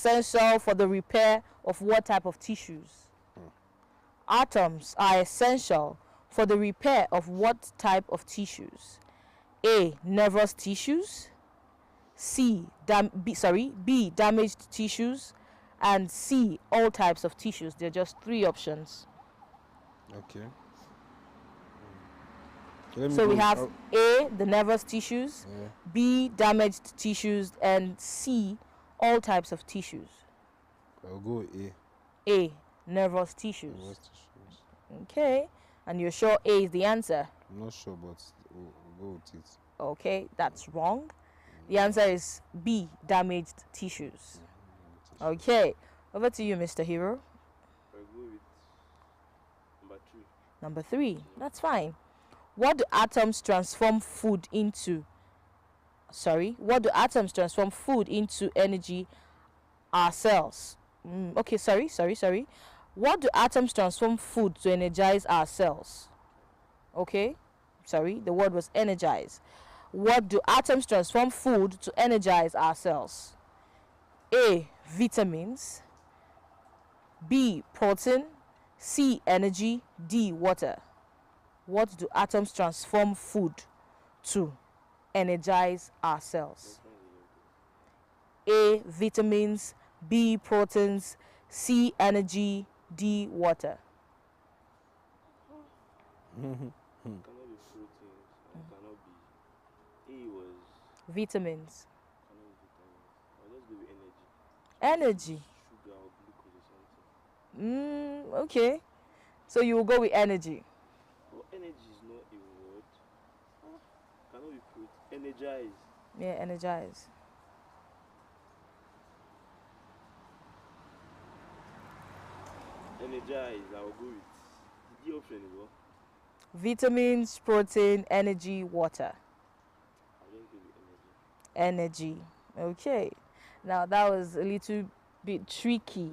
essential for the repair of what type of tissues? Atoms are essential for the repair of what type of tissues? A. Nervous tissues. B. Damaged tissues. And C. All types of tissues. There are just 3 options. Okay. So we have A. The nervous tissues. Yeah. B. Damaged tissues. And C. All types of tissues. I'll go with A. A. Nervous tissues. Nervous tissues. Okay. And you're sure A is the answer? I'm not sure, but we'll go with it. Okay, that's wrong. The answer is B. Damaged tissues. Okay. Over to you, Mr. Hero. I'll go with number 3. Number 3. That's fine. What do atoms transform food into? What do atoms transform food into energy? Our cells. Okay, sorry. What do atoms transform food to energize our cells? Okay, sorry, the word was energize. What do atoms transform food to energize our cells? A. Vitamins. B. Protein. C. Energy. D. Water. What do atoms transform food to energize our cells? A. Vitamins. B. Proteins. C. Energy. D. Water. Cannot be proteins. Cannot be. A was vitamins. Cannot be vitamins. I'll just go with energy. Energy. Sugar or glucose or something. Okay. So you will go with energy. Well, energy is not a word. Cannot be fruit. Energize. Yeah, energize. Energize. I'll go with the option as well. Vitamins, protein, energy, water. I'll just go with energy. Energy. Okay. Now that was a little bit tricky,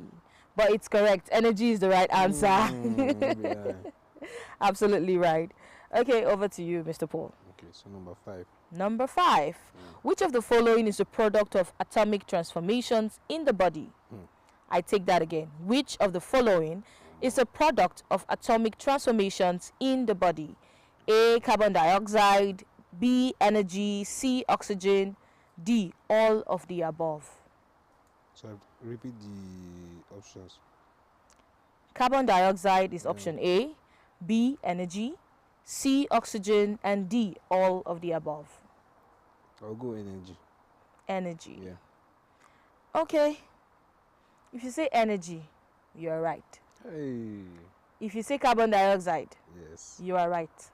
but it's correct. Energy is the right answer. Yeah. Absolutely right. Okay, over to you, Mr. Paul. Okay, so number 5. Number 5. Which of the following is a product of atomic transformations in the body? I take that again. Which of the following is a product of atomic transformations in the body? A. Carbon dioxide. B. Energy. C. Oxygen. D. All of the above. So repeat the options. Carbon dioxide is option A. B. Energy. C. Oxygen. And D. All of the above. I'll go energy. Energy. Yeah. Okay. If you say energy, you are right. Hey. If you say carbon dioxide, yes, you are right.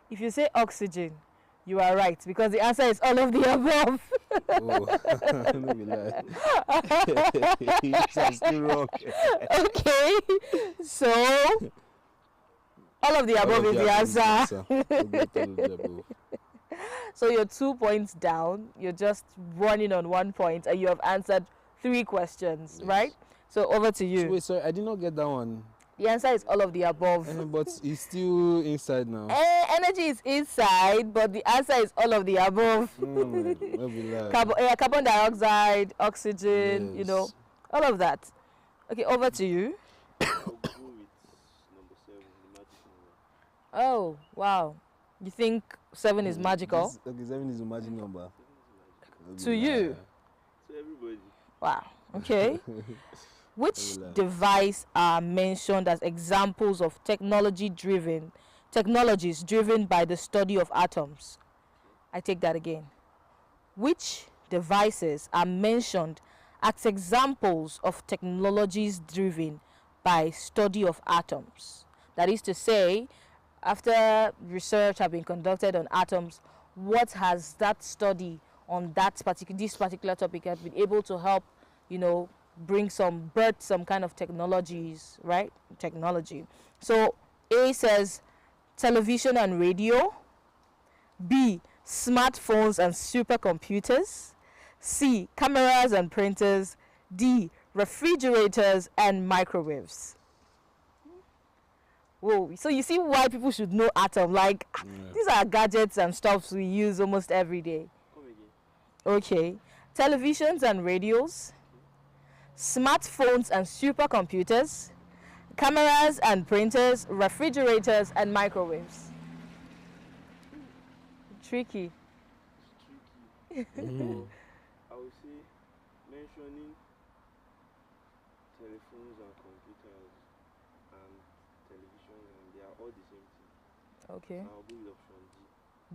If you say oxygen, you are right, because the answer is all of the above. Oh, no be lie. That's still wrong. Okay, so all of the above is the answer. So you're 2 points down. You're just running on 1 point, and you have answered 3 questions, yes. Right? So over to you. So wait, sorry, I did not get that one. The answer is all of the above. But it's still inside now. Energy is inside, but the answer is all of the above. Carbon dioxide, oxygen, yes. All of that. Okay, over to you. I'll go with number 7, the magic number. Oh, wow. You think 7 is magical? Okay, 7 is a magic number. To you? To everybody. Wow. Okay. Which device are mentioned as examples of technologies driven by the study of atoms? I take that again. Which devices are mentioned as examples of technologies driven by study of atoms? That is to say, after research has been conducted on atoms, what has that study on this particular topic have been able to help, birth some kind of technologies, right? Technology. So A says television and radio. B, smartphones and supercomputers. C, cameras and printers. D, refrigerators and microwaves. Whoa, so you see why people should know atom. These are gadgets and stuff we use almost every day. Come again. Okay. Televisions and radios. smartphones and supercomputers, cameras and printers, refrigerators and microwaves. Tricky. It's tricky. Mm. I would say mentioning telephones and computers and television, and they are all the same thing. Okay. So I'll go with option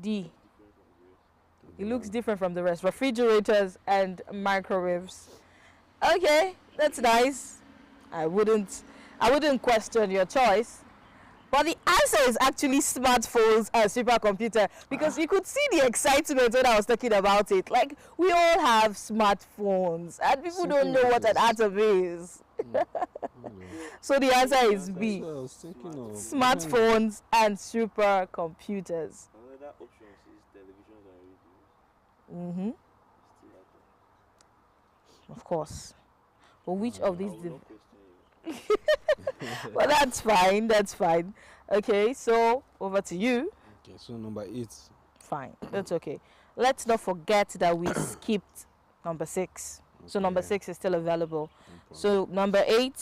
D. D. It's different from the rest. It looks different from the rest. Refrigerators and microwaves. Okay, that's nice. I wouldn't question your choice. But the answer is actually smartphones and supercomputer, because you could see the excitement when I was talking about it. Like, we all have smartphones and people don't know what an atom is. So the answer is B. So I was thinking of Smartphones and supercomputers. Another option is televisions and radios. Mm-hmm. Still at Of course. But which of these I will div- not question you. Well, that's fine. That's fine. Okay, so over to you. Okay, so number 8. Fine. That's okay. Let's not forget that we skipped number 6. So number Okay. 6 is still available. No problem. So number 8, Number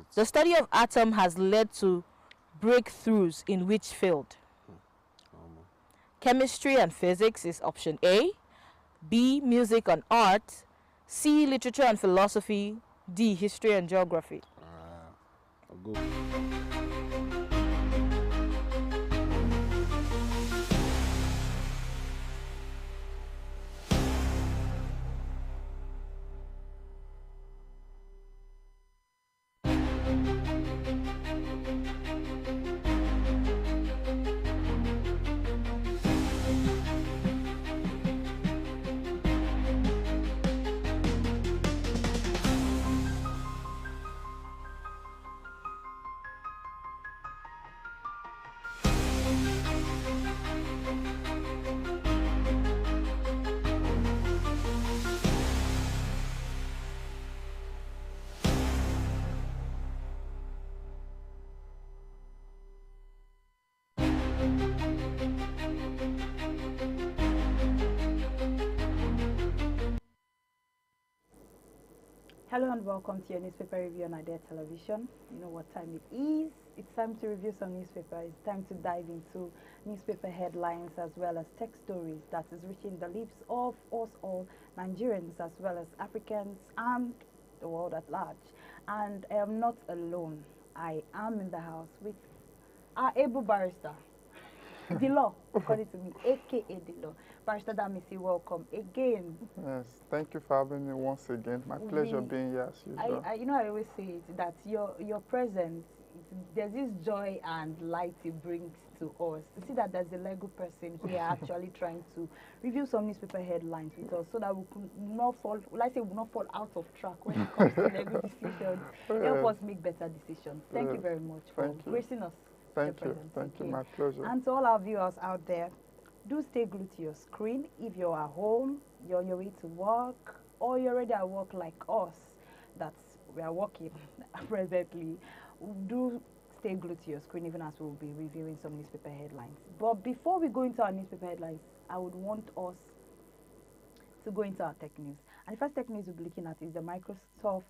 8. the study of atom has led to breakthroughs in which field? Um, Chemistry and physics is option A. B, music and art. C, literature and philosophy. D, history and geography. I'll go. Hello and welcome to your newspaper review on Idea Television. You know what time it is. It's time to review some newspaper. It's time to dive into newspaper headlines as well as tech stories that is reaching the lips of us all, Nigerians as well as Africans and the world at large. And I am not alone. I am in the house with our able barrister, the law, according to me, aka the law. Barrister Damisi, welcome again. Yes, thank you for having me once again. My pleasure We- being here as usual. You know, I always say it, that your presence, there's this joy and light it brings to us. You see that there's a Lego person here actually trying to review some newspaper headlines with us, so that we could not fall, let's say, we not fall out of track when it comes to Lego decisions. Help us make better decisions. Thank you Yes, very much for thank you. gracing us. Thank your you, presence thank you, again. my pleasure. And to all our viewers out there, do stay glued to your screen. If you're at home, you're on your way to work, or you're already at work like us, that's we are working presently, do stay glued to your screen even as we'll be reviewing some newspaper headlines. But before we go into our newspaper headlines, I would want us to go into our tech news. And the first tech news we'll be looking at is the Microsoft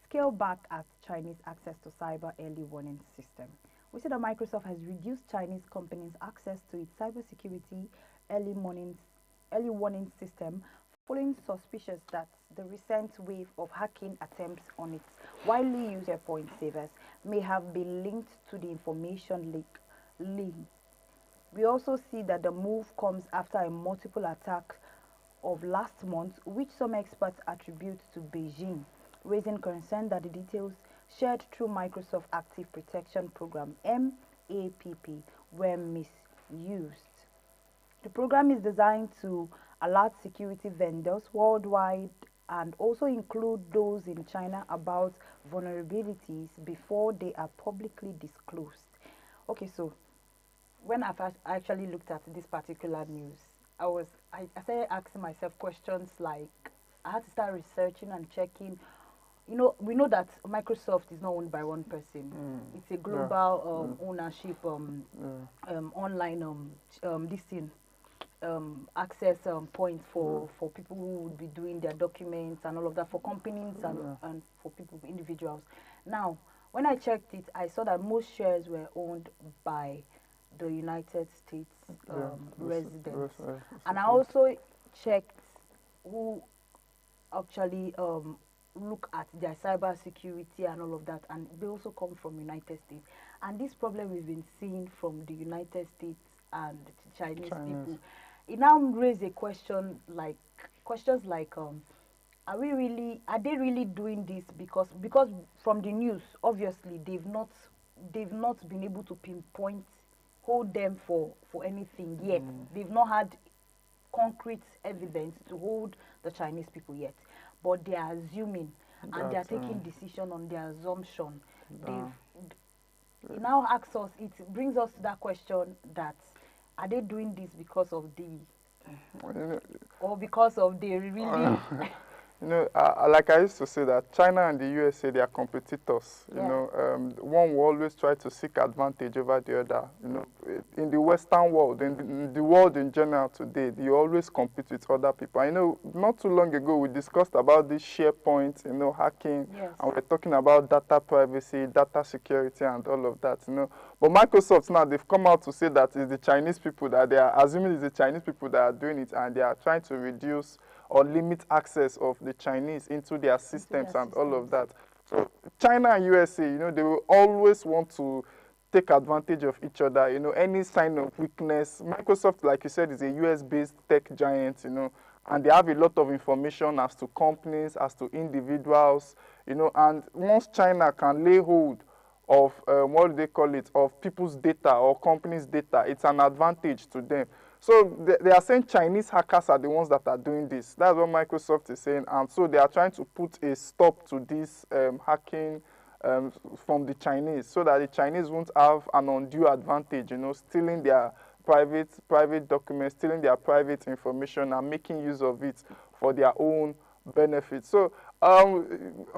scale back at Chinese access to cyber early warning system. We see that Microsoft has reduced Chinese companies' access to its cybersecurity early warning system following suspicions that the recent wave of hacking attempts on its widely used point servers may have been linked to the information leak. We also see that the move comes after a multiple attack of last month, which some experts attribute to Beijing, raising concern that the details shared through Microsoft Active Protection Program (MAPP) were misused. The program is designed to alert security vendors worldwide and also include those in China about vulnerabilities before they are publicly disclosed. Okay, so when I first actually looked at this particular news, I started asking myself questions like, I had to start researching and checking. You know, we know that Microsoft is not owned by one person. It's a global ownership, online this thing, access points for people who would be doing their documents and all of that, for companies and for people, individuals. Now, when I checked it, I saw that most shares were owned by the United States residents. And I also checked who actually look at their cyber security and all of that, and they also come from United States. And this problem we've been seeing from the United States and the Chinese people, it now raises a question like are they really doing this because from the news, obviously they've not been able to hold them for anything yet. They've not had concrete evidence to hold the Chinese people yet, but they are assuming and they are taking decision on their assumption. It now asks us, it brings us to that question that are they doing this because of or because of the really You know, like I used to say that China and the USA, they are competitors. You know, one will always try to seek advantage over the other. You know, in the Western world, in the world in general today, you always compete with other people. I know not too long ago we discussed about this SharePoint, you know, hacking, and we're talking about data privacy, data security, and all of that. You know, but Microsoft now they've come out to say that it's the Chinese people that they are assuming it's the Chinese people that are doing it, and they are trying to reduce or limit access of the Chinese into their systems and all of that. So China and USA, you know, they will always want to take advantage of each other. You know, any sign of weakness. Microsoft, like you said, is a US-based tech giant, you know, and they have a lot of information as to companies, as to individuals, you know, and once China can lay hold of, what do they call it, of people's data or companies' data, it's an advantage to them. So they are saying Chinese hackers are the ones that are doing this. That's what Microsoft is saying. And so they are trying to put a stop to this hacking from the Chinese so that the Chinese won't have an undue advantage, you know, stealing their private documents, stealing their private information and making use of it for their own benefit. So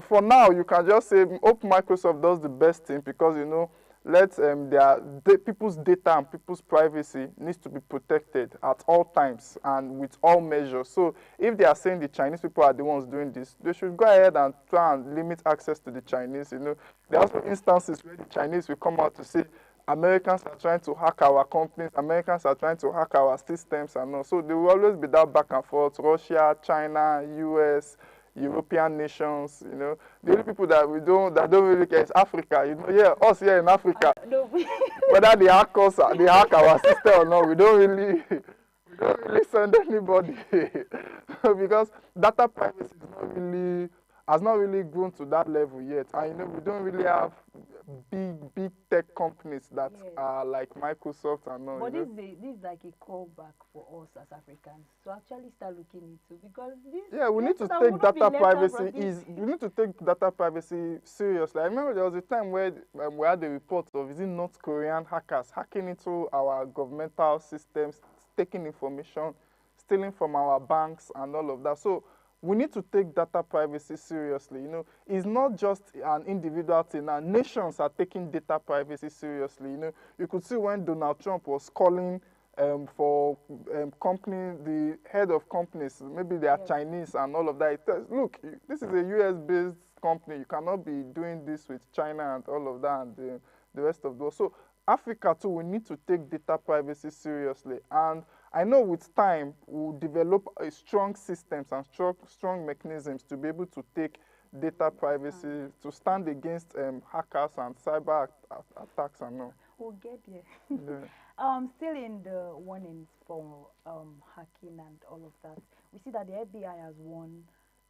for now, you can just say, hope Microsoft does the best thing because, you know, let people's data and people's privacy needs to be protected at all times and with all measures. So if they are saying the Chinese people are the ones doing this, they should go ahead and try and limit access to the Chinese. You know, there are also instances where the Chinese will come out to say Americans are trying to hack our companies, Americans are trying to hack our systems and all. So there will always be that back and forth, Russia, China, US, European nations, you know. The only people that don't really care is Africa, you know. Yeah, us here in Africa. Whether they hack us, they hack our system or not, we don't really send anybody. Because data privacy has not really grown to that level yet. And you know, we don't really have big tech companies that are like Microsoft and all. But this is like a callback for us as Africans to actually start looking into, because this we need to take data privacy we need to take data privacy seriously. I remember there was a time where we had a report of North Korean hackers hacking into our governmental systems, taking information, stealing from our banks and all of that. So we need to take data privacy seriously. You know, it's not just an individual thing. Now, nations are taking data privacy seriously. You know, you could see when Donald Trump was calling for the head of companies, maybe they are Chinese and all of that. It says, look, this is a US-based company. You cannot be doing this with China and all of that and the rest of those. So Africa too, we need to take data privacy seriously. And I know with time, we'll develop strong systems and strong mechanisms to be able to take data privacy, to stand against hackers and cyber attacks and all. We'll get there. Still in the warnings for hacking and all of that, we see that the FBI has warned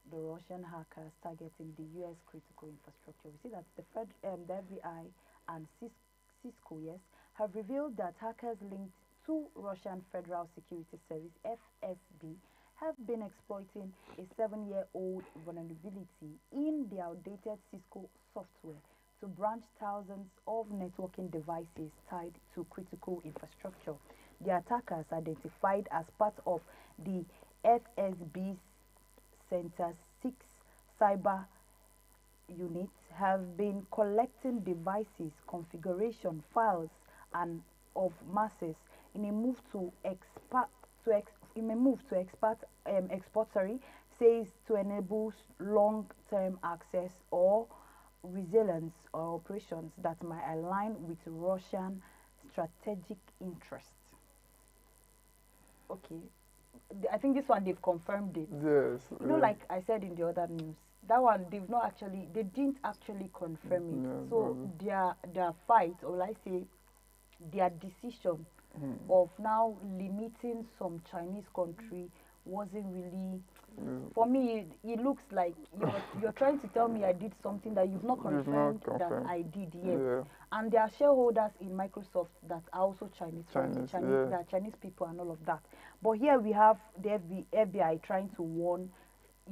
the Russian hackers targeting the U.S. critical infrastructure. We see that the FBI and Cisco, have revealed that hackers linked to Russian Federal Security Service, FSB, have been exploiting a 7-year-old vulnerability in the outdated Cisco software to branch thousands of networking devices tied to critical infrastructure. The attackers, identified as part of the FSB's Center 6 cyber unit, have been collecting devices, configuration files, and of masses in a move to in a move to export, says to enable long-term access or resilience or operations that might align with Russian strategic interests. Okay, I think this one they've confirmed it. Yes. You know, like I said in the other news, that one they didn't actually confirm it. Yeah, So their fight, or I say their decision of now limiting some Chinese country wasn't really, for me it looks like you're trying to tell me I did something that you've not You've not confirmed that confirmed. I did yet. Yeah. And there are shareholders in Microsoft that are also Chinese, Chinese, Chinese, yeah. that are Chinese people and all of that. But here we have the FBI trying to warn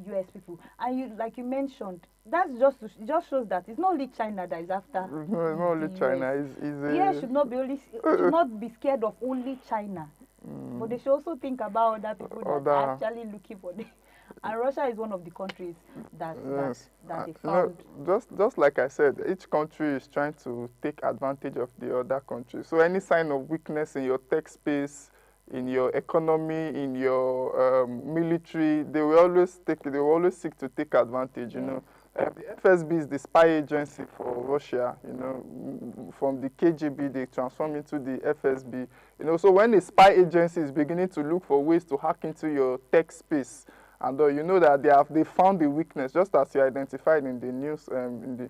US people, and you, like you mentioned, that's it just shows that it's not only China that is after No, not only the China. US. Is The US should not be scared of only China, but they should also think about other people that are actually looking for them. And Russia is one of the countries that yes. that they You know, found. just like I said, each country is trying to take advantage of the other country. So any sign of weakness in your tech space, in your economy, in your military, they will always seek to take advantage. You know, the FSB is the spy agency for Russia. You know, from the KGB they transform into the FSB. You know, so when a spy agency is beginning to look for ways to hack into your tech space, and you know that they found the weakness, just as you identified in the news,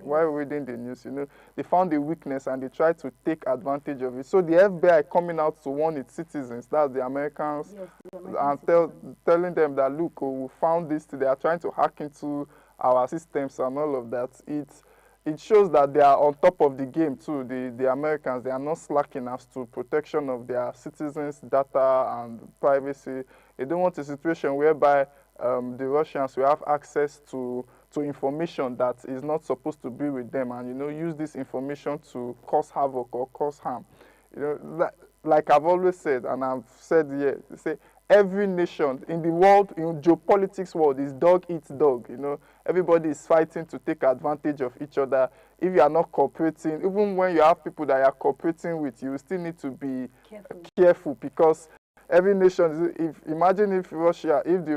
while reading the news, you know, they found the weakness and they tried to take advantage of it. So the FBI coming out to warn its citizens, that's the Americans, Yes, the and American telling them that, look, we found this, they are trying to hack into our systems and all of that. It shows that they are on top of the game too. The Americans, they are not slacking as to protection of their citizens' data and privacy. They don't want a situation whereby the Russians will have access to information that is not supposed to be with them, and you know, use this information to cause havoc or cause harm. You know, like I've always said, and I've said here, say every nation in the world, in geopolitics world, is dog eats dog. You know, everybody is fighting to take advantage of each other. If you are not cooperating, even when you have people that you are cooperating with, you still need to be careful because every nation, imagine if the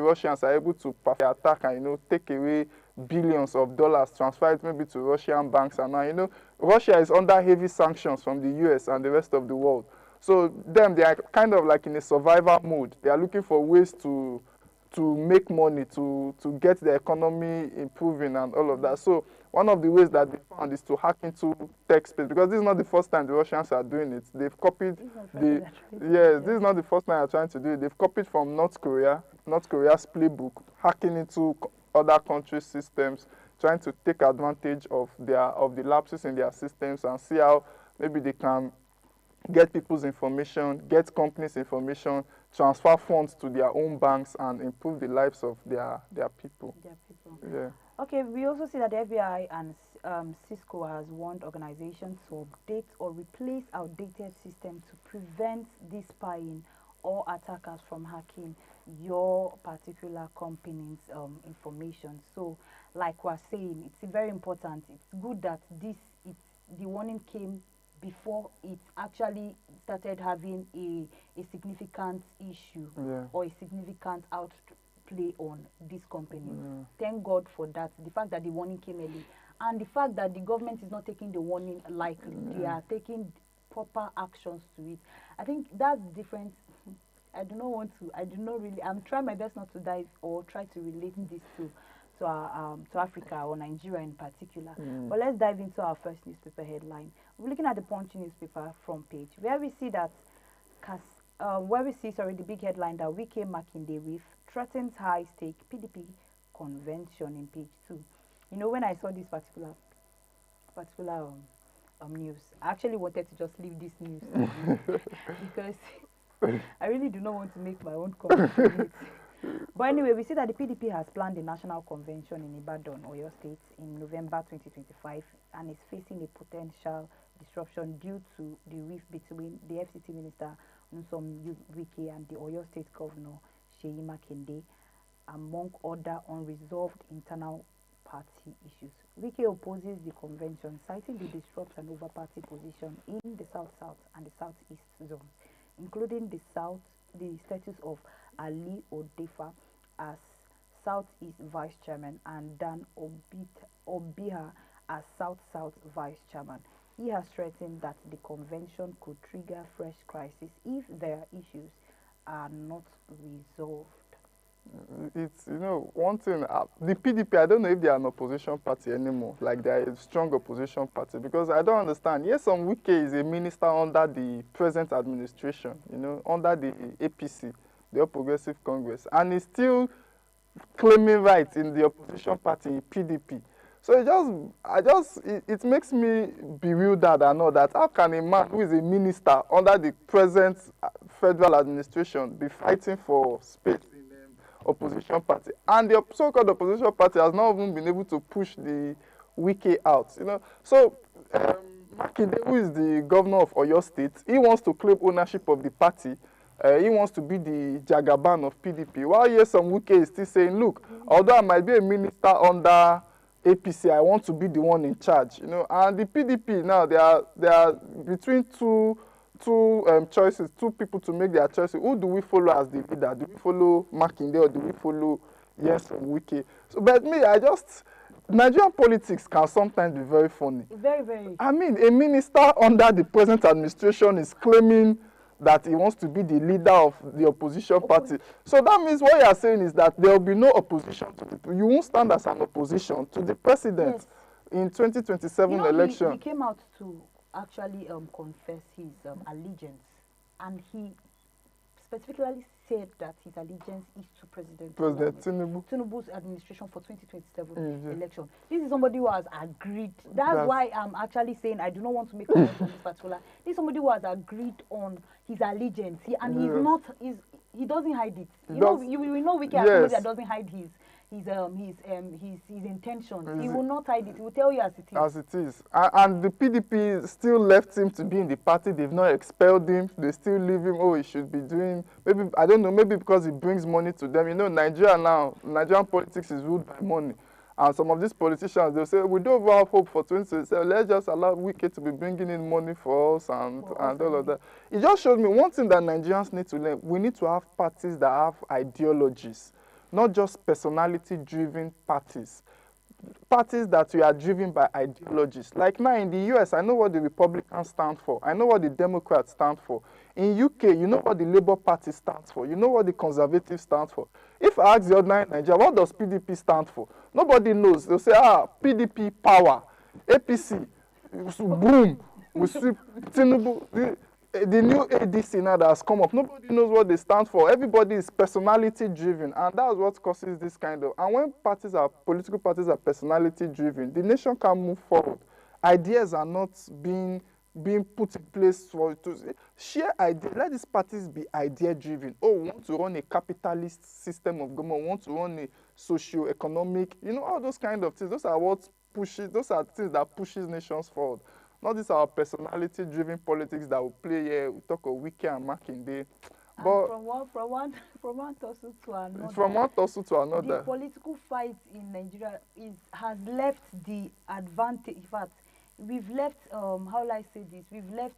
Russians are able to attack and, you know, take away billions of dollars, transfer it maybe to Russian banks, and now, you know, Russia is under heavy sanctions from the US and the rest of the world. So they are kind of like in a survival mode. They are looking for ways to make money, to get the economy improving and all of that. So one of the ways that they found is to hack into tech space, because this is not the first time the Russians are doing it. They've copied this is not the first time they're trying to do it. They've copied from North Korea's playbook, hacking into other countries' systems, trying to take advantage of the lapses in their systems and see how maybe they can get people's information, get companies' information, transfer funds to their own banks, and improve the lives of their people. Yeah. Okay, we also see that the FBI and Cisco has warned organizations to update or replace outdated systems to prevent this spying or attackers from hacking your particular company's information. So, like we're saying, it's very important. It's good that the warning came before it actually started having a significant issue or a significant outplay on this company. Thank God for that. The fact that the warning came early, and the fact that the government is not taking the warning lightly. They are taking proper actions to it. I think that's different. I do not really, I'm trying my best not to dive or try to relate this to Africa or Nigeria in particular. But let's dive into our first newspaper headline. We're looking at the Punch newspaper front page, where we see that the big headline that Wike Makinde with threatens high stake PDP convention in page 2. You know, when I saw this particular news, I actually wanted to just leave this news because I really do not want to make my own comment. But anyway, we see that the PDP has planned a national convention in Ibadan, Oyo State, in November 2025, and is facing a potential disruption due to the rift between the FCT Minister Nsom Wike and the Oyo State Governor Seyi Makinde, among other unresolved internal party issues. Wike opposes the convention, citing the disruption over party position in the South-South and the South-East zones, including the the status of Ali Odefa as Southeast Vice Chairman and Dan Obiha as South-South Vice Chairman. He has threatened that the convention could trigger fresh crisis if their issues are not resolved. It's, one thing, the PDP, I don't know if they are an opposition party anymore, like they are a strong opposition party, because I don't understand. Yes, some Wike is a minister under the present administration, under the APC, the All Progressive Congress, and he's still claiming rights in the opposition party in PDP. So it makes me bewildered and all that. How can a man who is a minister under the present federal administration be fighting for space in opposition party? And the so-called opposition party has not even been able to push the Wike out. So Makinde, who is the governor of Oyo State, he wants to claim ownership of the party. He wants to be the Jagaban of PDP. While yes, some Wike is still saying, look, although I might be a minister under APC, I want to be the one in charge. And the PDP now, they are between two choices, two people to make their choices. Who do we follow as the leader? Do we follow Makinde or do we follow Wike? So, but me, Nigerian politics can sometimes be very funny. Very, very. I mean, a minister under the present administration is claiming that he wants to be the leader of the opposition party. So that means what you are saying is that there will be no opposition to the, you won't stand as an opposition to the president in 2027 election. He came out to actually confess his allegiance, and he specifically said that his allegiance is to President Tinubu's administration for 2027 election. This is somebody who has agreed. That's why I'm actually saying I do not want to make comments on this particular. This is somebody who has agreed on his allegiance, he doesn't hide it. You know we can have somebody that doesn't hide his intentions. He will not hide it. He will tell you as it is. As it is. And the PDP still left him to be in the party. They've not expelled him. They still leave him. Oh, he should be doing, maybe, I don't know, maybe because he brings money to them. Nigeria now, Nigerian politics is ruled by money. And some of these politicians, they'll say, we don't have hope for 2027. Let's just allow Wike to be bringing in money for us and all of that. It just showed me one thing that Nigerians need to learn. We need to have parties that have ideologies. Not just personality-driven parties. Parties that we are driven by ideologies. Like now in the US, I know what the Republicans stand for. I know what the Democrats stand for. In UK, you know what the Labour Party stands for. You know what the Conservatives stand for. If I ask the ordinary Nigeria, what does PDP stand for? Nobody knows. They'll say, PDP power, APC, boom, we sweep Tinubu. The new ADC now that has come up, nobody knows what they stand for. Everybody is personality driven, and that's what causes this kind of. And when political parties are personality driven, the nation can move forward. Ideas are not being put in place to share ideas. Let these parties be idea driven. Oh, we want to run a capitalist system of government. We want to run a socio-economic. All those kind of things. Those are things that pushes nations forward. Not this our personality-driven politics that we play here. We talk of Wike and Makinde. But from one tussle to another. From one tussle to another. The political fight in Nigeria has left the advantage. In fact, we've left. How will I say this? We've left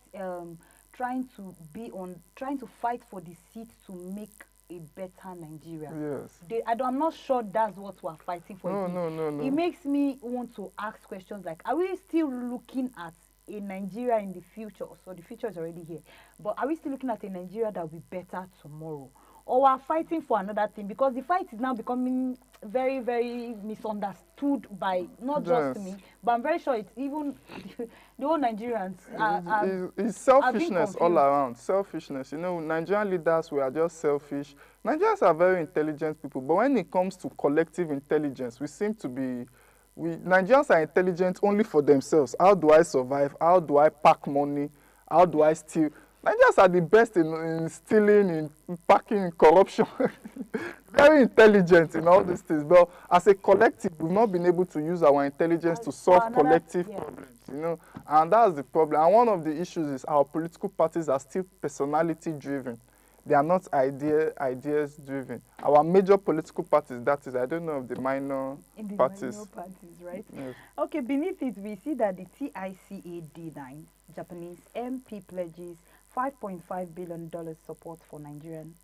trying to fight for the seat to make a better Nigeria. Yes. I'm not sure that's what we're fighting for. No. It makes me want to ask questions like, are we still looking at a Nigeria in the future? So the future is already here. But are we still looking at a Nigeria that will be better tomorrow? Or we're fighting for another thing? Because the fight is now becoming very, very misunderstood by not just me, but I'm very sure it's even the whole Nigerians. It's selfishness all around. Selfishness. Nigerian leaders, we are just selfish. Nigerians are very intelligent people, but when it comes to collective intelligence, we seem to be... Nigerians are intelligent only for themselves. How do I survive? How do I pack money? How do I steal? Nigerians are the best in stealing, in packing, in corruption. Very intelligent in all these things. But as a collective, we've not been able to use our intelligence to solve collective problems, And that's the problem. And one of the issues is our political parties are still personality-driven. They are not ideas-driven. Our major political parties, that is, I don't know of the minor parties. Minor parties, right? Yes. Okay, beneath it, we see that the TICAD9, Japanese MP, pledges $5.5 billion support for Nigerian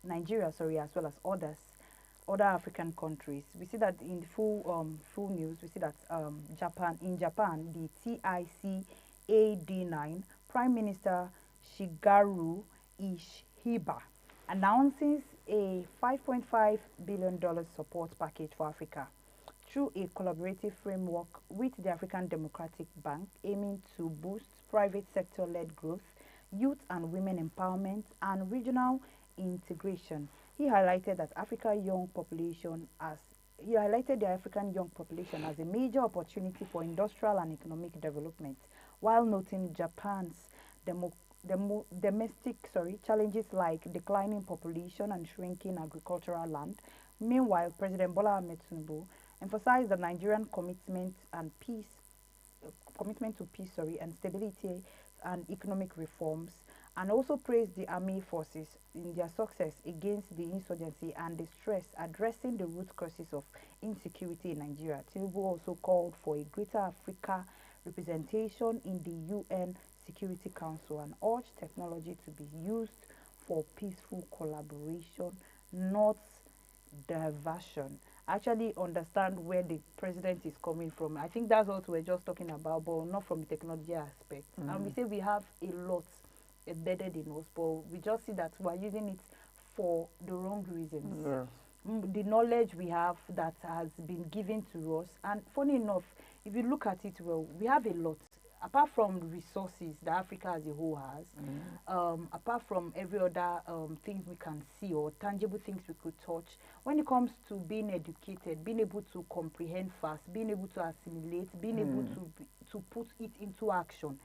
Nigeria, sorry, as well as other African countries. We see that in the full news, we see that in Japan, the TICAD9 Prime Minister Shigeru Ishiba announces a $5.5 billion support package for Africa through a collaborative framework with the African Democratic Bank, aiming to boost private sector-led growth, youth and women empowerment, and regional integration. He highlighted the African young population as a major opportunity for industrial and economic development, while noting Japan's domestic challenges like declining population and shrinking agricultural land. Meanwhile, President Bola Ahmed Tinubu emphasized the Nigerian commitment to peace and stability and economic reforms, and also praised the army forces in their success against the insurgency and the stress addressing the root causes of insecurity in Nigeria. Tinubu also called for a greater Africa representation in the UN Security Council and urged technology to be used for peaceful collaboration, not diversion. I actually understand where the president is coming from. I think that's what we're just talking about, but not from the technology aspect. And we say we have a lot embedded in us, but we just see that we're using it for the wrong reasons. Yeah. The knowledge we have that has been given to us, and funny enough, if you look at it well, we have a lot. Apart from resources that Africa as a whole has, apart from every other thing we can see or tangible things we could touch, when it comes to being educated, being able to comprehend fast, being able to assimilate, being able to put it into action,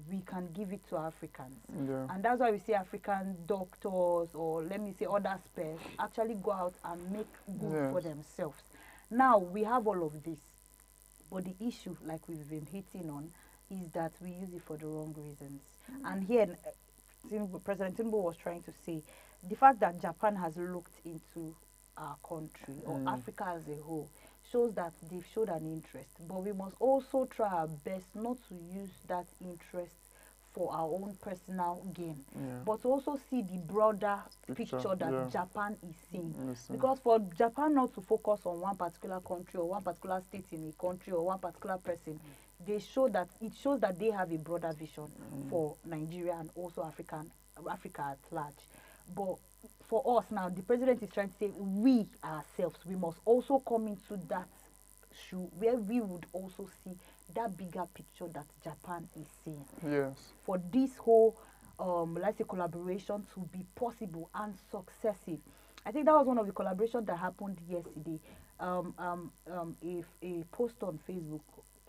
we can give it to Africans. Yeah. And that's why we see African doctors, or let me say other spares, actually go out and make good for themselves. Now, we have all of this, but the issue, like we've been hitting on, is that we use it for the wrong reasons. And here, President Tinubu was trying to say, the fact that Japan has looked into our country, or Africa as a whole, shows that they've showed an interest. But we must also try our best not to use that interest for our own personal gain, but also see the broader picture that Japan is seeing. Because for Japan not to focus on one particular country or one particular state in a country or one particular person, it shows that they have a broader vision for Nigeria and also Africa at large. But for us now, the president is trying to say we ourselves, we must also come into that shoe where we would also see that bigger picture that Japan is seeing. Yes. For this whole, let's say, collaboration to be possible and successive. I think that was one of the collaborations that happened yesterday. If a post on Facebook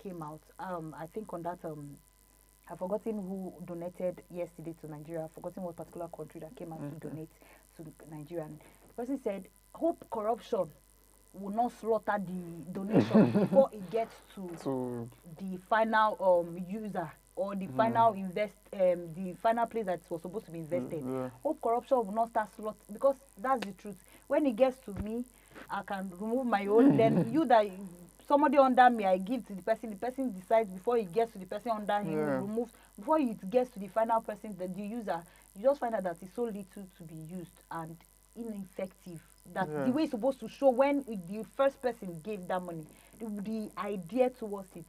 came out, I think on that, I've forgotten who donated yesterday to Nigeria. I've forgotten what particular country that came out to donate to Nigeria. And the person said, hope corruption will not slaughter the donation before it gets to the final user or the final the final place that was supposed to be invested. Hope corruption will not start slaughter, because that's the truth. When it gets to me, I can remove my own. Then somebody under me, I give to the person decides before it gets to the person under him, remove. Before it gets to the final person, the user, you just find out that it's so little to be used and ineffective. That the way it's supposed to show when the first person gave that money, the idea towards it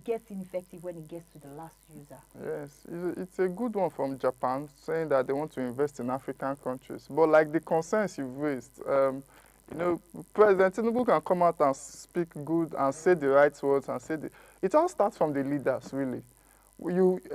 gets ineffective when it gets to the last user. Yes, it's a good one from Japan, saying that they want to invest in African countries. But like the concerns you've raised, President Tinubu can come out and speak good and say the right words and say it all starts from the leaders, really.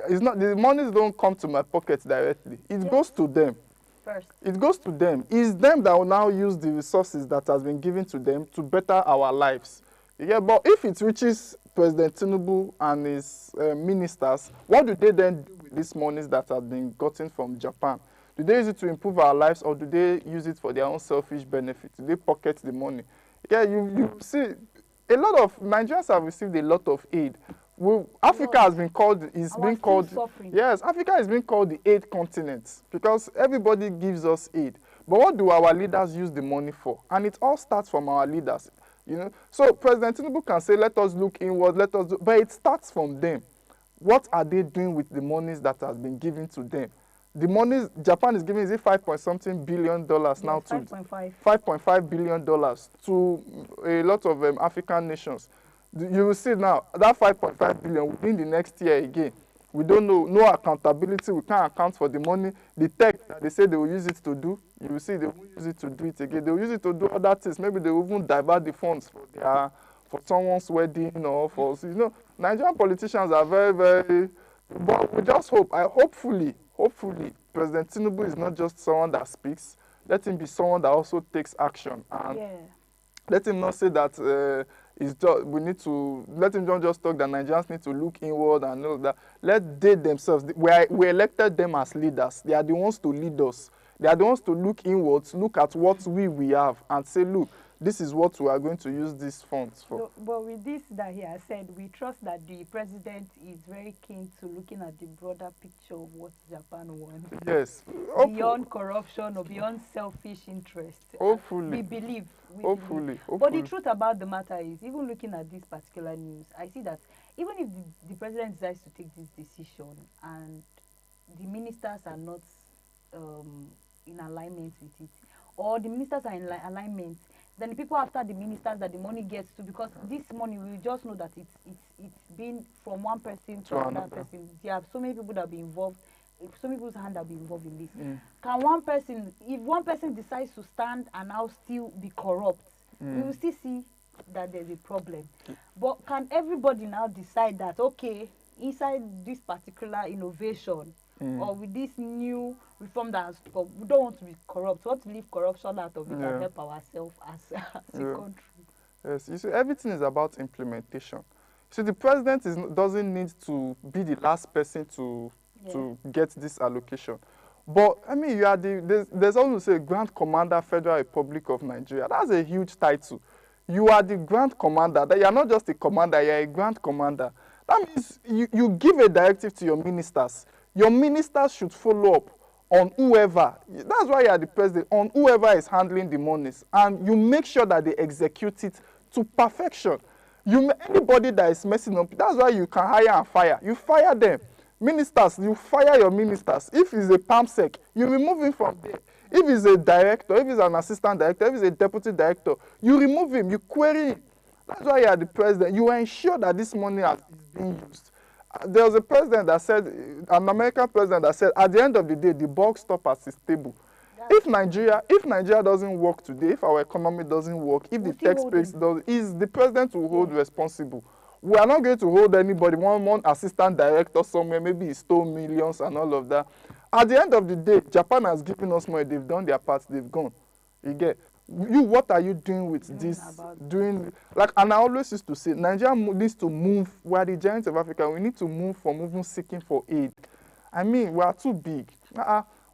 It's not, the monies don't come to my pocket directly. It goes to them. First. It goes to them. It's them that will now use the resources that has been given to them to better our lives. But if it reaches President Tinubu and his ministers, what do they then do with these monies that have been gotten from Japan? Do they use it to improve our lives, or do they use it for their own selfish benefit? Do they pocket the money? You see, a lot of Nigerians have received a lot of aid. Africa has been called, Africa is being called the aid continent because everybody gives us aid. But what do our leaders use the money for? And it all starts from our leaders, So President Tinubu can say, let us look inward, but it starts from them. What are they doing with the monies that has been given to them? The money Japan is giving, is it 5 point something billion dollars now to 5.5. $5.5 billion to a lot of African nations. You will see now that 5.5 billion within the next year again. We don't know, no accountability. We can't account for the money. The tech that they say they will use it to do, you will see they won't use it to do it again. They will use it to do other things. Maybe they will even divert the funds for someone's wedding or for, you know, Nigerian politicians are very, very, but we just hope, hopefully, President Tinubu is not just someone that speaks. Let him be someone that also takes action. And Yeah. let him not say that it's just, we need to, let him not just talk that Nigerians need to look inward and all that. Let they themselves, we elected them as leaders. They are the ones to lead us. They are the ones to look inwards, look at what we have and say, look, this is what we are going to use these funds for. So, but with this that he has said, we trust that the president is very keen to looking at the broader picture of what Japan wants. Yes. Beyond corruption or beyond selfish interest. Hopefully. We believe. Hopefully. But the truth about the matter is, even looking at this particular news, I see that even if the president decides to take this decision and the ministers are not in alignment with it, or the ministers are in alignment, then the people after the ministers that the money gets to, because this money, we just know that it's been from one person to another person. There are so many people that have been involved, so many people's hand have been involved in this. Can one person, if one person decides to stand and now still be corrupt, we will still see that there's a problem. But can everybody now decide that, okay, inside this particular innovation or with this new reform that has come, we don't want to be corrupt, we want to leave corruption out of it and help ourselves as a country. Yes, you see, everything is about implementation. So the president doesn't need to be the last person to get this allocation. But I mean, you are there's also a Grand Commander, Federal Republic of Nigeria. That's a huge title. You are the Grand Commander. You are not just a commander, you are a Grand Commander. That means you give a directive to your ministers. Your ministers should follow up on whoever, that's why you are the president, on whoever is handling the monies. And you make sure that they execute it to perfection. Anybody that is messing up, that's why you can hire and fire. You fire them. Ministers, you fire your ministers. If it's a PAMSEC, you remove him from there. If he's a director, if he's an assistant director, if he's a deputy director, you remove him, you query him. That's why you are the president. You ensure that this money is being used. There was a president that said, an American president that said, at the end of the day, the buck stops at his table. If Nigeria doesn't work today, if our economy doesn't work, if the tech space is the president who hold responsible. We are not going to hold anybody, one assistant director somewhere, maybe he stole millions and all of that. At the end of the day, Japan has given us money, they've done their part, they've gone. You get, what are you doing with this? And I always used to say, Nigeria needs to move, we are the giants of Africa, we need to move from even seeking for aid. I mean, we are too big.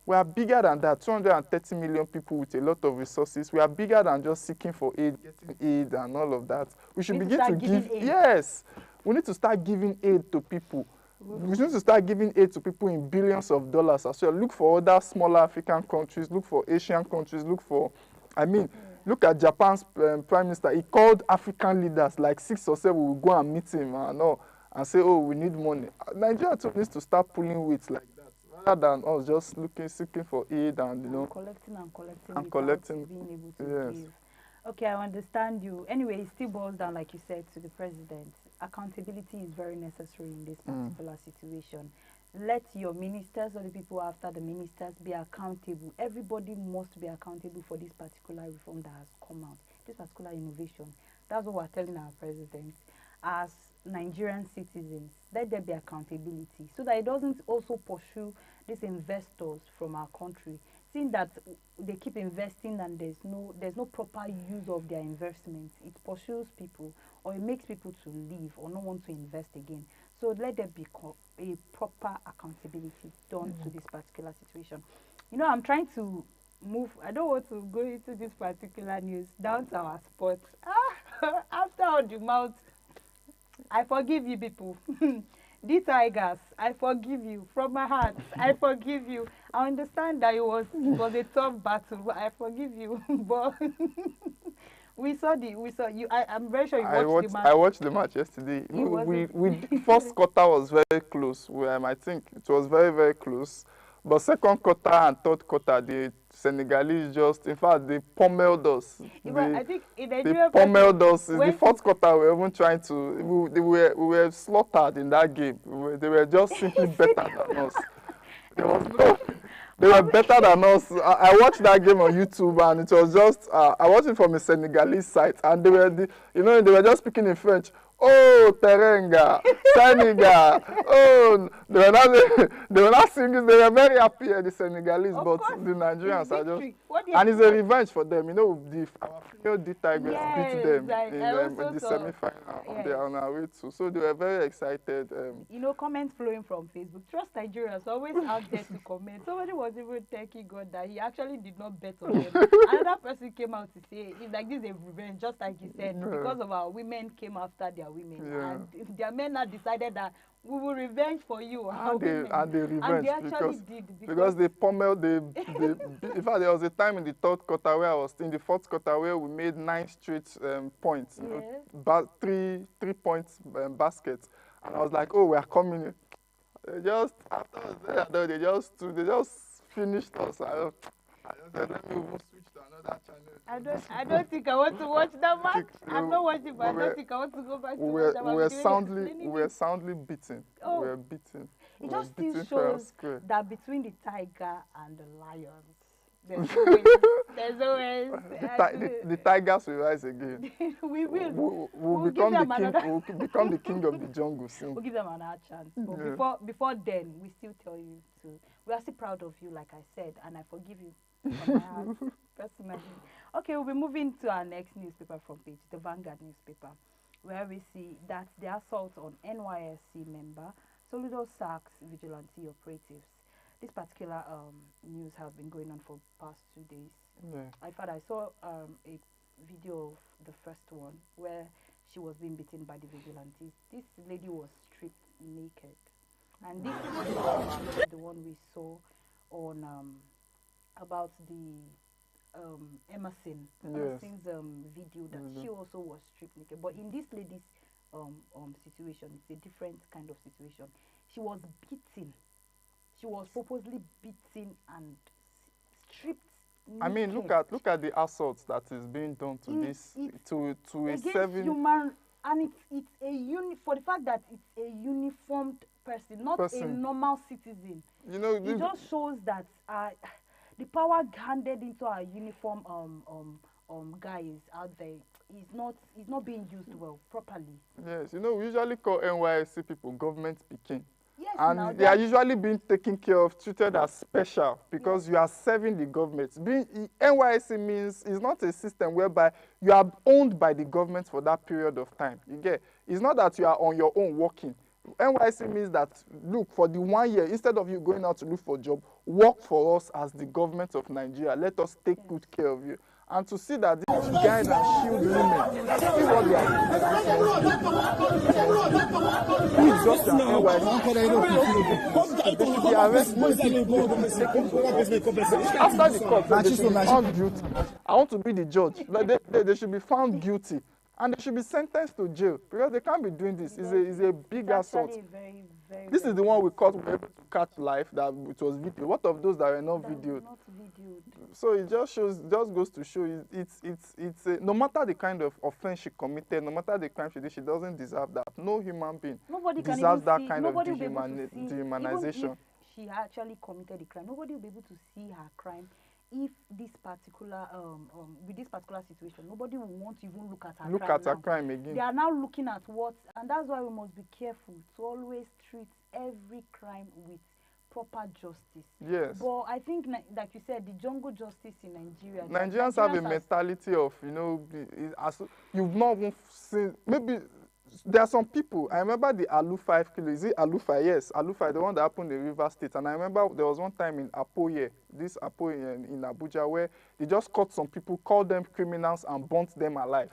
We are bigger than that, 230 million people with a lot of resources. We are bigger than just seeking for aid, getting aid and all of that. We should begin to give aid. Yes, we need to start giving aid to people. We need to start giving aid to people in billions of dollars as well. Look for other smaller African countries, look for Asian countries, look at Japan's prime minister. He called African leaders, like 6 or 7 will go and meet him and say, oh, we need money. Nigeria too needs to start pulling weight like that, rather than us just seeking for aid and, collecting being able to give. Okay, I understand you. Anyway, it still boils down, like you said, to the president. Accountability is very necessary in this particular situation. Let your ministers or the people after the ministers be accountable. Everybody must be accountable for this particular reform that has come out, this particular innovation. That's what we're telling our president. As Nigerian citizens, let there be accountability so that it doesn't also pursue these investors from our country. Seeing that they keep investing and there's no proper use of their investments, it pursues people or it makes people to leave or not want to invest again. So let there be a proper accountability done to this particular situation. I'm trying to move. I don't want to go into this particular news down to our sports. After all the mouth, I forgive you people. The Tigers, I forgive you from my heart. I forgive you. I understand that it was a tough battle, but I forgive you. But we saw you. I'm very sure you watched the match. I watched the match yesterday. We first quarter was very close. I think it was very, very close. But second quarter and third quarter, the Senegalese just, in fact, they pummeled us. I think in They Nigeria, pummeled us. In the when fourth quarter, we were even trying to, we were slaughtered in that game. They were just simply better than us. There was no, they were better than us. I watched that game on YouTube, and it was just, I watched it from a Senegalese site, and they were, they were just speaking in French. Oh, Terenga, Senegal. Oh, they were not singing. They were very happy, the Senegalese, Of but course, the Nigerians it's are just. victory. What do you And it's a revenge for them. Our female D Tigers Yes, beat them like, in, I in also the saw. semi-final. Yes. They are on our way to. So they were very excited. Comments flowing from Facebook. Trust Nigerians always out there to comment. Somebody was even thanking God that he actually did not bet on them. Another person came out to say it's like this is a revenge, just like you said, because of our women came after their women, Yeah. and their men now decided that we will revenge for you. Our And they women. And revenge they actually because did because they pummeled in fact there was a time in the third quarter where I was in the fourth quarter where we made 9 straight points, Yes. three points baskets, and I was like, oh, we are coming in. They just after they just finished us. I just said, let me even switch to another channel. I don't think I want to watch that match. I'm not watching, but I we don't were- think I want to go back to we watch were, that we match. were The way soundly you're explaining we were it. soundly beaten. Oh. We were beaten. We It were just still beaten fair and shows square. that between the tiger and the lions, there's always The tigers will rise again. we will. We'll We'll become give the them king. another. We'll become the king of the jungle soon. We'll give them another chance. But Yeah. before then, we still tell you to. We are still proud of you, like I said, and I forgive you from my heart, personally. Okay, we'll be moving to our next newspaper front page, the Vanguard newspaper, where we see that the assault on NYSC member Soludo sacks vigilante operatives. This particular news has been going on for past 2 days. Yeah. In fact, I saw a video of the first one where she was being beaten by the vigilantes. This lady was stripped naked, and this is the one we saw on about the Emerson's video that she also was stripped naked. But in this lady's situation, it's a different kind of situation. She was beaten. She was purposely beaten and stripped naked. I mean, look at the assault that is being done to to a against human, and it's a for the fact that it's a uniformed person, not a normal citizen. It just shows that the power handed into our uniform guys out there is not being used well properly. Yes, we usually call NYSC people government speaking. Yes, and they are usually being taken care of, treated as special because you are serving the government. NYSC means it's not a system whereby you are owned by the government for that period of time. You get? It's not that you are on your own working. NYSC means that, look, for the 1 year, instead of you going out to look for a job, work for us as the government of Nigeria. Let us take good care of you. And to see that these guys are shield women, see what they are doing. He's just an NYSC. They should be arrested. After the court, they should be found guilty. I want to be the judge. They should be found guilty. And they should be sentenced to jail because they can't be doing this. It's a big assault. This is the one we caught. We were able to catch live that it was video. What of those that were not videoed? So it just goes to show it's no matter the kind of offense she committed, no matter the crime she did, she doesn't deserve that. No human being deserves that kind of dehumanization. If she actually committed the crime, nobody will be able to see her crime. If this particular with this particular situation, nobody will want to even look at her crime again. They are now looking at what, and that's why we must be careful to always treat every crime with proper justice. Yes. But I think, like you said, the jungle justice in Nigeria. Nigerians have a mentality of, you've not even seen, maybe there are some people, I remember the Alu 5 kilo, is it Alu 5? Yes, Alu 5, the one that happened in River State. And I remember there was one time in Apoye, this Apoye in Abuja, where they just caught some people, called them criminals and burnt them alive.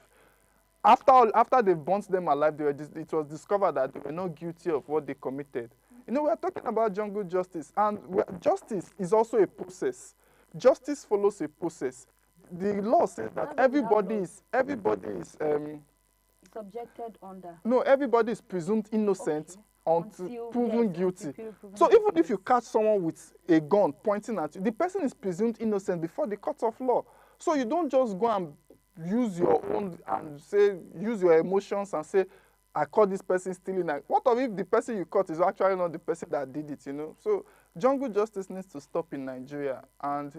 After they burnt them alive, it was discovered that they were not guilty of what they committed. We are talking about jungle justice, and justice is also a process. Justice follows a process. The law says that everybody is subjected under. No, everybody is presumed innocent Until- proven yes, guilty. until proven So guilty, even if you yes. catch someone with a gun pointing at you, the person is presumed innocent before the court of law. So you don't just go and use your own and say, use your emotions and say, I caught this person stealing. What if the person you caught is actually not the person that did it, you know? So jungle justice needs to stop in Nigeria, and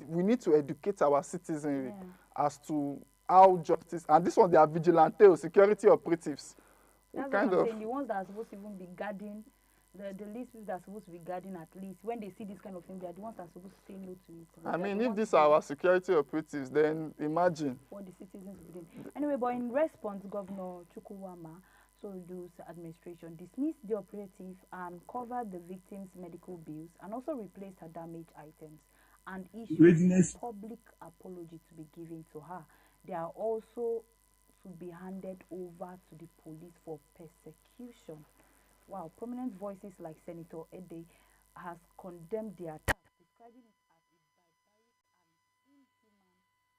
we need to educate our citizenry as to how justice, and this one they are vigilante or security operatives. That's what I'm saying. The ones that are supposed to even be guarding, the least people that are supposed to be guarding, at least when they see this kind of thing, they are the ones that are supposed to say no to it. I mean, if these are our security operatives, then imagine. What the citizens within. Anyway, but in response, Governor Chukwuwama, Soludo's administration dismissed the operative and covered the victims' medical bills and also replaced her damaged items and issued a public apology to be given to her. They are also to be handed over to the police for persecution. Wow, prominent voices like Senator Ede has condemned the attack, describing it as a barbaric and inhuman,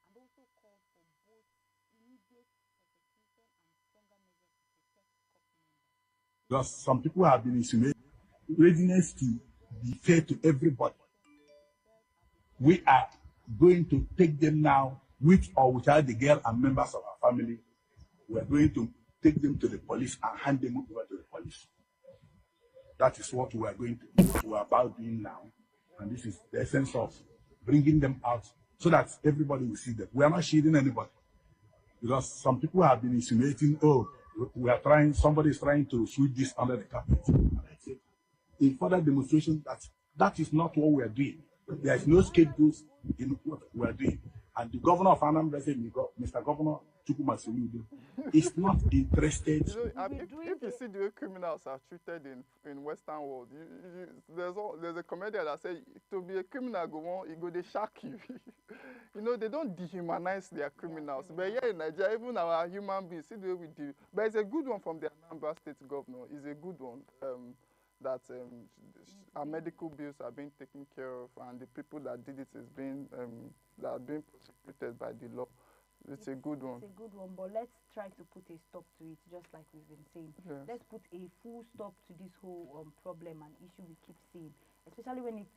and also called for both immediate prosecution and stronger measures to protect corp members. Because some people have been insinuating readiness to be fair to everybody. We are going to take them now, with or without the girl and members of our family. We are going to take them to the police and hand them over to the police. That is what we are going to do, what we are about doing now. And this is the essence of bringing them out so that everybody will see them. We are not shielding anybody. Because some people have been insinuating, oh, we are trying, somebody is trying to sweep this under the carpet. And I said, in further demonstration, that is not what we are doing. There is no scapegoats in what we are doing. And the governor of Anambra said, Mr. Governor Chukwuma Soludo is not interested. You know, if you see the way criminals are treated in Western world, there's a comedian that says to be a criminal, they shock you. You know, they don't dehumanize their criminals. But here in Nigeria, even our human beings, see the way we do. But it's a good one from the Anambra State governor. It's a good one. That our medical bills are being taken care of, and the people that did it is being that are being prosecuted by the law. It's a good one. It's a good one, but let's try to put a stop to it, just like we've been saying. Yes. Let's put a full stop to this whole problem and issue we keep seeing, especially when it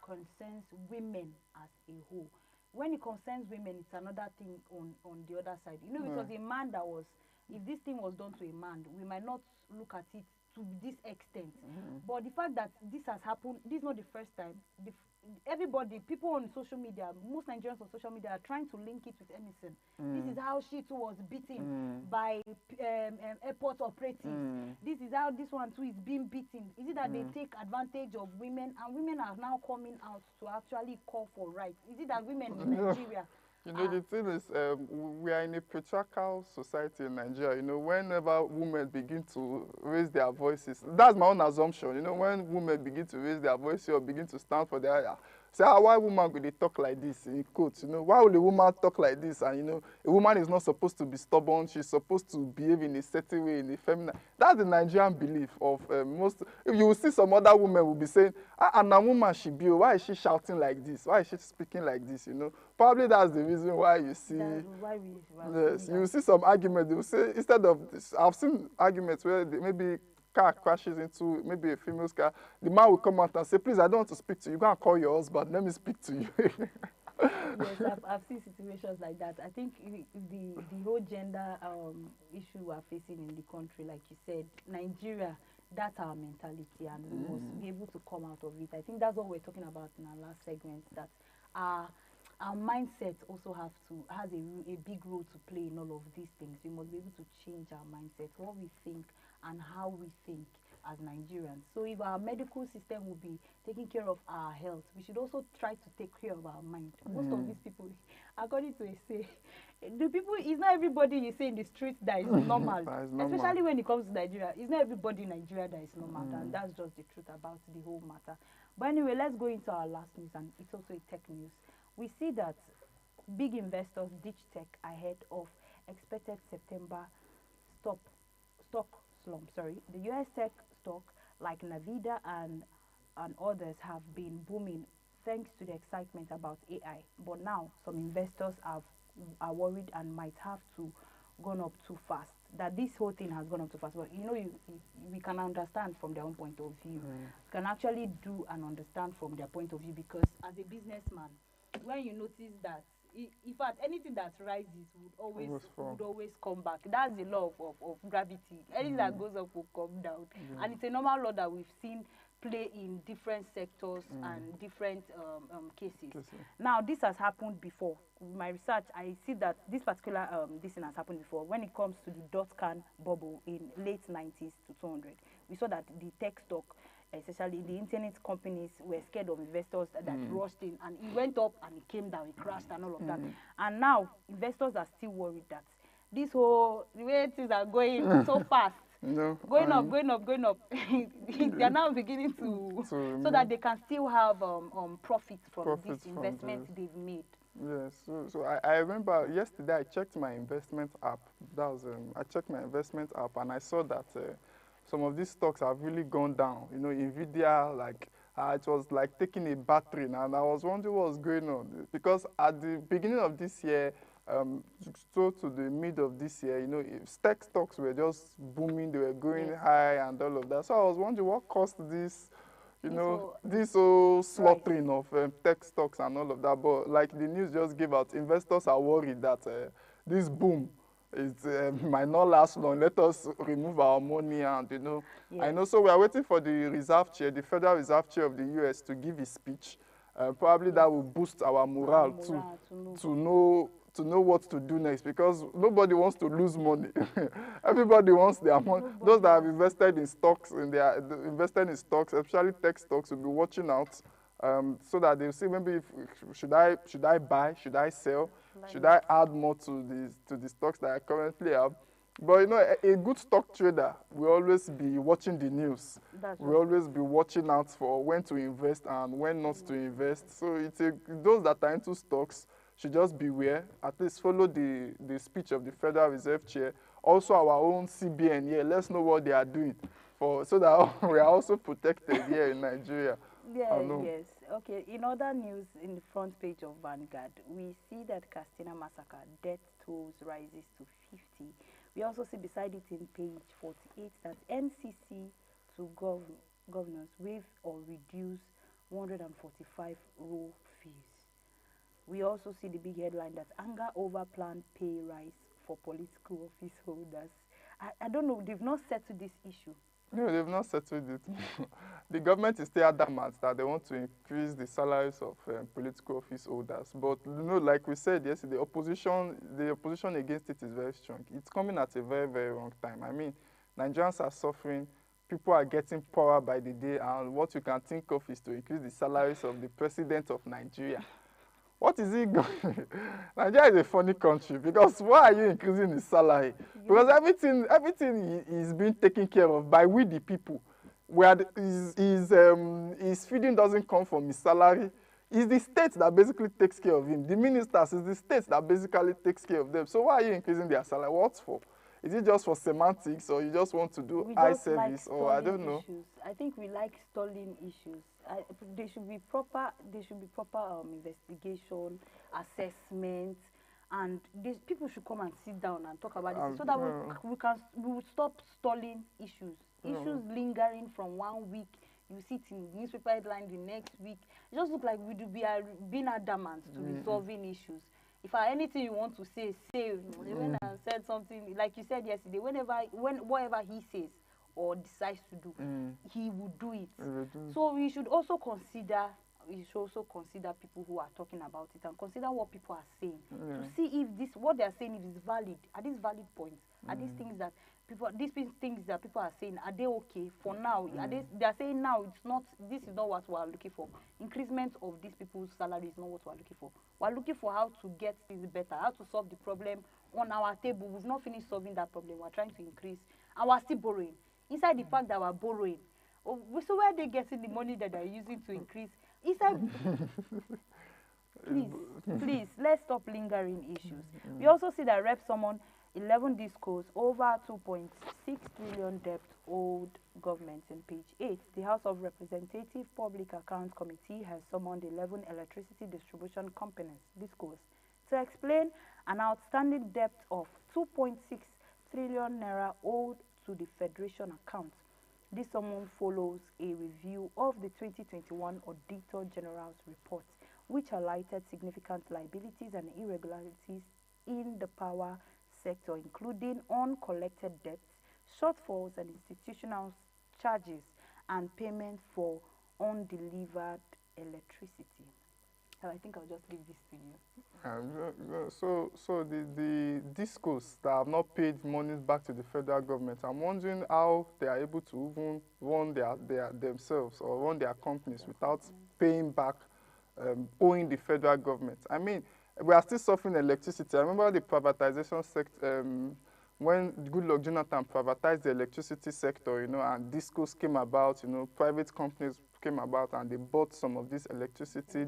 concerns women as a whole. When it concerns women, it's another thing on the other side. You know, it was a man that was, if this thing was done to a man, we might not look at it to this extent. But the fact that this has happened, this is not the first time. Everybody, people on social media, most Nigerians on social media are trying to link it with Emerson. This is how she too was beaten by airport operatives. This is how this one too is being beaten. Is it that they take advantage of women, and women are now coming out to actually call for rights? Is it that women in Nigeria... You know, the thing is, we are in a patriarchal society in Nigeria. You know, whenever women begin to raise their voices, that's my own assumption. You know, when women begin to raise their voices or begin to stand for their, say, why woman will they talk like this, in quotes, you know, why will a woman talk like this? And, you know, a woman is not supposed to be stubborn. She's supposed to behave in a certain way, in a feminine. That's the Nigerian belief of most. If you will see some other women will be saying, and a woman should be, why is she shouting like this? Why is she speaking like this, you know? Probably that's the reason why you see, yes, you see some arguments, they will say, instead of this, I've seen arguments where maybe car crashes into maybe a female's car, the man will come out and say, please, I don't want to speak to you. Go and call your husband, let me speak to you. Yes, I've seen situations like that. I think the whole gender issue we're facing in the country, like you said, Nigeria, that's our mentality, and we must be able to come out of it. I think that's what we're talking about in our last segment, that our mindset also has a big role to play in all of these things. We must be able to change our mindset, what we think and how we think as Nigerians. So if our medical system will be taking care of our health, we should also try to take care of our mind. Most of these people, according to a say, it's not everybody you see in the streets that is normal. Especially when it comes to Nigeria. It's not everybody in Nigeria that is normal, and that's just the truth about the whole matter. But anyway, let's go into our last news, and it's also a tech news. We see that big investors ditch tech ahead of expected September stock slump. The US tech stock like Nvidia and others have been booming thanks to the excitement about AI. But now some investors are worried and might have to gone up too fast. that this whole thing has gone up too fast. But you know, we can understand from their own point of view. We can actually do and understand from their point of view, because as a businessman, when you notice that, in fact, anything that rises would always come back. That's the law of gravity. Anything that goes up will come down, and it's a normal law that we've seen play in different sectors and different cases. Now, this has happened before. With my research, I see that this particular this thing has happened before. When it comes to the dot-com bubble in late 90s to 200, we saw that the tech stock, especially the internet companies, were scared of investors that rushed in, and it went up and it came down, it crashed and all of that. And now investors are still worried that this whole, the way things are going so fast, going up, they are now beginning to so that they can still have profits from this investment they've made. Yes, so I remember yesterday I checked my investment app. I checked my investment app and I saw that some of these stocks have really gone down. You know, Nvidia, like it was like taking a battery, and I was wondering what was going on, because at the beginning of this year, so to the mid of this year, you know, tech stocks were just booming, they were going high and all of that. So I was wondering what caused this, this whole slaughtering of tech stocks and all of that. But like the news just gave out, investors are worried that this boom might not last long. Let us remove our money, and you know, I know. So we are waiting for the reserve chair, the Federal Reserve Chair of the U.S. to give his speech. Probably that will boost our morale to know what to do next, because nobody wants to lose money. Everybody wants their money. Those that have invested in stocks, especially tech stocks, will be watching out, so that they'll see maybe should I buy, should I sell, should I add more to the stocks that I currently have. But you know, a good stock trader will always be watching the news. Will always be watching out for when to invest and when not to invest. So those that are into stocks should just beware. At least follow the speech of the Federal Reserve Chair. Also our own CBN here. Let's know what they are doing so that we are also protected here in Nigeria. Yes. Okay. In other news, in the front page of Vanguard, we see that Katsina massacre death tolls rises to 50. We also see beside it in page 48 that NCC to governors waive or reduce 145 road fees. We also see the big headline that anger over planned pay rise for political office holders. I don't know, they've not settled this issue. No, they've not settled it. The government is still adamant that they want to increase the salaries of political office holders. But you know, like we said yesterday, the opposition against it is very strong. It's coming at a very, very wrong time. I mean, Nigerians are suffering. People are getting poorer by the day, and what you can think of is to increase the salaries of the president of Nigeria. What is he going? Nigeria is a funny country, because why are you increasing his salary? Because everything is being taken care of by we the people. Where his feeding doesn't come from his salary. It's the state that basically takes care of him. The ministers is the state that basically takes care of them. So why are you increasing their salary? What for? Is it just for semantics, or you just want to do eye service, or I don't know? I think we like stalling issues. There should be proper investigation, assessment, and people should come and sit down and talk about this, so that we will stop stalling issues. Issues lingering from 1 week, you see it in newspaper headline the next week. It just looks like we are being adamant to resolving issues. If anything you want to say. When I said something, like you said yesterday, whatever he says or decides to do, he will do it. So we should also consider people who are talking about it, and consider what people are saying, to see if what they are saying is valid. Are these valid points? Are these things that people are saying, are they okay for now? They are saying now this is not what we are looking for. Increasement of these people's salary is not what we are looking for. We are looking for how to get things better, how to solve the problem on our table. We've not finished solving that problem. We're trying to increase, and we're still borrowing. Inside the fact that we're borrowing, so where are they getting the money that they're using to increase? Please, let's stop lingering issues. We also see that Rep summoned 11 discos over 2.6 trillion debt owed governments in page 8. The House of Representative Public Accounts Committee has summoned 11 electricity distribution companies, discos, to explain an outstanding debt of 2.6 trillion naira owed to the Federation account. This summon follows a review of the 2021 Auditor General's report, which highlighted significant liabilities and irregularities in the power sector, including uncollected debts, shortfalls and institutional charges, and payment for undelivered electricity. So I think I'll just leave this to you. So the discos that have not paid monies back to the federal government, I'm wondering how they are able to even run themselves or run their companies without paying back, owing the federal government. I mean, we are still suffering electricity. I remember the privatization sector, when Goodluck Jonathan privatized the electricity sector, and discos came about, private companies came about and they bought some of these electricity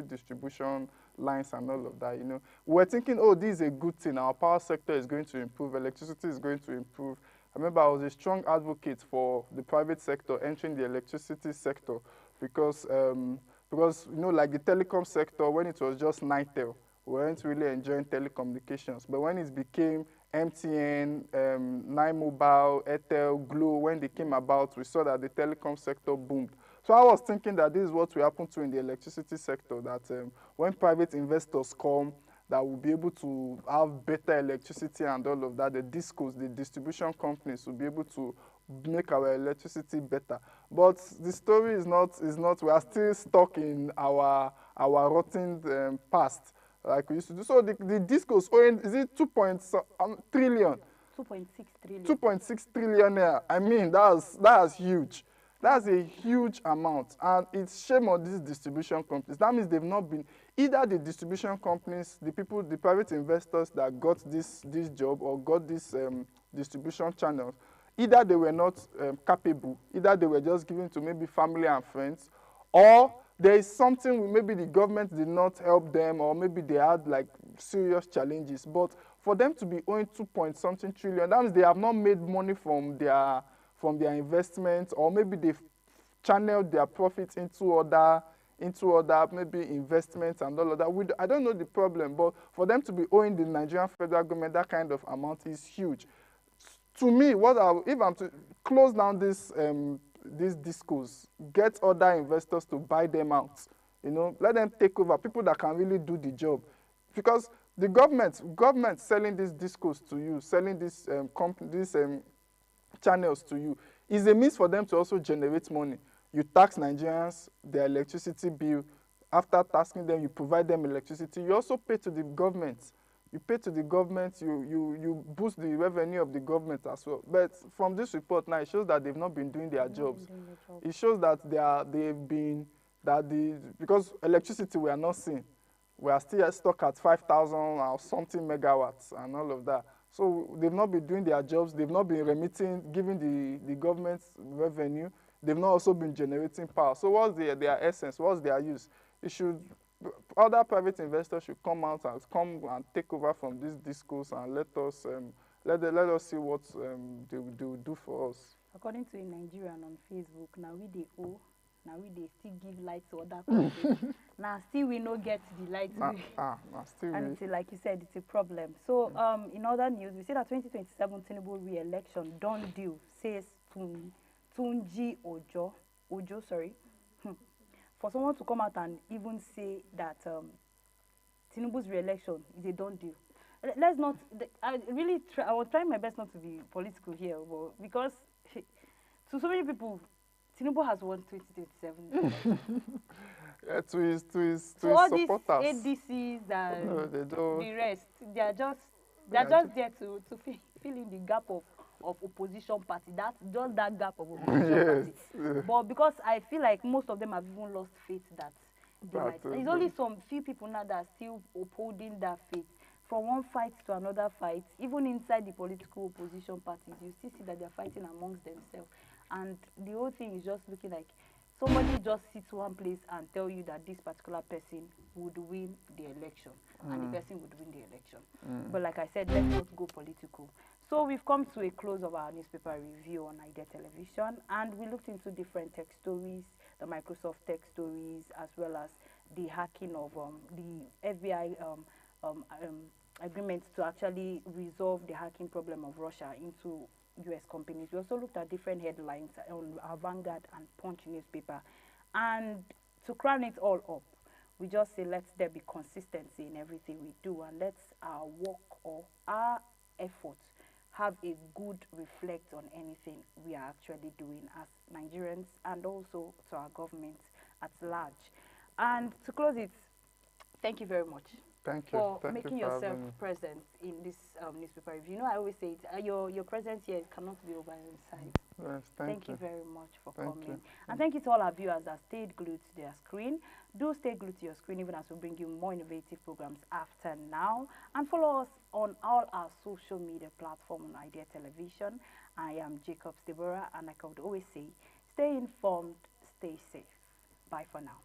distribution lines and all of that, We were thinking, oh, this is a good thing. Our power sector is going to improve. Electricity is going to improve. I remember I was a strong advocate for the private sector entering the electricity sector because like the telecom sector, when it was just Nitel, we weren't really enjoying telecommunications. But when it became MTN, Nine Mobile, Airtel, Glo, when they came about, we saw that the telecom sector boomed. So I was thinking that this is what will happen to in the electricity sector, that when private investors come, that will be able to have better electricity and all of that. The discos, the distribution companies will be able to make our electricity better. But the story is not, we are still stuck in our rotten past like we used to do. So the discos owing, is it 2 trillion? 2.6 trillion. 2.6 trillion naira. I mean, that's huge. That's a huge amount. And it's shame on these distribution companies. That means they've not been, either the distribution companies, the private investors that got this job or got this distribution channels, either they were not capable, either they were just given to maybe family and friends, or there is something, maybe the government did not help them, or maybe they had like serious challenges. But for them to be owing 2-point-something trillion, that means they have not made money from their investments, or maybe they've channeled their profits into other maybe investments and all of that. I don't know the problem, but for them to be owing the Nigerian federal government that kind of amount is huge. To me, if I'm to close down these discos, get other investors to buy them out, let them take over, people that can really do the job. Because the government selling these discos to you, selling these channels to you, is a means for them to also generate money. You tax Nigerians their electricity bill. After taxing them, you provide them electricity. You also pay to the government. You pay to the government, you boost the revenue of the government as well. But from this report now, it shows that they've not been doing their jobs. It shows that because electricity we are not seeing. We are still stuck at 5,000 or something megawatts and all of that. So they've not been doing their jobs. They've not been giving the government revenue. They've not also been generating power. So what's their essence? What's their use? Other private investors should come and take over from these discos and let us see what they will do for us. According to a Nigerian on Facebook, now we still give light to other countries. Now still we no get the light. And it's like you said, it's a problem. So in other news, we see that 2027 Tinubu re-election done deal, says Tunji Ojo, for someone to come out and even say that Tinubu's re-election is a done deal. Let's not, I was trying my best not to be political here, but because to so many people, Tinubu has won 2027. To his all supporters. These ADCs and no, the rest, they are just there to fill in the gap of opposition party. That's just that gap of opposition party. But because I feel like most of them have even lost faith that they might. There's only some few people now that are still upholding that faith. From one fight to another fight, even inside the political opposition parties, you still see that they're fighting amongst themselves. And the whole thing is just looking like somebody just sits one place and tell you that this particular person would win the election, and the person would win the election. But like I said, let's not go political. So we've come to a close of our newspaper review on Idea Television, and we looked into different tech stories, the Microsoft tech stories, as well as the hacking of the FBI agreement to actually resolve the hacking problem of Russia into US companies. We also looked at different headlines on our Vanguard and Punch newspaper. And to crown it all up, we just say let there be consistency in everything we do, and let our work or our efforts have a good reflect on anything we are actually doing as Nigerians, and also to our government at large. And to close it, thank you very much Thank you. for Thank making you for yourself having me. present in this newspaper review. You know, I always say it, your presence here cannot be overemphasized. Yes, Thank you very much for Thank coming. you. And thank you to all our viewers that stayed glued to their screen. Do stay glued to your screen even as we bring you more innovative programs after now. And follow us on all our social media platforms on Idea Television. I am Jacob Deborah, and like I would always say, stay informed, stay safe. Bye for now.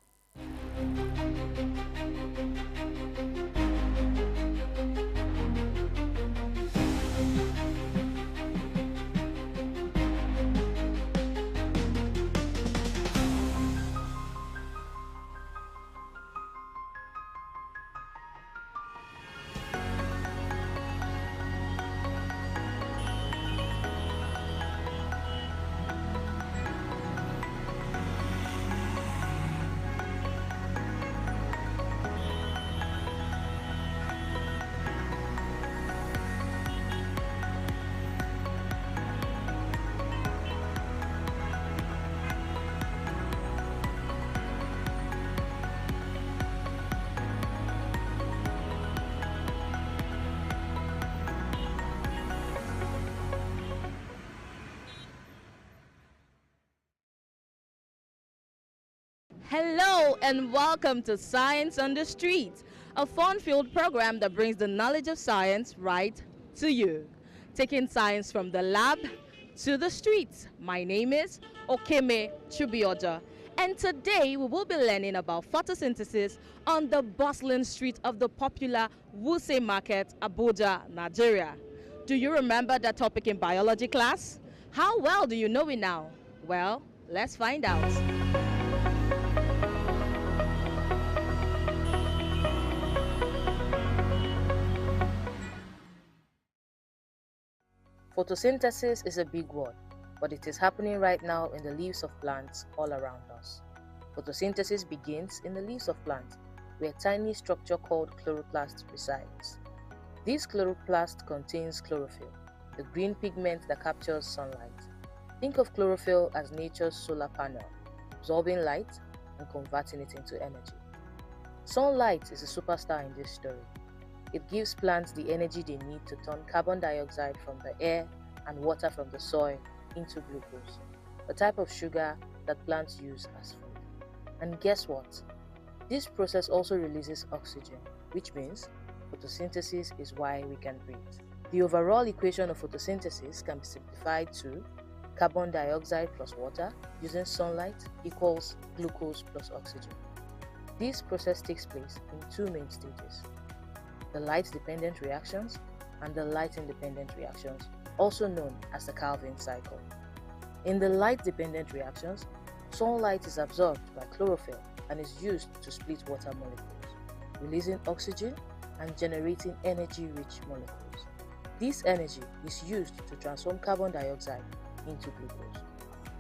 Hello and welcome to Science on the Street, a fun-filled program that brings the knowledge of science right to you. Taking science from the lab to the streets. My name is Okeme Chubioja, and today we will be learning about photosynthesis on the bustling street of the popular Wuse Market, Abuja, Nigeria. Do you remember that topic in biology class? How well do you know it now? Well, let's find out. Photosynthesis is a big word, but it is happening right now in the leaves of plants all around us. Photosynthesis begins in the leaves of plants, where a tiny structure called chloroplast resides. This chloroplast contains chlorophyll, the green pigment that captures sunlight. Think of chlorophyll as nature's solar panel, absorbing light and converting it into energy. Sunlight is a superstar in this story. It gives plants the energy they need to turn carbon dioxide from the air and water from the soil into glucose, a type of sugar that plants use as food. And guess what? This process also releases oxygen, which means photosynthesis is why we can breathe. The overall equation of photosynthesis can be simplified to carbon dioxide plus water using sunlight equals glucose plus oxygen. This process takes place in two main stages: the light-dependent reactions and the light-independent reactions, also known as the Calvin cycle. In the light-dependent reactions, sunlight is absorbed by chlorophyll and is used to split water molecules, releasing oxygen and generating energy-rich molecules. This energy is used to transform carbon dioxide into glucose.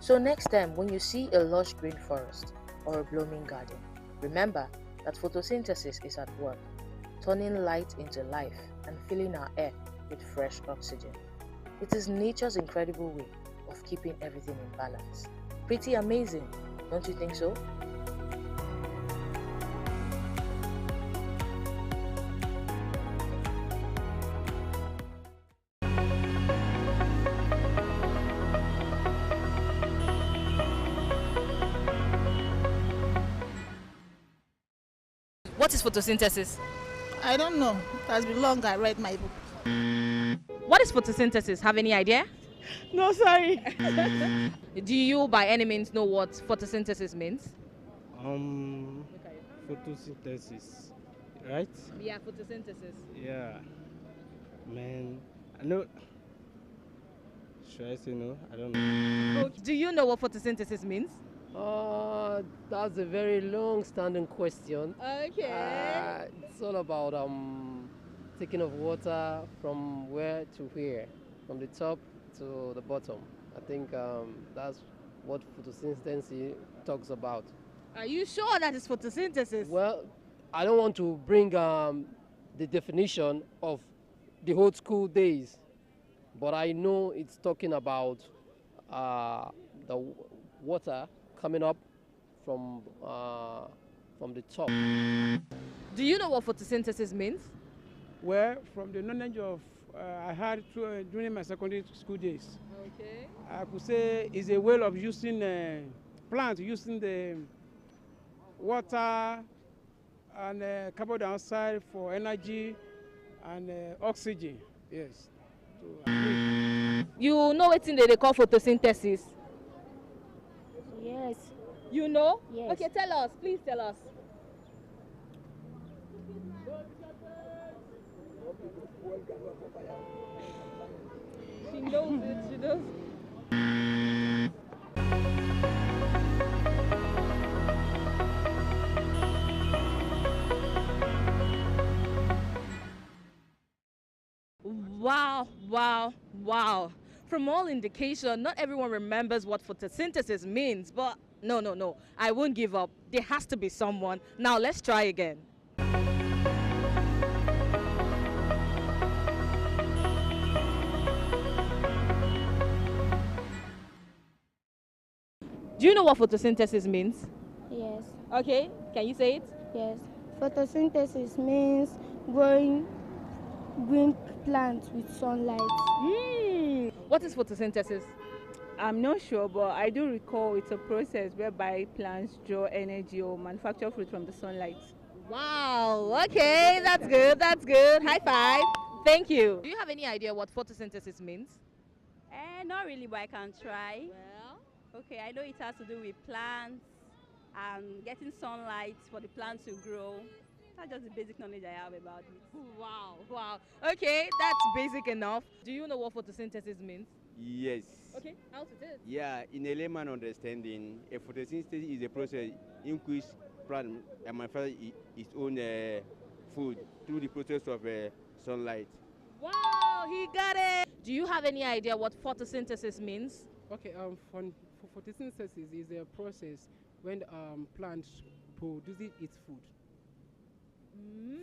So next time when you see a lush green forest or a blooming garden, remember that photosynthesis is at work, turning light into life and filling our air with fresh oxygen. It is nature's incredible way of keeping everything in balance. Pretty amazing, don't you think so? What is photosynthesis? I don't know. It has been long I read my book. What is photosynthesis? Have any idea? No, sorry. Do you by any means know what photosynthesis means? Photosynthesis, right? Yeah, photosynthesis. Yeah. Man, I know. Should I say no? I don't know. Do you know what photosynthesis means? That's a very long-standing question. Okay. It's all about taking of water from where to where, from the top to the bottom. I think that's what photosynthesis talks about. Are you sure that is photosynthesis? Well, I don't want to bring the definition of the old school days, but I know it's talking about the water coming up from the top. Do you know what photosynthesis means? Well, from the knowledge of I had during my secondary school days, Okay. I could say it's a way of using plants, using the water and carbon dioxide for energy and oxygen. Yes. You know what thing they call photosynthesis? Yes. You know? Yes. Okay, tell us. Please tell us. She knows it. She knows. Wow, wow, wow. From all indication, not everyone remembers what photosynthesis means, but no. I won't give up. There has to be someone. Now let's try again. Do you know what photosynthesis means? Yes. Okay, can you say it? Yes. Photosynthesis means growing green plants with sunlight. What is photosynthesis? I'm not sure, but I do recall it's a process whereby plants draw energy or manufacture fruit from the sunlight. Wow, okay, that's good, that's good. High five. Thank you. Do you have any idea what photosynthesis means? Not really, but I can try. Well, Okay, I know it has to do with plants and getting sunlight for the plant to grow. That's just the basic knowledge I have about it. wow. Okay, that's basic enough. Do you know what photosynthesis means? Yes. Okay, how to do it? Yeah, in a layman understanding, a photosynthesis is a process in which plant manufactures its own food through the process of sunlight. Wow, he got it. Do you have any idea what photosynthesis means? Okay, for photosynthesis is a process when plant produces its food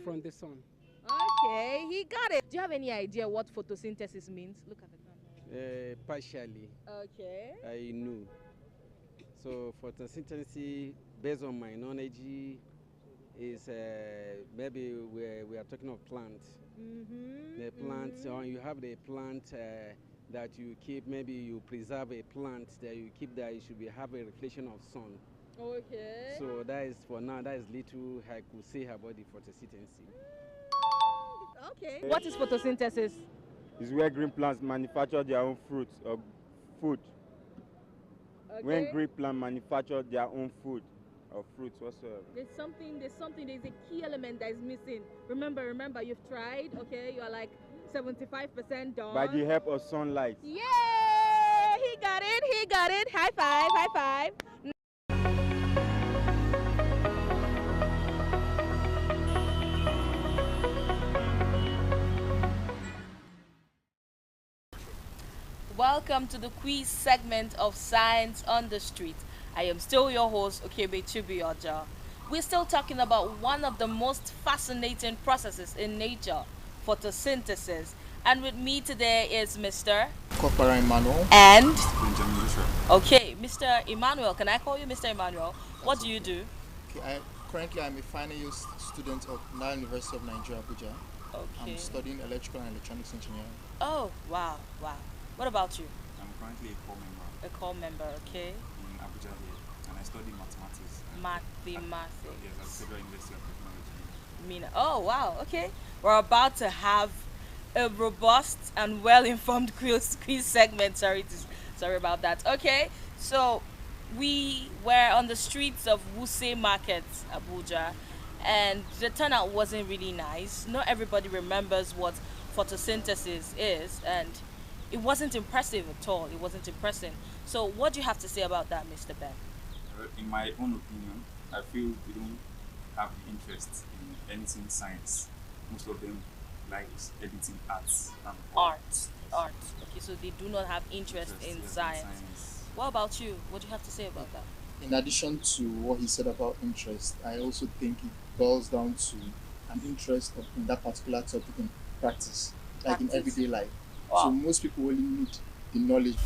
from the sun. Okay, he got it. Do you have any idea what photosynthesis means? Look at the camera. Partially, Okay. I know. So photosynthesis, based on my knowledge, is maybe we are talking of plants. The plant, you have the plant that you keep, maybe you preserve a plant that you keep that it should have a reflection of sun. Okay. So that is, for now, that is little I could say about the photosynthesis. Okay. What is photosynthesis? Is where green plants manufacture their own fruits or food. Okay. When green plants manufacture their own food or fruits whatsoever. There's a key element that is missing. Remember, you've tried, okay? You are like 75% done. By the help of sunlight. Yay! He got it. High five. Welcome to the quiz segment of Science on the Street. I am still your host, Okebe Chibioja. We're still talking about one of the most fascinating processes in nature, photosynthesis. And with me today is Mr. Corporal Emmanuel. And? Benjamin Joshua. Okay, Mr. Emmanuel. Can I call you Mr. Emmanuel? What do you do? Okay, currently I'm a final year student of Nile University of Nigeria, Abuja. Okay. I'm studying electrical and electronics engineering. Oh, wow. What about you? I'm currently a core member. A core member, okay. In Abuja here, and I study mathematics. Mathematics. Yes, at Federal University of Technology. Oh, wow, okay. We're about to have a robust and well-informed quiz segment. Sorry about that. Okay, so we were on the streets of Wuse Market, Abuja, and the turnout wasn't really nice. Not everybody remembers what photosynthesis is, and it wasn't impressive at all. It wasn't impressing. So what do you have to say about that, Mr. Ben? In my own opinion, I feel we don't have the interest in anything science. Most of them likes editing arts and Arts. Arts. Okay, so they do not have interest in science. What about you? What do you have to say about that? In addition to what he said about interest, I also think it boils down to an interest in that particular topic in practice, like in everyday life. Wow. So most people only need the knowledge.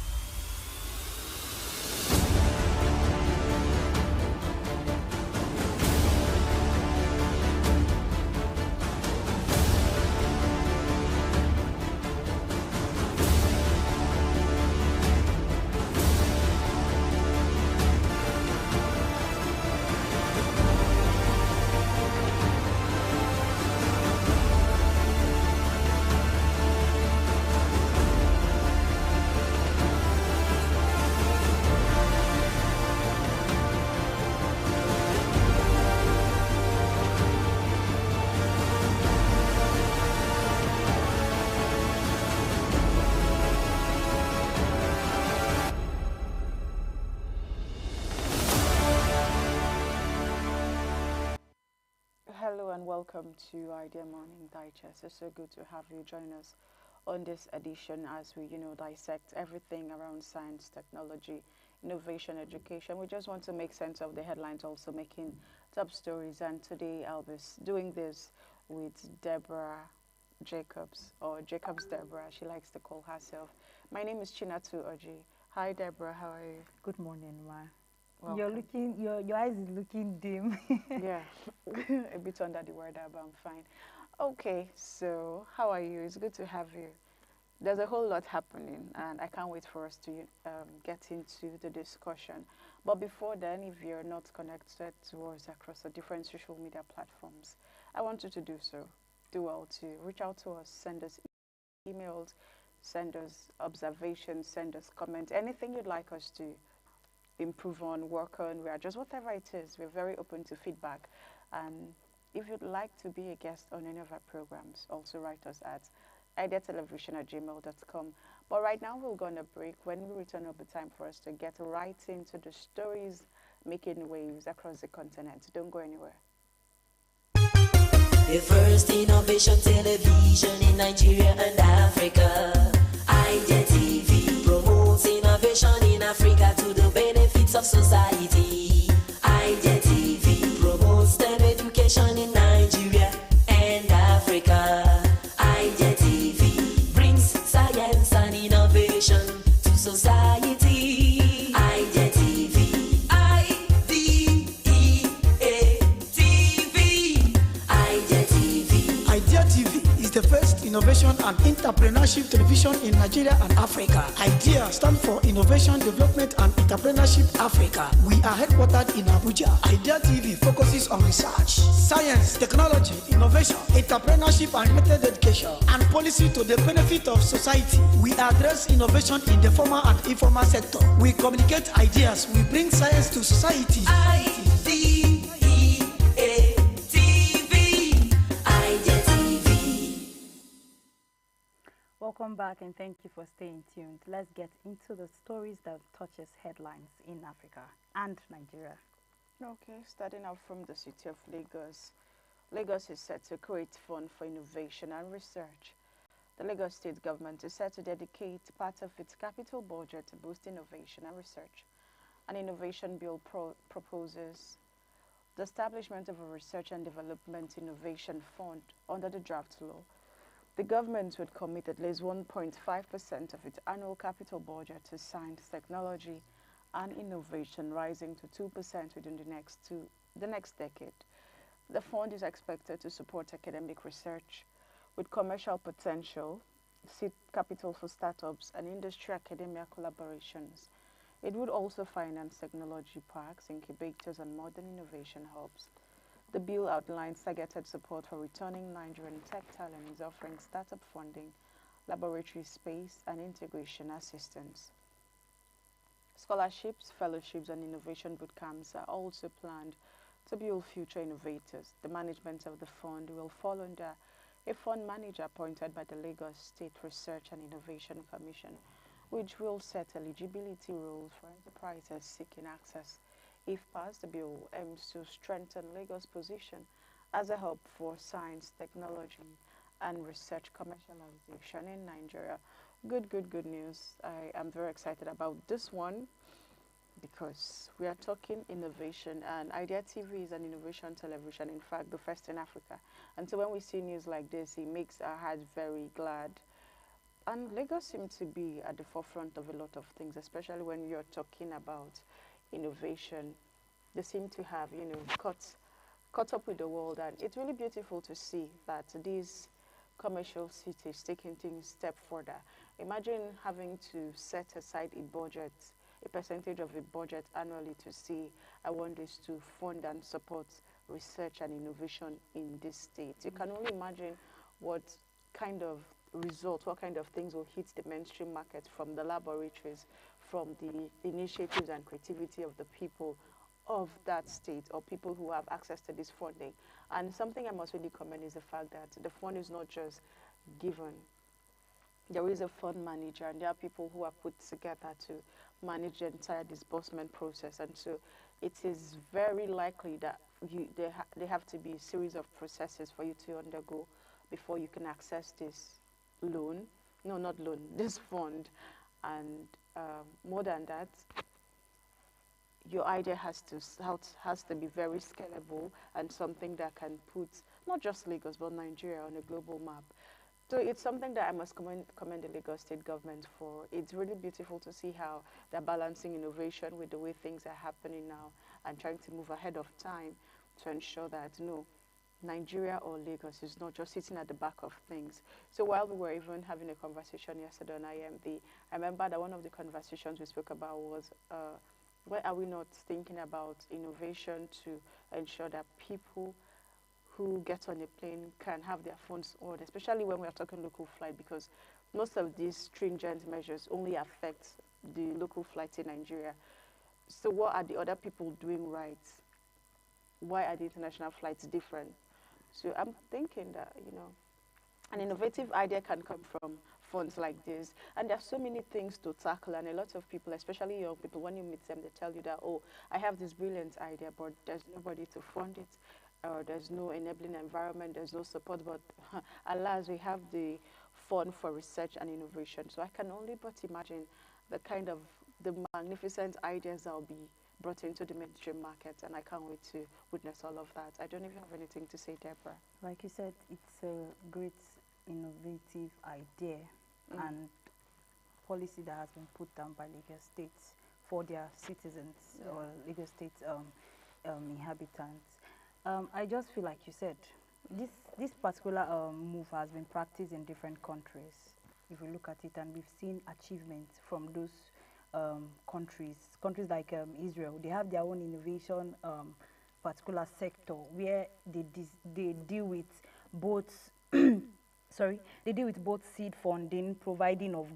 Hello and welcome to Idea Morning Digest. It's so good to have you join us on this edition as we, dissect everything around science, technology, innovation, education. We just want to make sense of the headlines, also making top stories. And today I'll be doing this with Deborah Jacobs, or Jacobs Deborah, she likes to call herself. My name is Chinatu Oji. Hi Deborah, how are you? Good morning, Ma. Welcome. You're looking, your eyes is looking dim. Yeah, a bit under the weather, but I'm fine. Okay, so how are you? It's good to have you. There's a whole lot happening, and I can't wait for us to get into the discussion. But before then, if you're not connected to us across the different social media platforms, I want you to do so. Do well to reach out to us, send us emails, send us observations, send us comments, anything you'd like us to improve on, work on, just whatever it is. We're very open to feedback. And if you'd like to be a guest on any of our programs, also write us at ideatelevision@gmail.com. But right now we're going to break. When we return, it'll be time for us to get right into the stories making waves across the continent. Don't go anywhere. The first innovation television in Nigeria and Africa. Idea TV promotes innovation in Africa to the benefits of society. Idea TV promotes STEM education in Nigeria and Africa. Idea TV brings science and innovation to society. Idea TV. Idea TV is the first innovation and entrepreneurship television in Nigeria and Africa. IDEA stands for Innovation, Development and Entrepreneurship Africa. We are headquartered in Abuja. IDEA TV focuses on research, science, technology, innovation, entrepreneurship and related education, and policy to the benefit of society. We address innovation in the formal and informal sector. We communicate ideas. We bring science to society. Welcome back and thank you for staying tuned. Let's get into the stories that touches headlines in Africa and Nigeria. Okay, starting out from the city of Lagos. Lagos is set to create fund for innovation and research. The Lagos state government is set to dedicate part of its capital budget to boost innovation and research. An innovation bill proposes the establishment of a research and development innovation fund under the draft law. The government would commit at least 1.5% of its annual capital budget to science, technology, and innovation, rising to 2% within the next decade. The fund is expected to support academic research with commercial potential, seed capital for startups, and industry-academia collaborations. It would also finance technology parks, incubators, and modern innovation hubs. The bill outlines targeted support for returning Nigerian tech talents, offering startup funding, laboratory space, and integration assistance. Scholarships, fellowships, and innovation bootcamps are also planned to build future innovators. The management of the fund will fall under a fund manager appointed by the Lagos State Research and Innovation Commission, which will set eligibility rules for enterprises seeking access. If passed, the bill aims to strengthen Lagos' position as a hub for science, technology, and research commercialization in Nigeria. Good news. I am very excited about this one because we are talking innovation, and Idea TV is an innovation television, in fact, the first in Africa. And so when we see news like this, it makes our hearts very glad. And Lagos seems to be at the forefront of a lot of things, especially when you're talking about innovation. They seem to have, caught up with the world, and it's really beautiful to see that these commercial cities taking things a step further. Imagine having to set aside a budget, a percentage of a budget annually to see, I want this to fund and support research and innovation in this state. You can only imagine what kind of results, what kind of things will hit the mainstream market from the laboratories, from the initiatives and creativity of the people of that state, or people who have access to this funding. And something I must really commend is the fact that the fund is not just given. There is a fund manager, and there are people who are put together to manage the entire disbursement process. And so it is very likely that there have to be a series of processes for you to undergo before you can access this loan. No, not loan, this fund. And more than that, your idea has to be very scalable and something that can put not just Lagos but Nigeria on a global map. So it's something that I must commend the Lagos state government for. It's really beautiful to see how they're balancing innovation with the way things are happening now and trying to move ahead of time to ensure that no, Nigeria or Lagos is not just sitting at the back of things. So while we were even having a conversation yesterday on IMD, I remember that one of the conversations we spoke about was why are we not thinking about innovation to ensure that people who get on a plane can have their phones on, especially when we are talking local flight, because most of these stringent measures only affect the local flights in Nigeria. So what are the other people doing right? Why are the international flights different? So I'm thinking that, an innovative idea can come from funds like this. And there are so many things to tackle, and a lot of people, especially young people, when you meet them, they tell you that, oh, I have this brilliant idea, but there's nobody to fund it, or there's no enabling environment, there's no support. But alas, we have the fund for research and innovation. So I can only but imagine the magnificent ideas that will be brought into the mainstream market, and I can't wait to witness all of that. I don't even have anything to say, Deborah. Like you said, it's a great innovative idea and policy that has been put down by Lagos State for their citizens or Lagos State inhabitants. I just feel like you said, this particular move has been practiced in different countries. If we look at it, and we've seen achievements from those countries like Israel. They have their own innovation particular sector where they deal with both they deal with both seed funding, providing of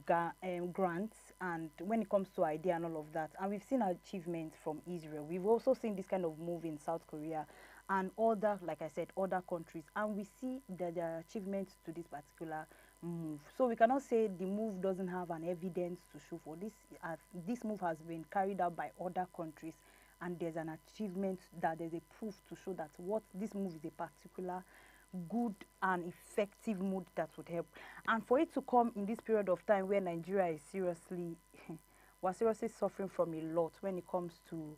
grants, and when it comes to idea and all of that. And we've seen achievements from Israel. We've also seen this kind of move in South Korea and other, like I said, other countries. And we see that there are achievements to this particular move. So we cannot say the move doesn't have an evidence to show for this. This move has been carried out by other countries, and there's an achievement, that there's a proof to show that what this move is a particular good and effective move that would help. And for it to come in this period of time where Nigeria is seriously suffering from a lot when it comes to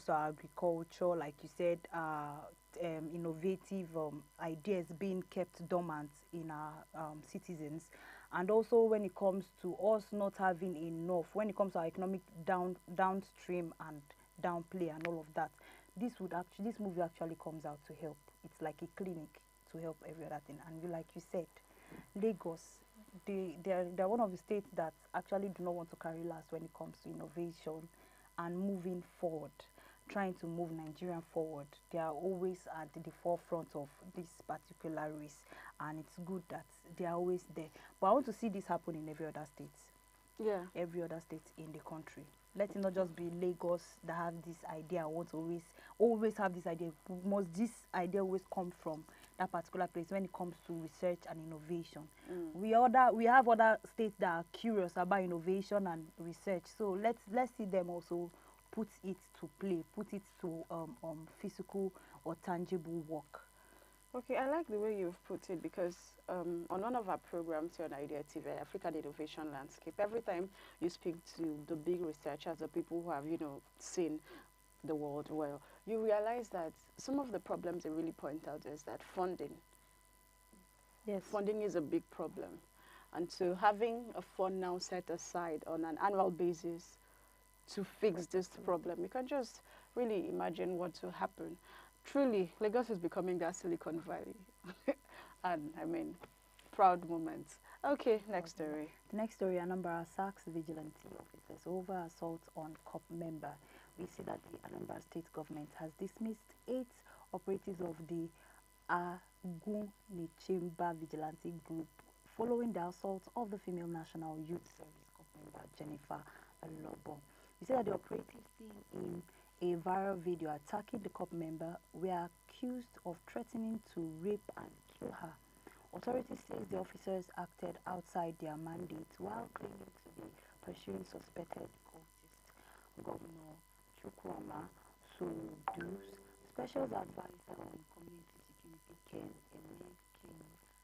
agriculture, like you said, innovative ideas being kept dormant in our citizens, and also when it comes to us not having enough, when it comes to our economic downstream and downplay and all of that, this movie actually comes out to help. It's like a clinic to help every other thing. And like you said, Lagos, they're one of the states that actually do not want to carry last when it comes to innovation and moving forward, trying to move Nigeria forward. They are always at the forefront of this particular race, and it's good that they are always there. But I want to see this happen in every other state. Yeah. Every other state in the country. Let it not just be Lagos that have this idea. I want to always have this idea. Must this idea always come from that particular place when it comes to research and innovation? We have other states that are curious about innovation and research. So let's see them also put it to play, put it to physical or tangible work. Okay, I like the way you've put it because on one of our programs here on Idea TV, African Innovation Landscape, every time you speak to the big researchers, the people who have, seen the world well, you realize that some of the problems they really point out is that funding. Yes. Funding is a big problem. And so having a fund now set aside on an annual basis to fix this problem, you can just really imagine what will happen. Truly, Lagos is becoming that Silicon Valley. And I mean, proud moments. Okay, next story. The next story, Anambra sacks vigilante officers over assault on COP member. We see that the Anambra state government has dismissed 8 operatives of the Agunechemba vigilante group following the assault of the female National Youth Service COP member Jennifer Lobo. We see that the operatives seen in a viral video attacking the COP member were accused of threatening to rape and kill her. Authorities say the officers acted outside their mandate while claiming to be pursuing suspected cultists. Governor Chukwuma Soludu's Special Advisor on Community Security, Ken Emekin,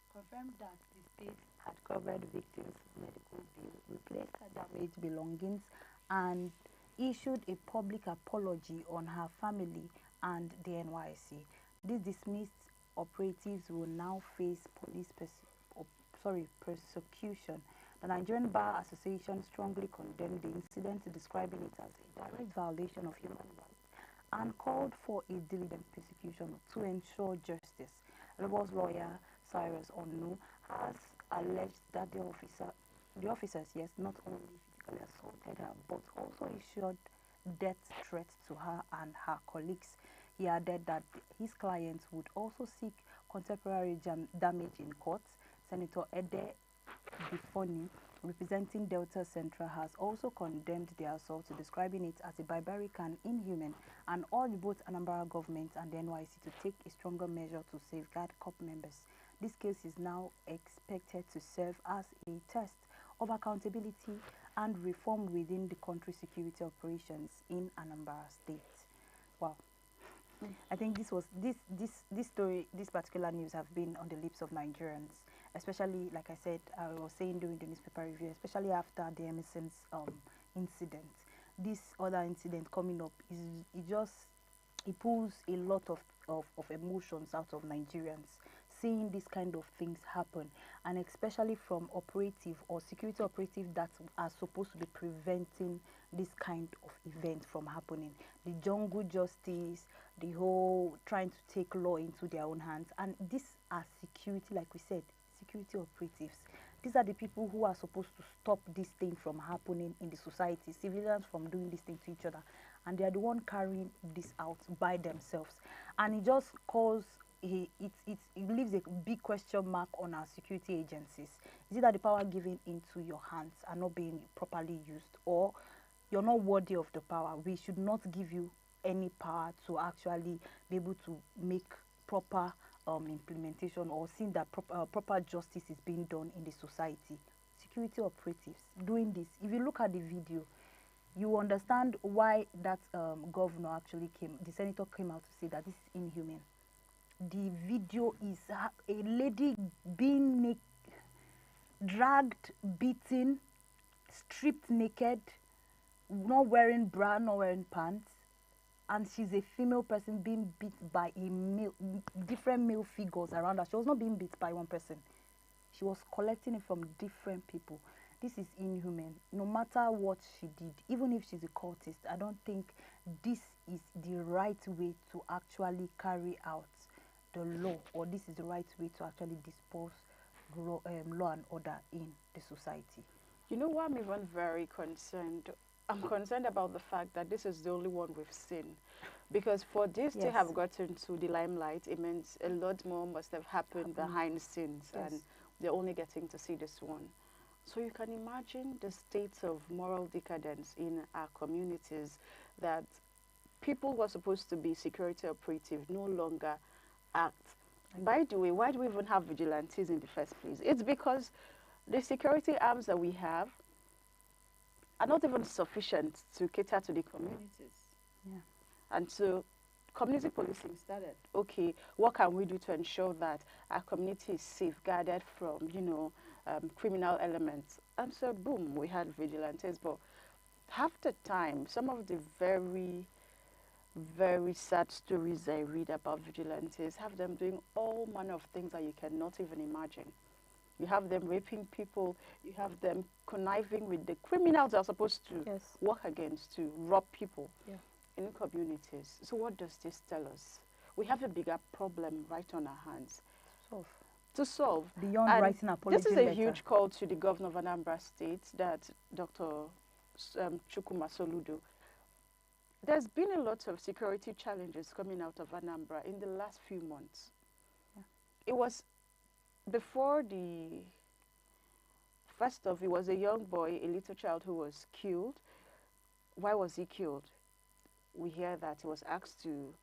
confirmed that the state had covered victims' medical bills, replaced her damaged belongings, and issued a public apology on her family and the NYC. These dismissed operatives will now face police persecution. The Nigerian Bar Association strongly condemned the incident, describing it as a direct violation of human rights and called for a diligent prosecution to ensure justice. Labour's lawyer Cyrus Onu has alleged that the officers, yes, not only physically assaulted her but also issued death threats to her and her colleagues. He added that his clients would also seek contemporary damage in court. Senator Ede Bifoni, representing Delta Central, has also condemned the assault, describing it as a barbaric and inhuman, and urged both Anambra government and the NYC to take a stronger measure to safeguard COP members. This case is now expected to serve as a test of accountability and reform within the country's security operations in Anambra State. Wow. I think this story, this particular news have been on the lips of Nigerians, especially, like I said, I was saying during the newspaper review, especially after the Emerson's incident. This other incident coming up it pulls a lot of emotions out of Nigerians, seeing this kind of things happen, and especially from operative or security operative that are supposed to be preventing this kind of event from happening. The jungle justice, the whole trying to take law into their own hands, and these are security, like we said, security operatives. These are the people who are supposed to stop this thing from happening in the society, civilians from doing this thing to each other, and they are the one carrying this out by themselves. And it just it leaves a big question mark on our security agencies. Is it that the power given into your hands are not being properly used, or you're not worthy of the power? We should not give you any power to actually be able to make proper implementation or seeing that proper justice is being done in the society. Security operatives doing this. If you look at the video, you understand why that governor actually the senator came out to say that this is inhuman. The video is a lady being dragged, beaten, stripped naked, not wearing bra, not wearing pants, and she's a female person being beat by different male figures around her. She was not being beat by one person. She was collecting it from different people. This is inhuman. No matter what she did, even if she's a cultist, I don't think this is the right way to actually carry out the law, or this is the right way to actually dispose law and order in the society. You know why I'm even very concerned? I'm concerned about the fact that this is the only one we've seen. Because for this to have gotten to the limelight, it means a lot more must have happened behind the scenes, and they're only getting to see this one. So you can imagine the state of moral decadence in our communities, that people who are supposed to be security operative no longer act. By the way, why do we even have vigilantes in the first place? It's because the security arms that we have are not even sufficient to cater to the communities. Yeah. And so community policing started. Okay, what can we do to ensure that our community is safeguarded from, criminal elements? And so, boom, we had vigilantes. But half the time, some of the very, very sad stories I read about vigilantes have them doing all manner of things that you cannot even imagine. You have them raping people. You have them conniving with the criminals that are supposed to work against, to rob people in communities. So what does this tell us? We have a bigger problem right on our hands to solve. Beyond And writing apology this is a letter. huge call to the governor of Anambra State, that Dr. Chukuma Soludo. There's been a lot of security challenges coming out of Anambra in the last few months. It was before the first of, it was a young boy, a little child who was killed. Why was he killed? We hear that he was asked to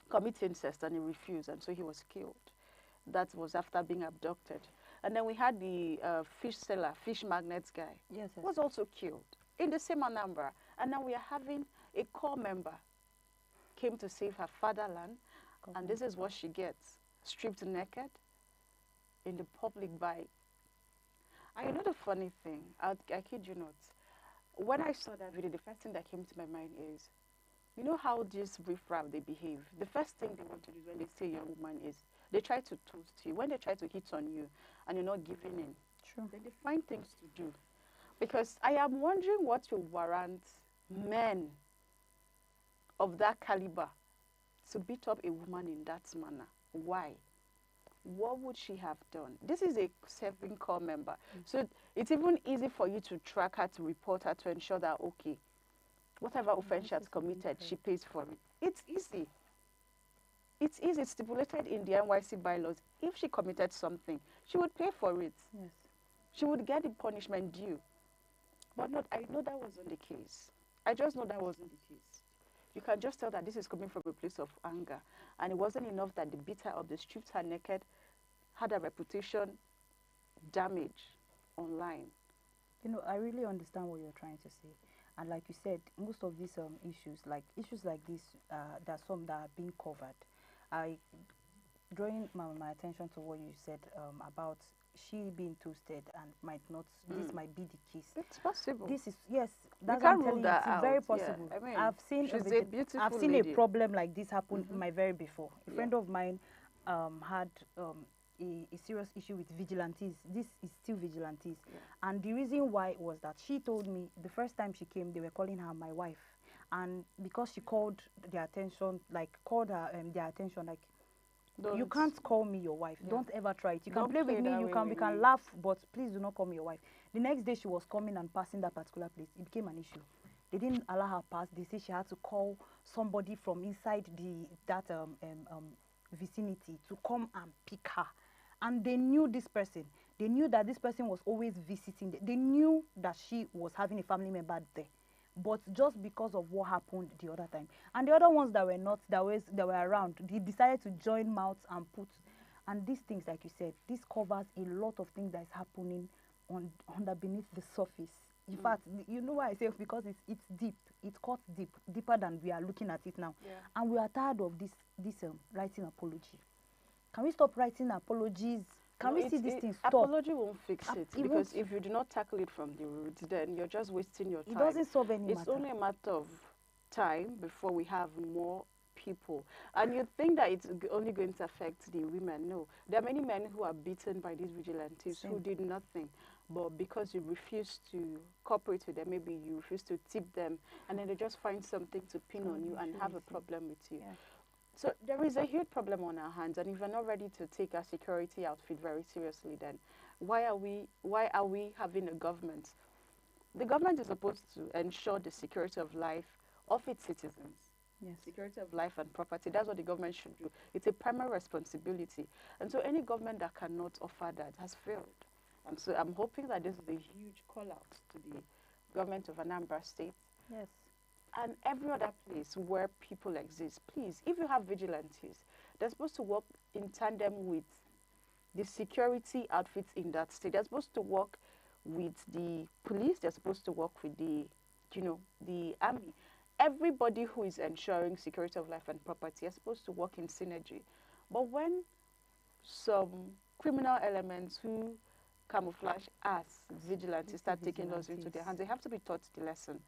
commit incest and he refused, and so he was killed. That was after being abducted. And then we had the fish seller, fish magnets guy, was also killed in the same Anambra. And now we are having a core member came to save her fatherland, and this is what she gets: stripped naked in the public by. And you know the funny thing, I kid you not, when I saw that video, the first thing that came to my mind is, you know how these riffraff, they behave. The first thing they want to do when they see a young woman is they try to toast you. When they try to hit on you and you're not giving in, then they find things to do. Because I am wondering what will warrant men of that caliber to beat up a woman in that manner. Why? What would she have done? This is a serving corps member. So it's even easy for you to track her, to report her, to ensure that, okay, whatever offense she has committed, she pays for it. It's easy. It's easy. It's stipulated in the NYC bylaws. If she committed something, she would pay for it. Yes. She would get the punishment due. But not, I know that wasn't the case. I just know that wasn't the case. You can just tell that this is coming from a place of anger. And it wasn't enough that they beat her up, they stripped her naked, had a reputation damage online. You know, I really understand what you're trying to say. And like you said, most of these issues like this, there are some that are being covered. Drawing my attention to what you said about she being toasted and might not, this might be the case. It's possible. This is, yes, That's what I'm rule telling you, that it's out. very Yeah, possible. I mean, I've seen she's a beautiful I've seen lady. a problem like this happen my very before. A friend of mine had a serious issue with vigilantes. This is still vigilantes. And the reason why was that she told me the first time she came, they were calling her my wife. And because she called their attention, like their attention, like, you can't call me your wife. Don't ever try it. You can play with me, we can laugh, but please do not call me your wife. The next day she was coming and passing that particular place. It became an issue. They didn't allow her pass. They said she had to call somebody from inside that vicinity to come and pick her. And they knew this person. They knew that this person was always visiting. They knew that she was having a family member there. But just because of what happened the other time, and the other ones that were not, that were around, they decided to join mouths and put, and these things, like you said, this covers a lot of things that is happening under beneath the surface. In fact, you know why I say, because it's deep, it cuts deeper than we are looking at it now, and we are tired of this writing apology. Can we stop writing apologies? Can we see these things stop? Apology won't fix it, because if you do not tackle it from the root, then you're just wasting your time. It doesn't solve any matter. It's only a matter of time before we have more people. And you think that it's only going to affect the women. No. There are many men who are beaten by these vigilantes who did nothing. But because you refuse to cooperate with them, maybe you refuse to tip them, and then they just find something to pin on you and have a problem with you. So there is a huge problem on our hands, and if we're not ready to take our security outfit very seriously, then why are we having a government? The government is supposed to ensure the security of life of its citizens. Yes. Security of life and property, that's what the government should do. It's a primary responsibility. And so any government that cannot offer that has failed. And so I'm hoping that this is a huge call out to the government of Anambra State. Yes. And every other place where people exist, please, if you have vigilantes, they're supposed to work in tandem with the security outfits in that state. They're supposed to work with the police. They're supposed to work with the, the army. everybody who is ensuring security of life and property are supposed to work in synergy. But when some criminal elements who camouflage as vigilantes start taking laws into their hands, they have to be taught the lesson.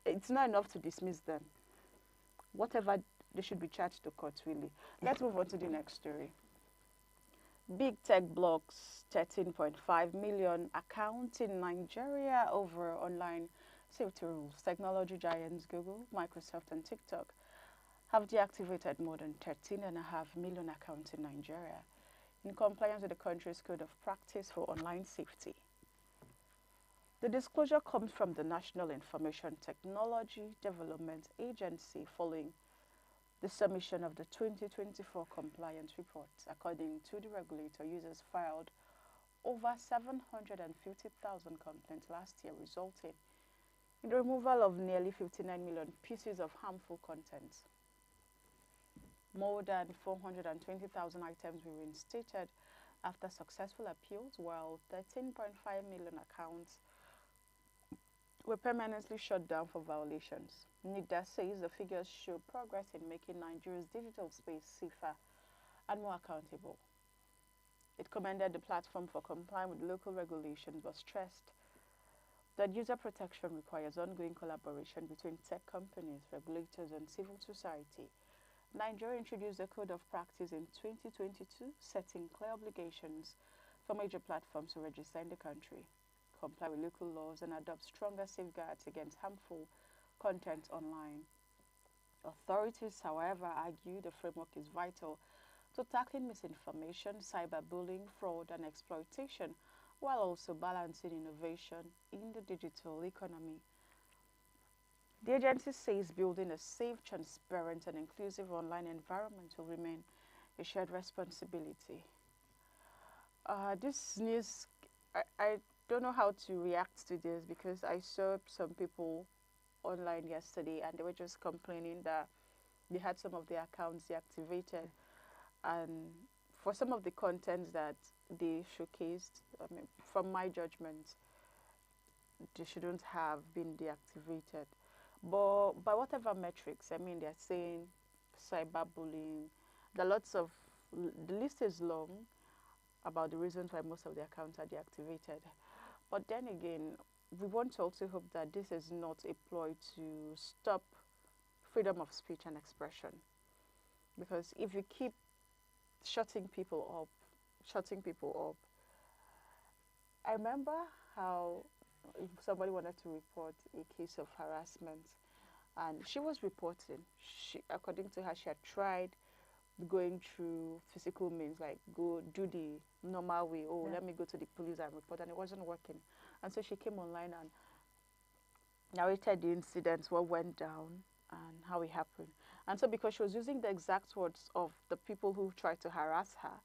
It's not enough to dismiss them. Whatever, they should be charged to court, really. Let's move on to the next story. Big tech blocks 13.5 million accounts in Nigeria over online safety rules. Technology giants Google, Microsoft, and TikTok have deactivated more than 13.5 million accounts in Nigeria in compliance with the country's code of practice for online safety. The disclosure comes from the National Information Technology Development Agency following the submission of the 2024 compliance report. According to the regulator, users filed over 750,000 complaints last year, resulting in the removal of nearly 59 million pieces of harmful content. More than 420,000 items were reinstated after successful appeals, while 13.5 million accounts were permanently shut down for violations. NIDA says the figures show progress in making Nigeria's digital space safer and more accountable. It commended the platform for complying with local regulations, but stressed that user protection requires ongoing collaboration between tech companies, regulators, and civil society. Nigeria introduced a code of practice in 2022, setting clear obligations for major platforms to register in the country, comply with local laws, and adopt stronger safeguards against harmful content online. Authorities, however, argue the framework is vital to tackling misinformation, cyberbullying, fraud, and exploitation, while also balancing innovation in the digital economy. The agency says building a safe, transparent, and inclusive online environment will remain a shared responsibility. This news, I don't know how to react to this, because I saw some people online yesterday and they were just complaining that they had some of their accounts deactivated, and for some of the contents that they showcased, I mean, from my judgment, they shouldn't have been deactivated. But by whatever metrics, I mean, they're saying cyberbullying. There are lots of, the list is long about the reasons why most of the accounts are deactivated. But then again, we want to also hope that this is not a ploy to stop freedom of speech and expression. Because if you keep shutting people up, I remember how if somebody wanted to report a case of harassment, and she was reporting, according to her, she had tried going through physical means, like go do the normal way, let me go to the police and report, and it wasn't working. And so she came online and narrated the incidents, what went down and how it happened. And so because she was using the exact words of the people who tried to harass her,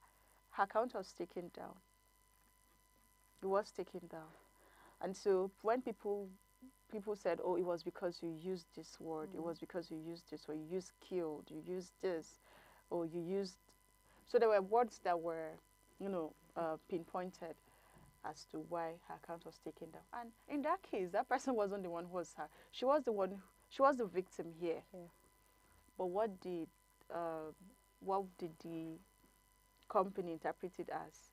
her account was taken down. It was taken down. And so when people said, oh, it was because you used this word, it was because you used this, or you used killed, you used this, or you used... So there were words that were, pinpointed as to why her account was taken down. And in that case, that person wasn't the one who was her. She was the victim here. Yeah. But what did the company interpret it as?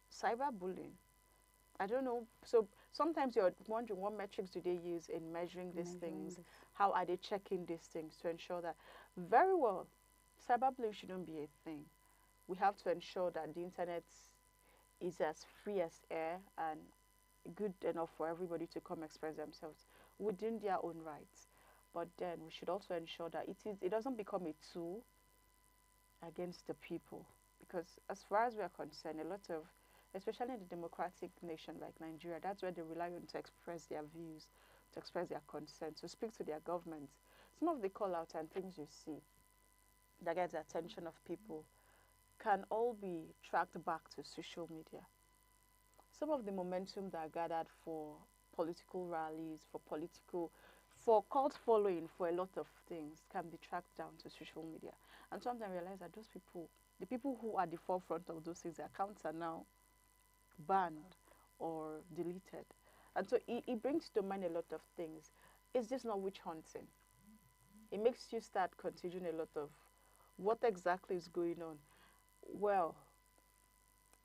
Cyberbullying. I don't know. So sometimes you're wondering, what metrics do they use in measuring these things? How are they checking these things to ensure that, very well, cyberbullying shouldn't be a thing. We have to ensure that the internet is as free as air and good enough for everybody to come express themselves within their own rights. But then we should also ensure that it doesn't become a tool against the people. Because as far as we are concerned, a lot of, especially in a democratic nation like Nigeria, that's where they rely on to express their views, to express their consent, to speak to their governments. Some of the call-outs and things you see that get the attention of people can all be tracked back to social media. Some of the momentum that are gathered for political rallies, for cult following, for a lot of things, can be tracked down to social media. And sometimes I realize that those people, the people who are at the forefront of those things, their accounts are now banned or deleted. And so it brings to mind a lot of things. Is this not witch hunting? It makes you start considering a lot of what exactly is going on. Well,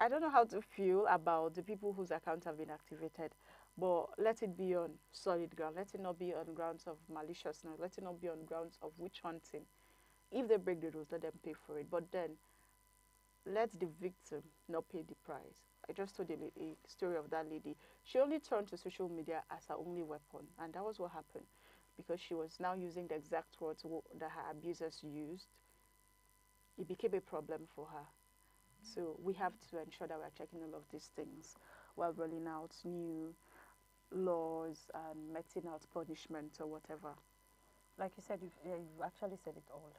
I don't know how to feel about the people whose accounts have been activated, but let it be on solid ground. Let it not be on grounds of maliciousness. Let it not be on grounds of witch hunting. If they break the rules, let them pay for it. But then, let the victim not pay the price. I just told a story of that lady. She only turned to social media as her only weapon, and that was what happened, because she was now using the exact words that her abusers used. It became a problem for her. So we have to ensure that we're checking all of these things while rolling out new laws and meting out punishment or whatever. Like you said, you've actually said it all.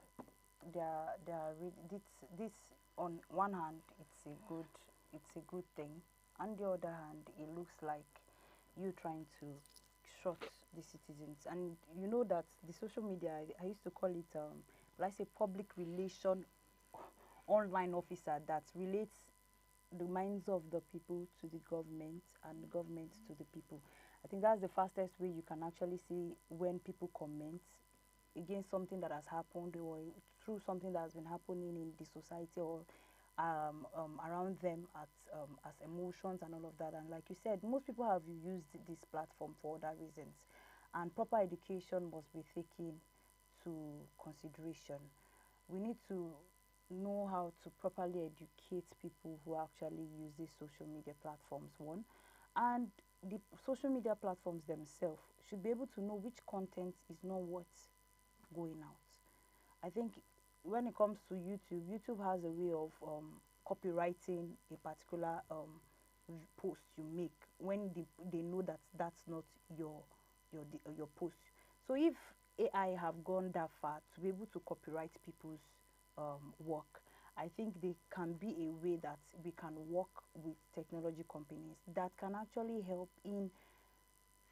This on one hand, it's a good thing. On the other hand, it looks like you trying to short the citizens. And you know that the social media, I used to call it, let's say, public relation online officer that relates the minds of the people to the government and the government to the people. I think that's the fastest way you can actually see when people comment against something that has happened or through something that has been happening in the society or around them as emotions and all of that. And like you said, most people have used this platform for other reasons, and proper education must be taken to consideration. We need to know how to properly educate people who actually use these social media platforms, one, and the social media platforms themselves should be able to know which content is not worth going out. I think when it comes to YouTube, YouTube has a way of copywriting a particular post you make when they know that that's not your post. So if AI have gone that far to be able to copyright people's work, I think there can be a way that we can work with technology companies that can actually help in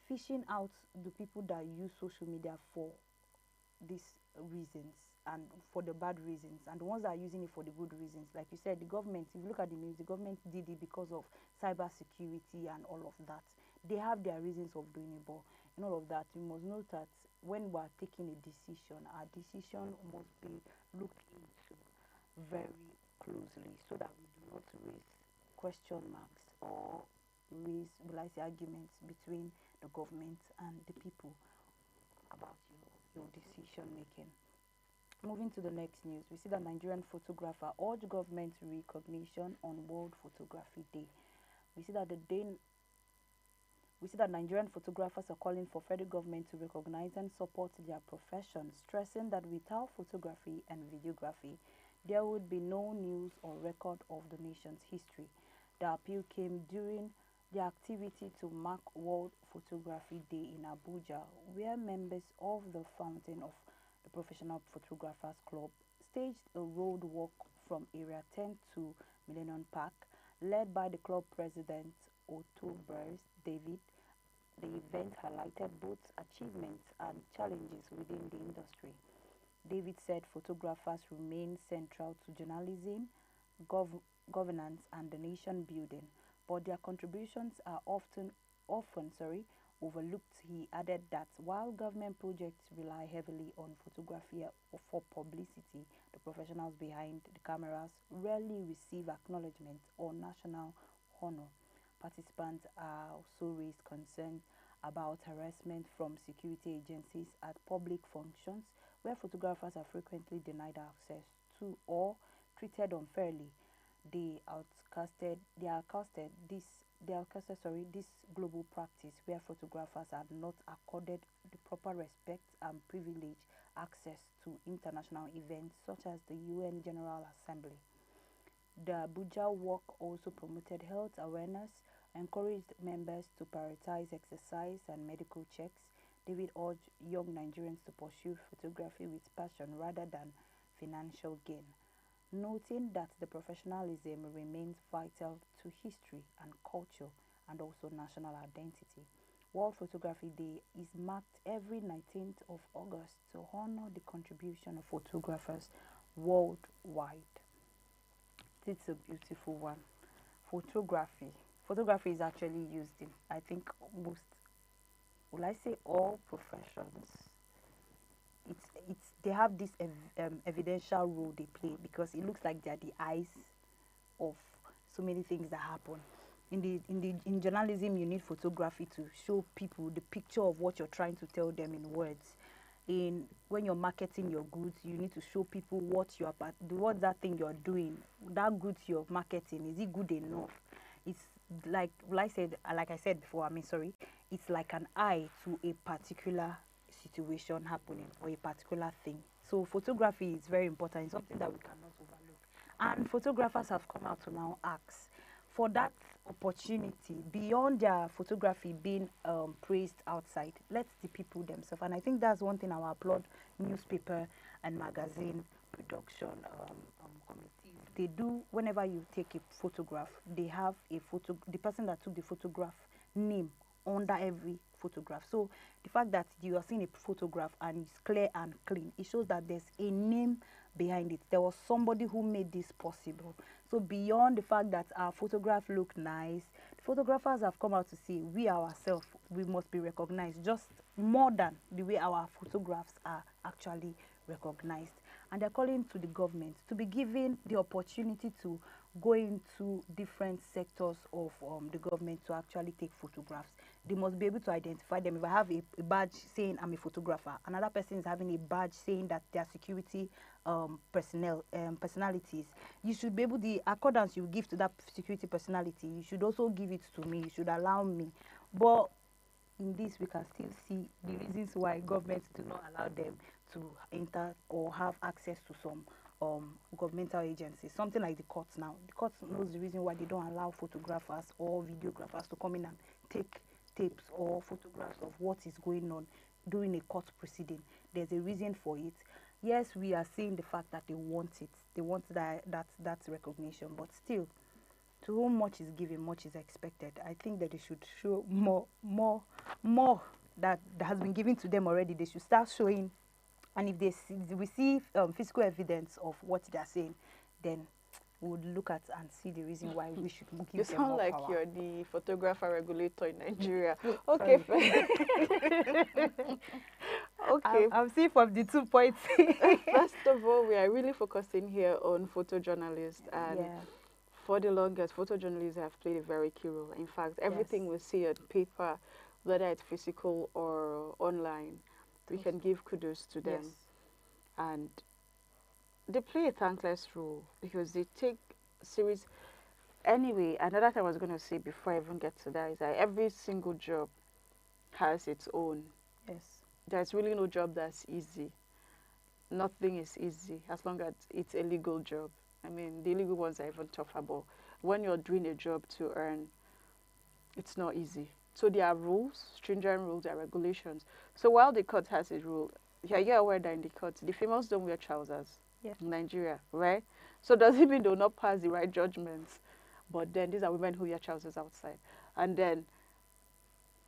fishing out the people that use social media for these reasons and for the bad reasons, and the ones that are using it for the good reasons. Like you said, the government, if you look at the news, the government did it because of cyber security and all of that. They have their reasons of doing it, but in all of that, you must know that when we are taking a decision, our decision must be looked into very closely so that we do not raise question marks or raise, will I say, arguments between the government and the people about your decision making. Moving to the next news, we see that Nigerian photographer urged government recognition on World Photography Day. We see that Nigerian photographers are calling for federal government to recognize and support their profession, stressing that without photography and videography, there would be no news or record of the nation's history. The appeal came during the activity to mark World Photography Day in Abuja, where members of the Fountain of the Professional Photographers Club staged a road walk from Area 10 to Millennium Park, led by the club president Otto Bers David. The event highlighted both achievements and challenges within the industry. David said photographers remain central to journalism, governance, and the nation building, but their contributions are often overlooked. He added that while government projects rely heavily on photography for publicity, the professionals behind the cameras rarely receive acknowledgement or national honor. Participants also raised concerns about harassment from security agencies at public functions where photographers are frequently denied access to or treated unfairly. They outcasted this global practice where photographers are not accorded the proper respect and privileged access to international events such as the UN General Assembly. The Abuja walk also promoted health awareness, encouraged members to prioritize exercise and medical checks. David urged young Nigerians to pursue photography with passion rather than financial gain, noting that the professionalism remains vital to history and culture and also national identity. World Photography Day is marked every 19th of August to honor the contribution of photographers worldwide. It's a beautiful one. Photography. Photography is actually used in, I think, most will I say all professions, they have this evidential role they play, because it looks like they are the eyes of so many things that happen. In journalism, you need photography to show people the picture of what you're trying to tell them in words. In when you're marketing your goods, you need to show people what that thing you're doing, that goods you're marketing, is it good enough? It's like I said before, I mean, sorry, it's like an eye to a particular situation happening or a particular thing. So photography is very important. It's something that we cannot overlook. And photographers have come out to now ask for that opportunity beyond their photography being praised outside. Let the people themselves. And I think that's one thing I will applaud newspaper and magazine production committees. They do, whenever you take a photograph, they have the person that took the photograph name under every photograph. So the fact that you are seeing a photograph and it's clear and clean, it shows that there's a name behind it. There was somebody who made this possible. So beyond the fact that our photograph look nice, the photographers have come out to say we ourselves, we must be recognized just more than the way our photographs are actually recognized. And they're calling to the government to be given the opportunity to go into different sectors of the government to actually take photographs. They must be able to identify them. If I have a badge saying I'm a photographer, another person is having a badge saying that they are security personalities, you should be able, the accordance you give to that security personality, you should also give it to me. You should allow me. But in this, we can still see the reasons why governments do not allow them to enter or have access to some governmental agencies. Something like the courts now. The courts knows the reason why they don't allow photographers or videographers to come in and take tapes or photographs of what is going on during a court proceeding. There's a reason for it. Yes, we are seeing the fact that they want it. They want that recognition. But still, to whom much is given, much is expected. I think that they should show more that has been given to them already. They should start showing, and if they receive physical evidence of what they are saying, then we would look at and see the reason why we should give You them sound more like power. you're the photographer regulator in Nigeria. Sorry. Okay. Okay. I'm seeing from the 2 points. First of all, we are really focusing here on photojournalists, and for the longest, photojournalists have played a very key role. In fact, everything we see on paper, whether it's physical or online, we can give kudos to them. And they play a thankless role because they take series. Anyway, another thing I was going to say before I even get to that is that every single job has its own. Yes. There's really no job that's easy. Nothing is easy as long as it's a legal job. I mean, the illegal ones are even tougher, but when you're doing a job to earn, it's not easy. So there are rules, stringent rules, there are regulations. So while the court has a rule, you're aware that in the court, the females don't wear trousers in Nigeria, right? So does it mean they'll not pass the right judgments? But then these are women who wear trousers outside. And then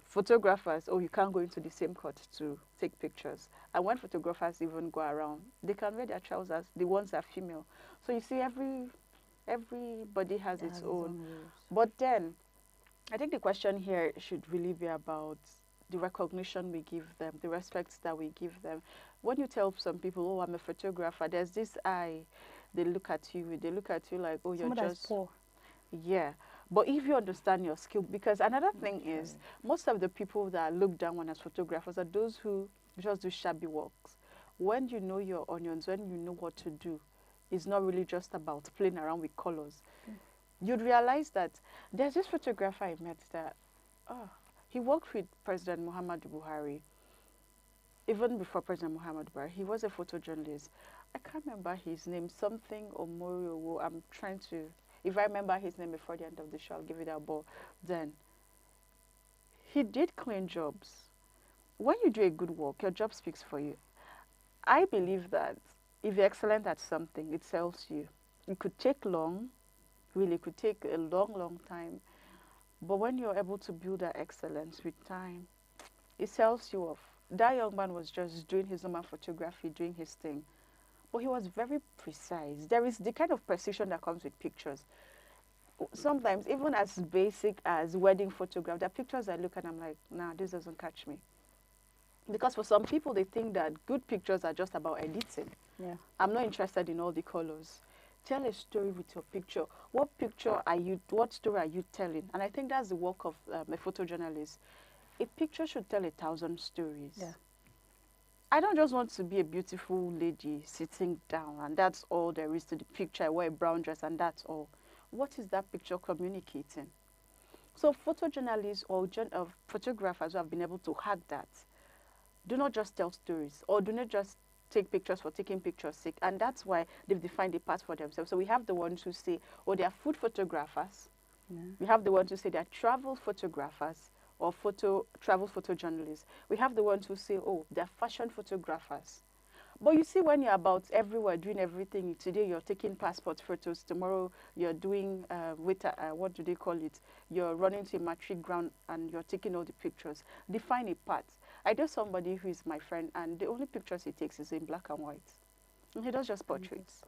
photographers, you can't go into the same court to take pictures. And when photographers even go around, they can wear their trousers. The ones that are female. So you see, everybody has its own. But then, I think the question here should really be about the recognition we give them, the respect that we give them. When you tell some people, oh, I'm a photographer, there's this eye. They look at you like, oh, you're just poor. Yeah. But if you understand your skill, because another thing is, most of the people that look down on as photographers are those who just do shabby works. When you know your onions, when you know what to do, it's not really just about playing around with colors. You'd realize that there's this photographer I met that, he worked with President Muhammadu Buhari. Even before President Muhammadu Buhari, he was a photojournalist. I can't remember his name, something Omorio. I'm trying to, if I remember his name before the end of the show, I'll give it out. But then, he did clean jobs. When you do a good work, your job speaks for you. I believe that if you're excellent at something, it sells you. It could take long, really, it could take a long, long time. But when you're able to build that excellence with time, it sells you off. That young man was just doing his normal photography, doing his thing. But he was very precise. There is the kind of precision that comes with pictures. Sometimes, even as basic as wedding photograph, there are pictures I look at and I'm like, nah, this doesn't catch me. Because for some people, they think that good pictures are just about editing. Yeah. I'm not interested in all the colors. Tell a story with your picture. What story are you telling? And I think that's the work of a photojournalist. A picture should tell 1,000 stories. Yeah. I don't just want to be a beautiful lady sitting down and that's all there is to the picture. I wear a brown dress and that's all. What is that picture communicating? So photojournalists or photographers who have been able to hack that do not just tell stories or do not just take pictures for taking pictures' sake. And that's why they've defined a path for themselves. So we have the ones who say, oh, they are food photographers. Yeah. We have the ones who say they are travel photographers or travel photojournalists. We have the ones who say, oh, they're fashion photographers. But you see, when you're about everywhere doing everything, today you're taking passport photos, tomorrow you're doing, what do they call it? You're running to a matric ground and you're taking all the pictures. Define a path. I know somebody who is my friend and the only pictures he takes is in black and white. And he does just portraits.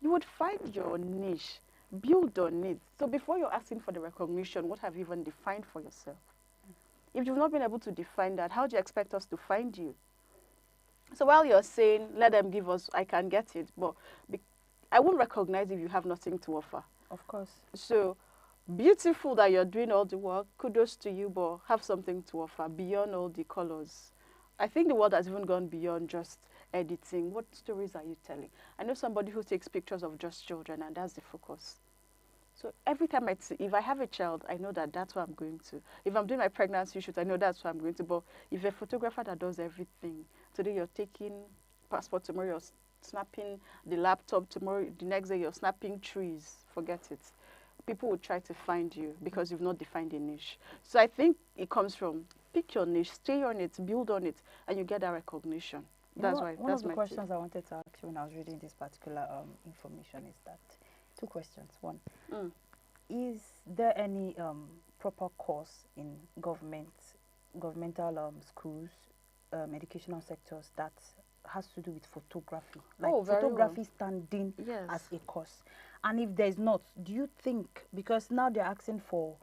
You would find your niche, build on it. So before you're asking for the recognition, what have you even defined for yourself? If you've not been able to define that, how do you expect us to find you? So while you're saying, let them give us, I can get it, but I won't recognize if you have nothing to offer. Of course. So beautiful that you're doing all the work, kudos to you, but have something to offer beyond all the colors. I think the world has even gone beyond just editing. What stories are you telling? I know somebody who takes pictures of just children and that's the focus. So every time if I have a child, I know that that's what I'm going to. If I'm doing my pregnancy shoot, I know that's what I'm going to. But if a photographer that does everything, today you're taking passport, tomorrow you're snapping the laptop, tomorrow, the next day you're snapping trees, forget it. People will try to find you because you've not defined a niche. So I think it comes from pick your niche, stay on it, build on it, and you get that recognition. That's why. One of the questions I wanted to ask you when I was reading this particular information is that 2 questions. One, is there any proper course in governmental schools, educational sectors that has to do with photography? Like photography standing as a course. And if there's not, do you think, because now they're asking for,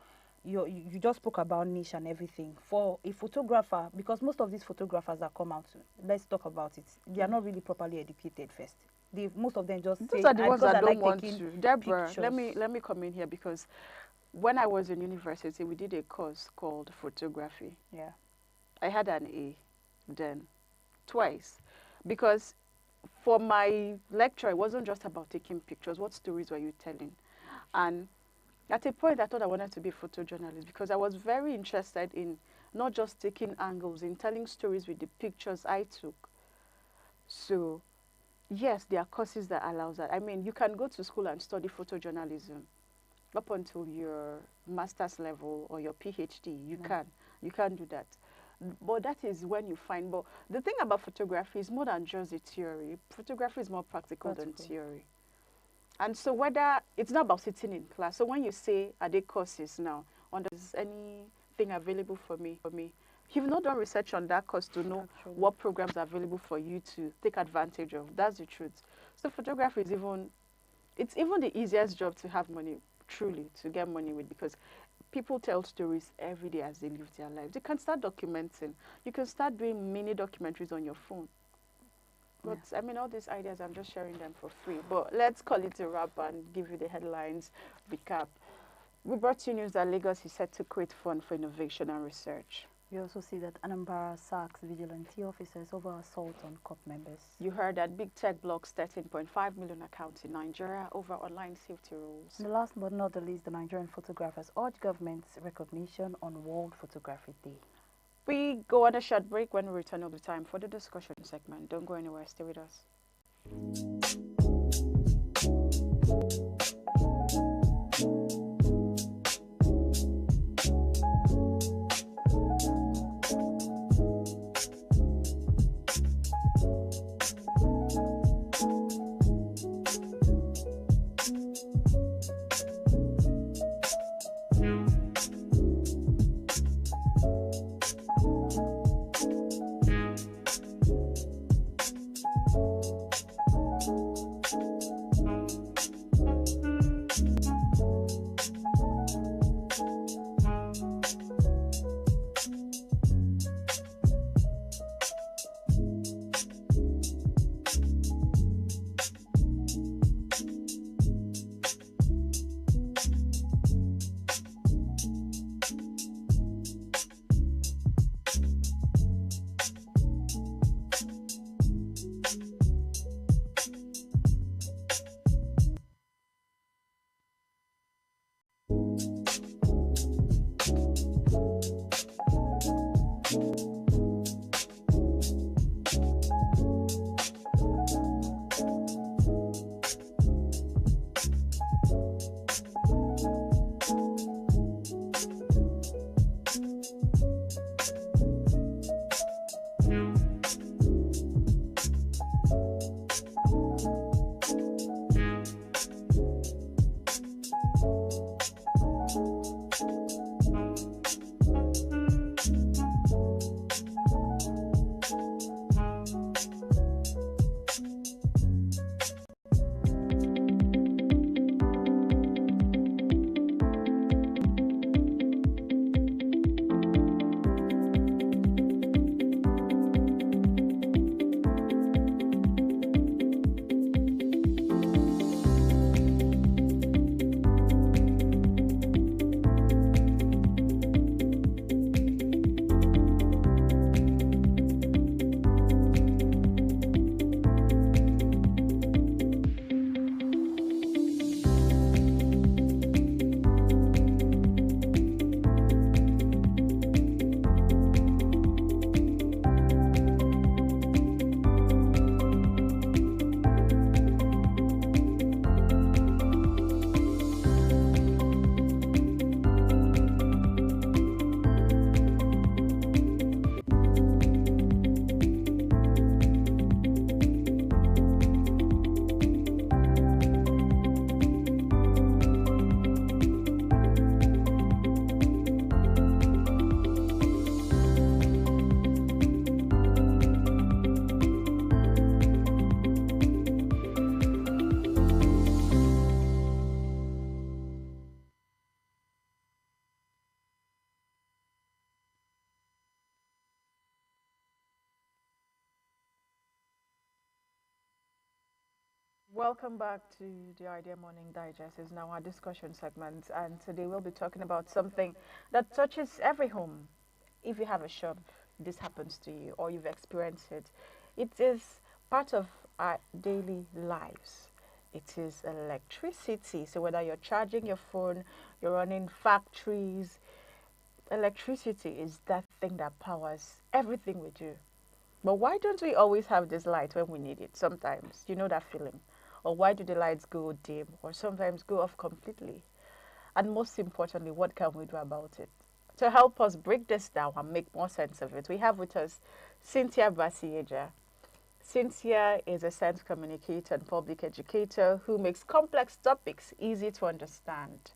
you just spoke about niche and everything, for a photographer, because most of these photographers that come out, let's talk about it, they are not really properly educated first. Most of them just Those say, are the ones that don't want to. Deborah, pictures. let me come in here because when I was in university, we did a course called photography. Yeah. I had an A then, twice, because for my lecture, it wasn't just about taking pictures. What stories were you telling? And at a point, I thought I wanted to be a photojournalist because I was very interested in not just taking angles, in telling stories with the pictures I took. So yes, there are courses that allows that. I mean, you can go to school and study photojournalism up until your master's level or your PhD. You can do that. But that is when you find. But the thing about photography is more than just a theory. Photography is more practical than theory. And so whether it's not about sitting in class. So when you say, are there courses now? Is anything available for me? You've not done research on that course to know what programs are available for you to take advantage of. That's the truth. So photography is it's even the easiest job to have money, truly, to get money with, because people tell stories every day as they live their lives. You can start documenting. You can start doing mini documentaries on your phone. But I mean, all these ideas, I'm just sharing them for free. But let's call it a wrap and give you the headlines recap. We brought you news that Lagos is set to create fund for innovation and research. We also see that Anambra sacks vigilante officers over assault on COP members. You heard that big tech blocks 13.5 million accounts in Nigeria over online safety rules. And last but not the least, the Nigerian photographers urge government's recognition on World Photography Day. We go on a short break. When we return, it'll be time for the discussion segment. Don't go anywhere. Stay with us. Welcome back to the Idea Morning Digest. Is now our discussion segment, and today we'll be talking about something that touches every home. If you have a shop, this happens to you, or you've experienced it. It is part of our daily lives. It is electricity. So whether you're charging your phone, you're running factories, electricity is that thing that powers everything we do. But why don't we always have this light when we need it sometimes? You know that feeling? Or why do the lights go dim or sometimes go off completely? And most importantly, what can we do about it? To help us break this down and make more sense of it, we have with us Cynthia Basieja. Cynthia is a science communicator and public educator who makes complex topics easy to understand.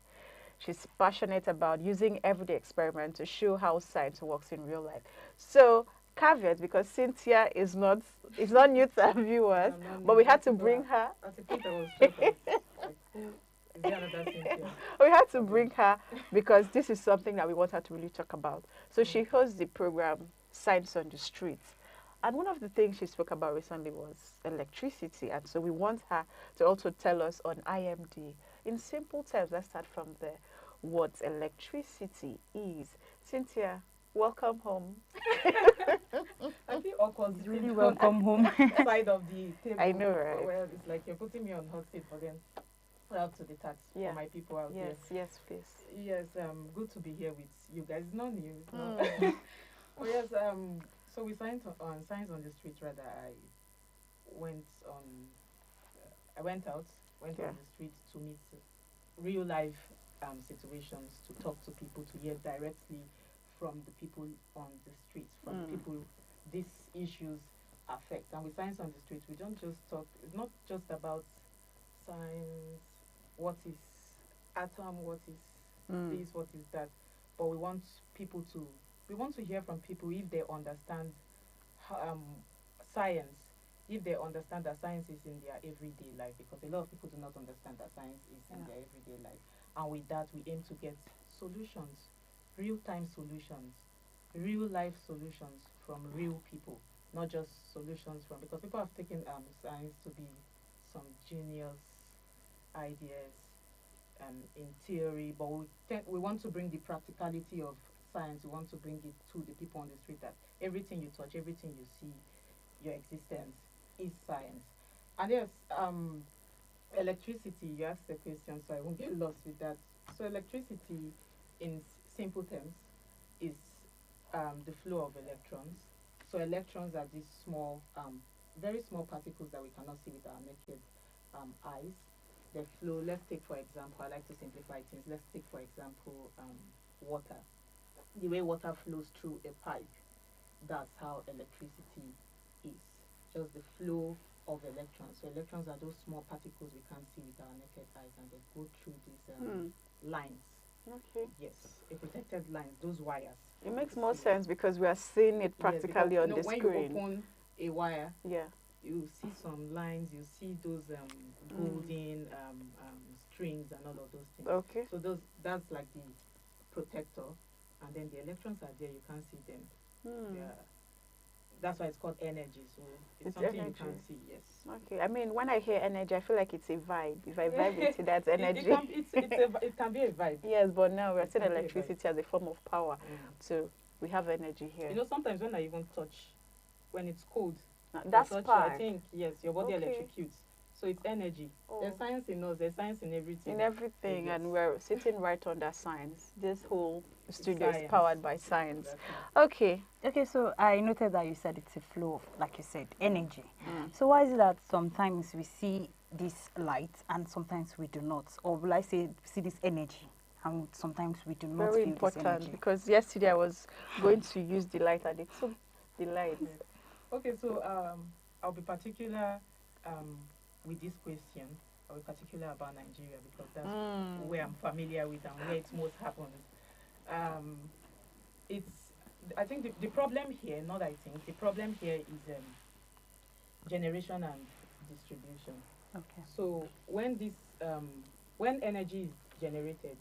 She's passionate about using everyday experiments to show how science works in real life. So, caveat, because Cynthia is not new to our viewers, but we had to bring her. We had to bring her because this is something that we want her to really talk about. So she hosts the program Science on the Street. And one of the things she spoke about recently was electricity. And so we want her to also tell us on IMD. In simple terms, let's start from there. What electricity is. Cynthia, welcome home. I feel awkward. It's really welcome home side of the table. I know, right? Well, it's like you're putting me on hot seat, but then out to the tax for my people out there. Yes, please. Yes, good to be here with you guys. It's not new. It's not. Oh yes, so we signed on Science on the Street. Rather, I went out on the street to meet real life situations, to talk to people, to hear directly from the people on the street, from people these issues affect. And with Science on the Street, we don't just talk. It's not just about science. What is atom? What is this? What is that? But we want to hear from people if they understand science, if they understand that science is in their everyday life, because a lot of people do not understand that science is in their everyday life. And with that, we aim to get solutions, real-time solutions, real-life solutions from real people, not just solutions from, because people have taken science to be some genius ideas in theory, but we want to bring the practicality of science. We want to bring it to the people on the street, that everything you touch, everything you see, your existence is science. And yes, electricity, you asked the question, so I won't get lost with that. So electricity, in simple terms, is the flow of electrons. So electrons are these small, very small particles that we cannot see with our naked eyes. They flow. Let's take, for example, I like to simplify things. Let's take, for example, water. The way water flows through a pipe, that's how electricity is. Just the flow of electrons. So electrons are those small particles we can't see with our naked eyes, and they go through these lines. Okay. Yes, a protected lines, those wires. It makes more sense because we are seeing it practically on the screen. When you open a wire, yeah, you see some lines, you see those golden strings and all of those things. Okay. So that's like the protector, and then the electrons are there, you can't see them. Yeah. That's why it's called energy. So it's something energy. You can't see, yes. Okay. I mean, when I hear energy, I feel like it's a vibe. If I vibe with it, that's energy. It can be a vibe. Yes, but now we're seeing electricity as a form of power. So we have energy here. You know, sometimes when I even touch, when it's cold, that's I think, yes, your body electrocutes. So it's energy. There's science in us. There's science in everything. In everything, yes. And we're sitting right under science. This whole studio is powered by science. Exactly. Okay, so I noted that you said it's a flow of, like you said, energy. So why is it that sometimes we see this light and sometimes we do not? Or will I say see this energy and sometimes we do not Very feel important, this energy? because yesterday I was going to use the light and it took the light. Okay, so I'll be particular with this question. I'll be particular about Nigeria because that's where I'm familiar with and where it most happens. I think the problem here, the problem here is generation and distribution. Okay. So when this when energy is generated,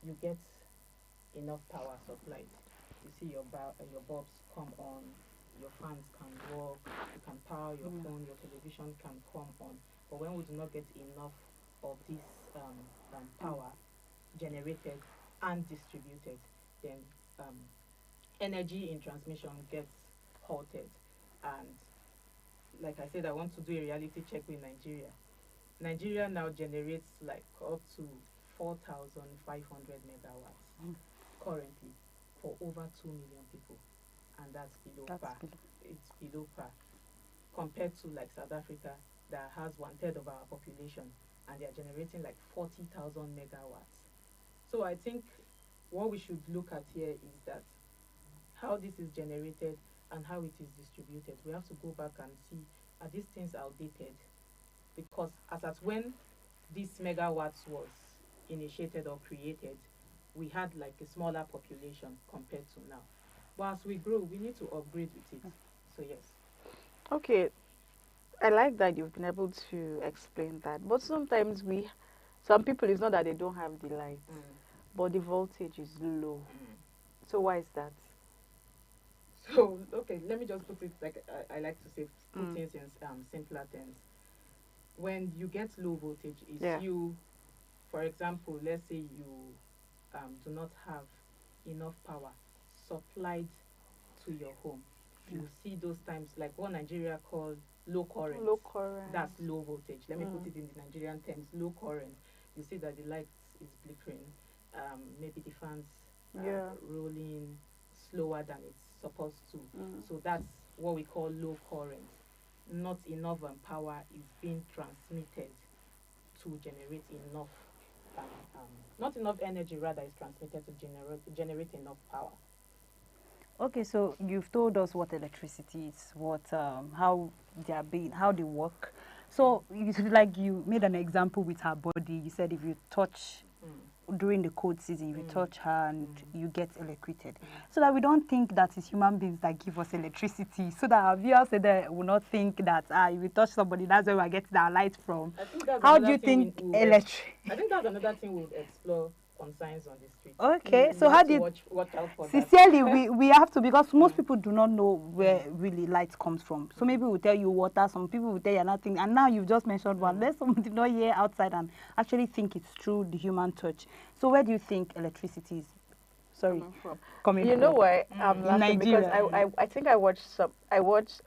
you get enough power supplied. You see your bulbs come on, your fans can work, you can power your phone, your television can come on, but when we do not get enough of this power generated and distributed, then energy in transmission gets halted. And like I said, I want to do a reality check with Nigeria. Nigeria now generates like up to 4,500 megawatts currently for over 2 million people, and that's below par. It's below par compared to like South Africa that has 1/3 of our population, and they are generating like 40,000 megawatts. So I think what we should look at here is that how this is generated and how it is distributed. We have to go back and see, are these things outdated? Because as at when this megawatts was initiated or created, we had like a smaller population compared to now. But as we grow, we need to upgrade with it. So yes. Okay, I like that you've been able to explain that. But sometimes some people, it's not that they don't have the light, but the voltage is low. So why is that? So, okay, let me just put it like I like to say, put things in simpler terms. When you get low voltage, it's you, for example, let's say you do not have enough power supplied to your home. You see those times, like what Nigeria calls low current. Low current. That's low voltage. Let me put it in the Nigerian terms, low current. You see that the light is flickering, maybe the fans rolling slower than it's supposed to. So that's what we call low current. Not enough power is being transmitted to generate enough, not enough energy rather is transmitted to generate enough power. Okay, so you've told us what electricity is, what how they work. So you made an example with her body. You said if you touch during the cold season, if you touch her and you get electrocuted. So that we don't think that it's human beings that give us electricity. So that our viewers will not think that if we touch somebody, that's where we get our light from. How do you think electric? I think that's another thing we'll explore on Science on the Street. Okay, so how do you watch out for sincerely we have to, because most people do not know where really light comes from. So maybe we'll tell you water, some people will tell you nothing, and now you've just mentioned one. Let somebody not hear outside and actually think it's through the human touch. So where do you think electricity is coming from? You know why I'm laughing? Because I think I watched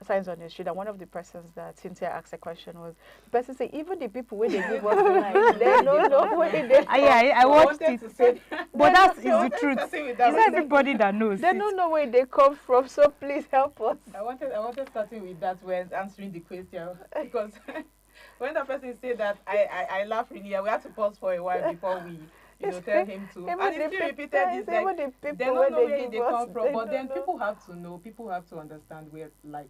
Science on the Street, and one of the persons that Cynthia asked a question was, the person said, even the people where they give us the light, they don't know where they come. I watched it. But that is the truth. It's not everybody that knows. They don't know where they come from, so please help us. I wanted starting with that when answering the question, because when the person said that, I laugh really. We have to pause for a while before we tell him to. And if he repeated this, like, they don't know where they come from. But then people have to know, people have to understand where light,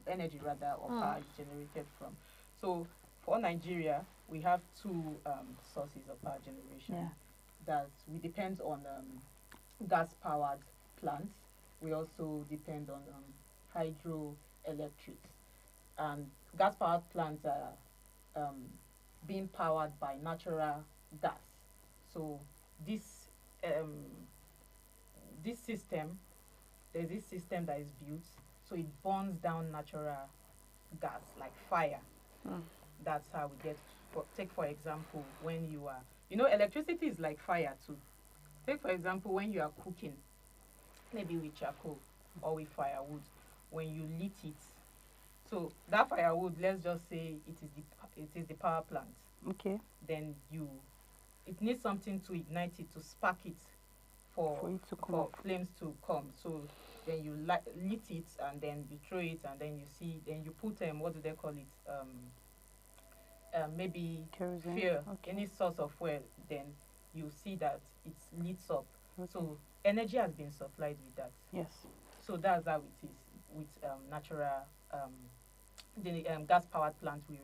energy rather, or power is generated from. So for Nigeria, we have two sources of power generation. That we depend on gas-powered plants. We also depend on hydroelectrics. And gas-powered plants are being powered by natural gas. So this system, there's this system that is built, so it burns down natural gas like fire. That's how we get. Take for example, when you are, electricity is like fire too. Take for example, when you are cooking, maybe with charcoal or with firewood, when you lit it. So that firewood, let's just say it is the power plant. Okay. Then it needs something to ignite it, to spark it for flames to come. So then you lit it, and then you throw it, and then you put what do they call it? Maybe kerosene. Fuel, any source of fuel. Then you see that it lit up. So energy has been supplied with that. Yes. So that's how it is with natural the gas-powered plants we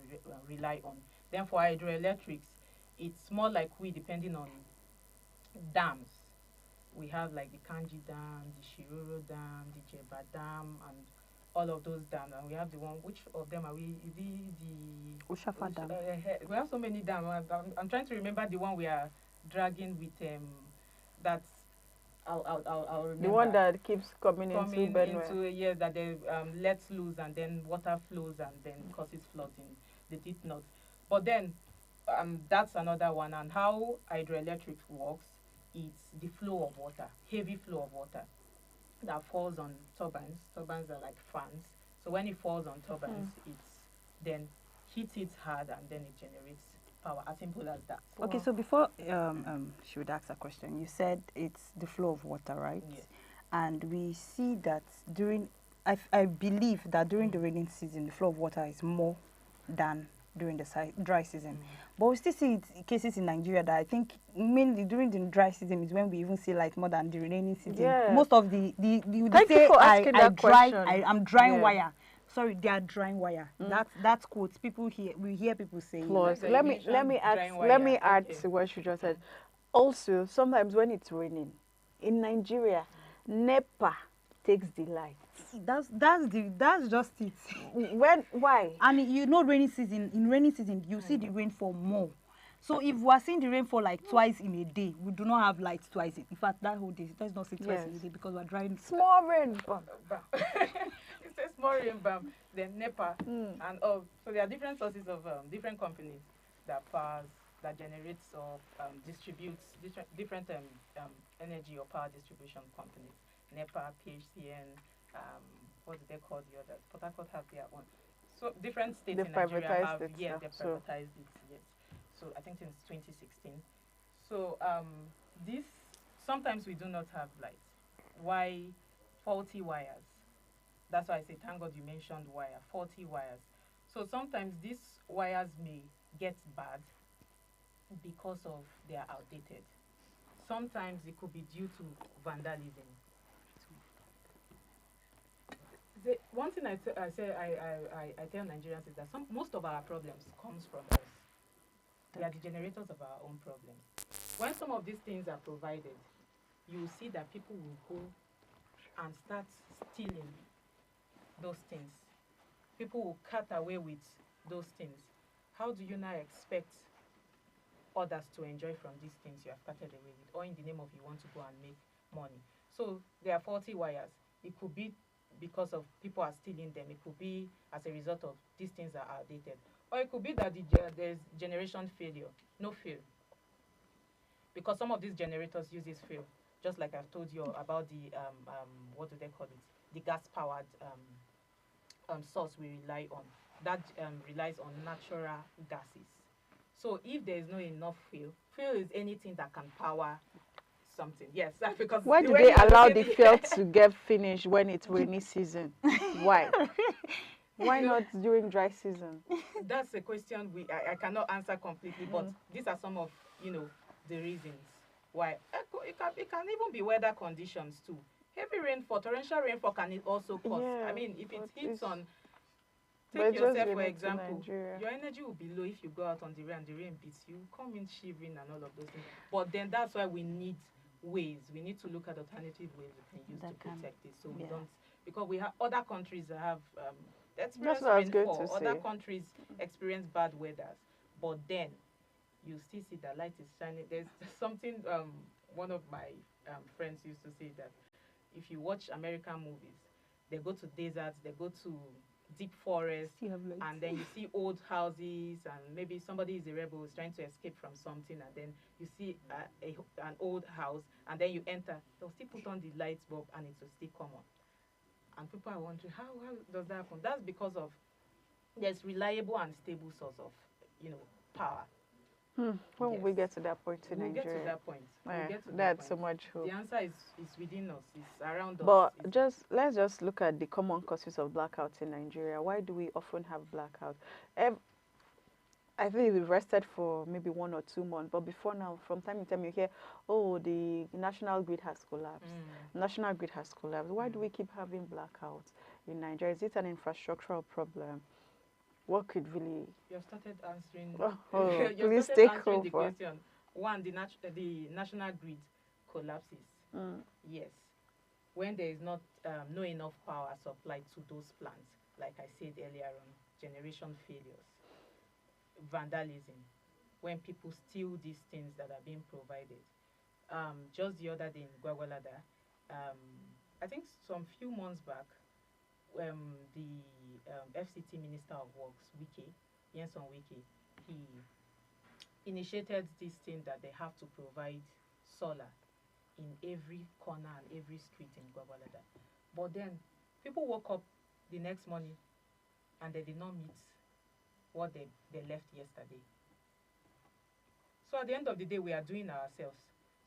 rely on. Then for hydroelectrics, it's more like depending on dams. We have like the Kanji Dam, the Shiroro Dam, the Jeba Dam, and all of those dams. And we have the one, which of them are we? Is it the Ushafa Dam. We have so many dams. I'm trying to remember the one we are dragging with that's I'll remember. The one that keeps coming into Benue. That they lets loose, and then water flows and then causes flooding. They did not. But then that's another one. And how hydroelectric works, it's the flow of water, heavy flow of water that falls on turbines. Turbines are like fans. So when it falls on turbines, it's then hits it hard and then it generates power. As simple as that. Okay, so before she would ask a question, you said it's the flow of water, right? Yes. And we see that during, I believe that during the rainy season, the flow of water is more than during the dry season. But we still see cases in Nigeria that I think mainly during the dry season is when we even see light more than the rainy season. Yeah. Most of the Thank you for asking that question. I'm drying Yeah. wire. Sorry, they are drying wire. That's quotes. People hear, we hear people saying. Plus, let me add to what she just said. Also, sometimes when it's raining in Nigeria, NEPA takes the light. That's just it. Why? And you know, rainy season, in rainy season you see the rainfall more. So if we are seeing the rainfall like twice in a day, we do not have lights twice. In fact, that whole day, let's not say twice in a day because we're drying. Small rain. It's a small rain, then NEPA, and so there are different sources of different companies that powers, that generates or distributes different energy or power distribution companies. NEPA, PHCN, what do they call the others? Port Harcourt have their own. So different states in Nigeria have, they privatized it, yes. So I think since 2016. So this, sometimes we do not have light. Why? Faulty wires. That's why I say, thank God you mentioned wire, faulty wires. So sometimes these wires may get bad because of they are outdated. Sometimes it could be due to vandalism. One thing I tell Nigerians is that most of our problems comes from us. We are the generators of our own problems. When some of these things are provided, you will see that people will go and start stealing those things. People will cut away with those things. How do you now expect others to enjoy from these things you have cutted away with, or in the name of you want to go and make money? So there are faulty wires. It could be because of people are stealing them. It could be as a result of these things are outdated. Or it could be that there's generation failure, no fuel. Because some of these generators use this fuel, just like I've told you about the, what do they call it? The gas-powered source we rely on. That relies on natural gases. So if there is no enough fuel is anything that can power something. Yes, because why do they allow the fuel to get finished when it's rainy season? Why? Why not during dry season? That's a question I cannot answer completely, but these are some of the reasons why. It can even be weather conditions too. Heavy rainfall, torrential rainfall can also cause. Yeah, I mean, if it hits on, take yourself for example, your energy will be low if you go out on the rain and the rain beats you. Come in shivering and all of those things. But then that's why we need ways. We need to look at alternative ways we can use to protect it, so we don't, because we have other countries that have experience rainfall. Other countries experience bad weather, but then you still see the light is shining. There's something one of my friends used to say that if you watch American movies, they go to deserts, they go to deep forests, and then you see old houses, and maybe somebody is a rebel, is trying to escape from something, and then you see an old house, and then you enter, they'll still put on the light bulb and it will still come on. And people are wondering, how does that happen? That's because of there's reliable and stable source of power. When will we get to that point in Nigeria? We'll get to that point. That's so much hope. The answer is within us. It's around us. But let's just look at the common causes of blackouts in Nigeria. Why do we often have blackouts? I think we've rested for maybe 1 or 2 months, but before now, from time to time you hear, oh, the national grid has collapsed. National grid has collapsed. Why do we keep having blackouts in Nigeria? Is it an infrastructural problem? What could really... You have started answering... please take over. The question. One, the national grid collapses. Yes. When there is not no enough power supplied to those plants, like I said earlier on, generation failures, vandalism, when people steal these things that are being provided. Just the other day in Gwagwalada, I think some few months back, the FCT Minister of Works, Yenson Wike, he initiated this thing that they have to provide solar in every corner and every street in Gwagwalada. But then people woke up the next morning and they did not meet what they left yesterday. So at the end of the day, we are doing ourselves.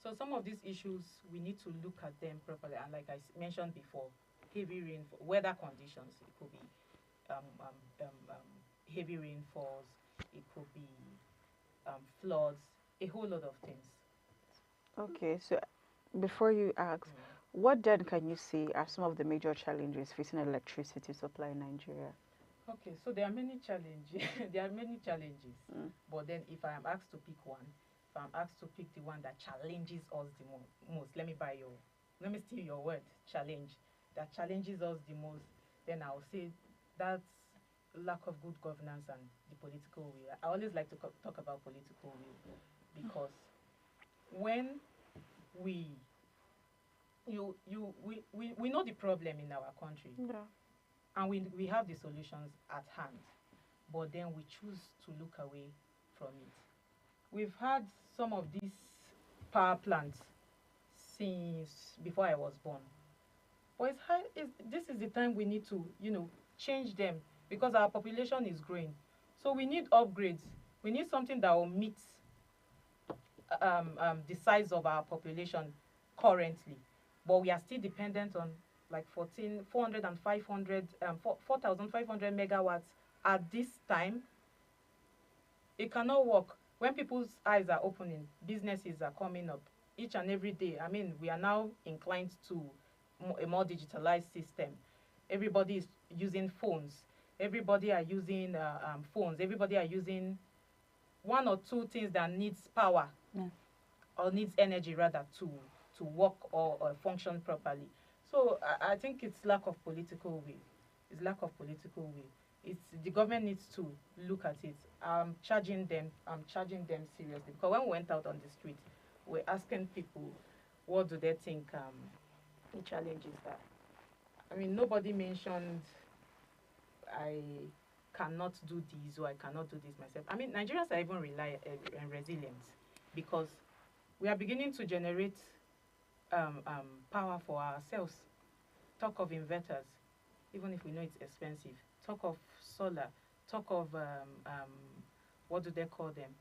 So some of these issues, we need to look at them properly. And like I mentioned before, heavy rain, weather conditions, it could be heavy rainfalls, it could be floods, a whole lot of things. Okay, so before you ask, what then can you see are some of the major challenges facing electricity supply in Nigeria? Okay, so there are many challenges. There are many challenges. But then if I am asked to pick one, if I'm asked to pick the one that challenges us the most, let me steal your word, challenge, that challenges us the most, then I'll say that's lack of good governance and the political will. I always like to talk about political will because when we know the problem in our country. Yeah. And we have the solutions at hand, but then we choose to look away from it. We've had some of these power plants since before I was born. But this is the time we need to, change them because our population is growing. So we need upgrades. We need something that will meet the size of our population currently. But we are still dependent on like 4,500 megawatts at this time. It cannot work. When people's eyes are opening, businesses are coming up each and every day. I mean, we are now inclined to a more digitalized system. Everybody is using phones. Everybody are using phones. Everybody are using one or two things that needs power or needs energy rather to work or function properly. So I think it's lack of political will. It's lack of political will. It's the government needs to look at it. I'm charging them seriously. Because when we went out on the street, we're asking people what do they think the challenge is that. I mean, nobody mentioned I cannot do this or I cannot do this myself. I mean, Nigerians are even resilient because we are beginning to generate power for ourselves. Talk of inverters, even if we know it's expensive. Talk of solar. Talk of what do they call them?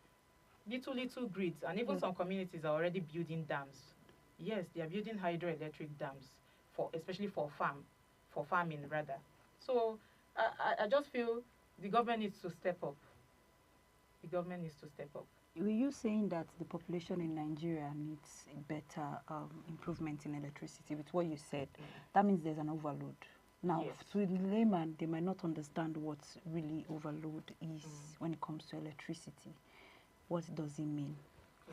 Little grids, and even some communities are already building dams. Yes, they are building hydroelectric dams especially for farming rather. So I just feel the government needs to step up. The government needs to step up. Were you saying that the population in Nigeria needs a better improvement in electricity with what you said? That means there's an overload. Now, Yes. to the layman, they might not understand what really overload is when it comes to electricity. What does it mean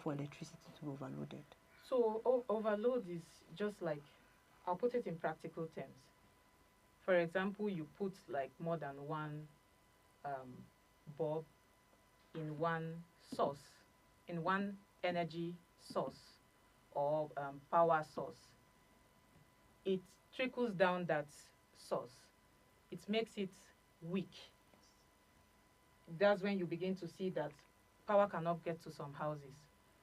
for electricity to be overloaded? So overload is just like, I'll put it in practical terms. For example, you put like more than one bulb in one source, in one energy source or power source. It trickles down that source. It makes it weak. That's when you begin to see that power cannot get to some houses.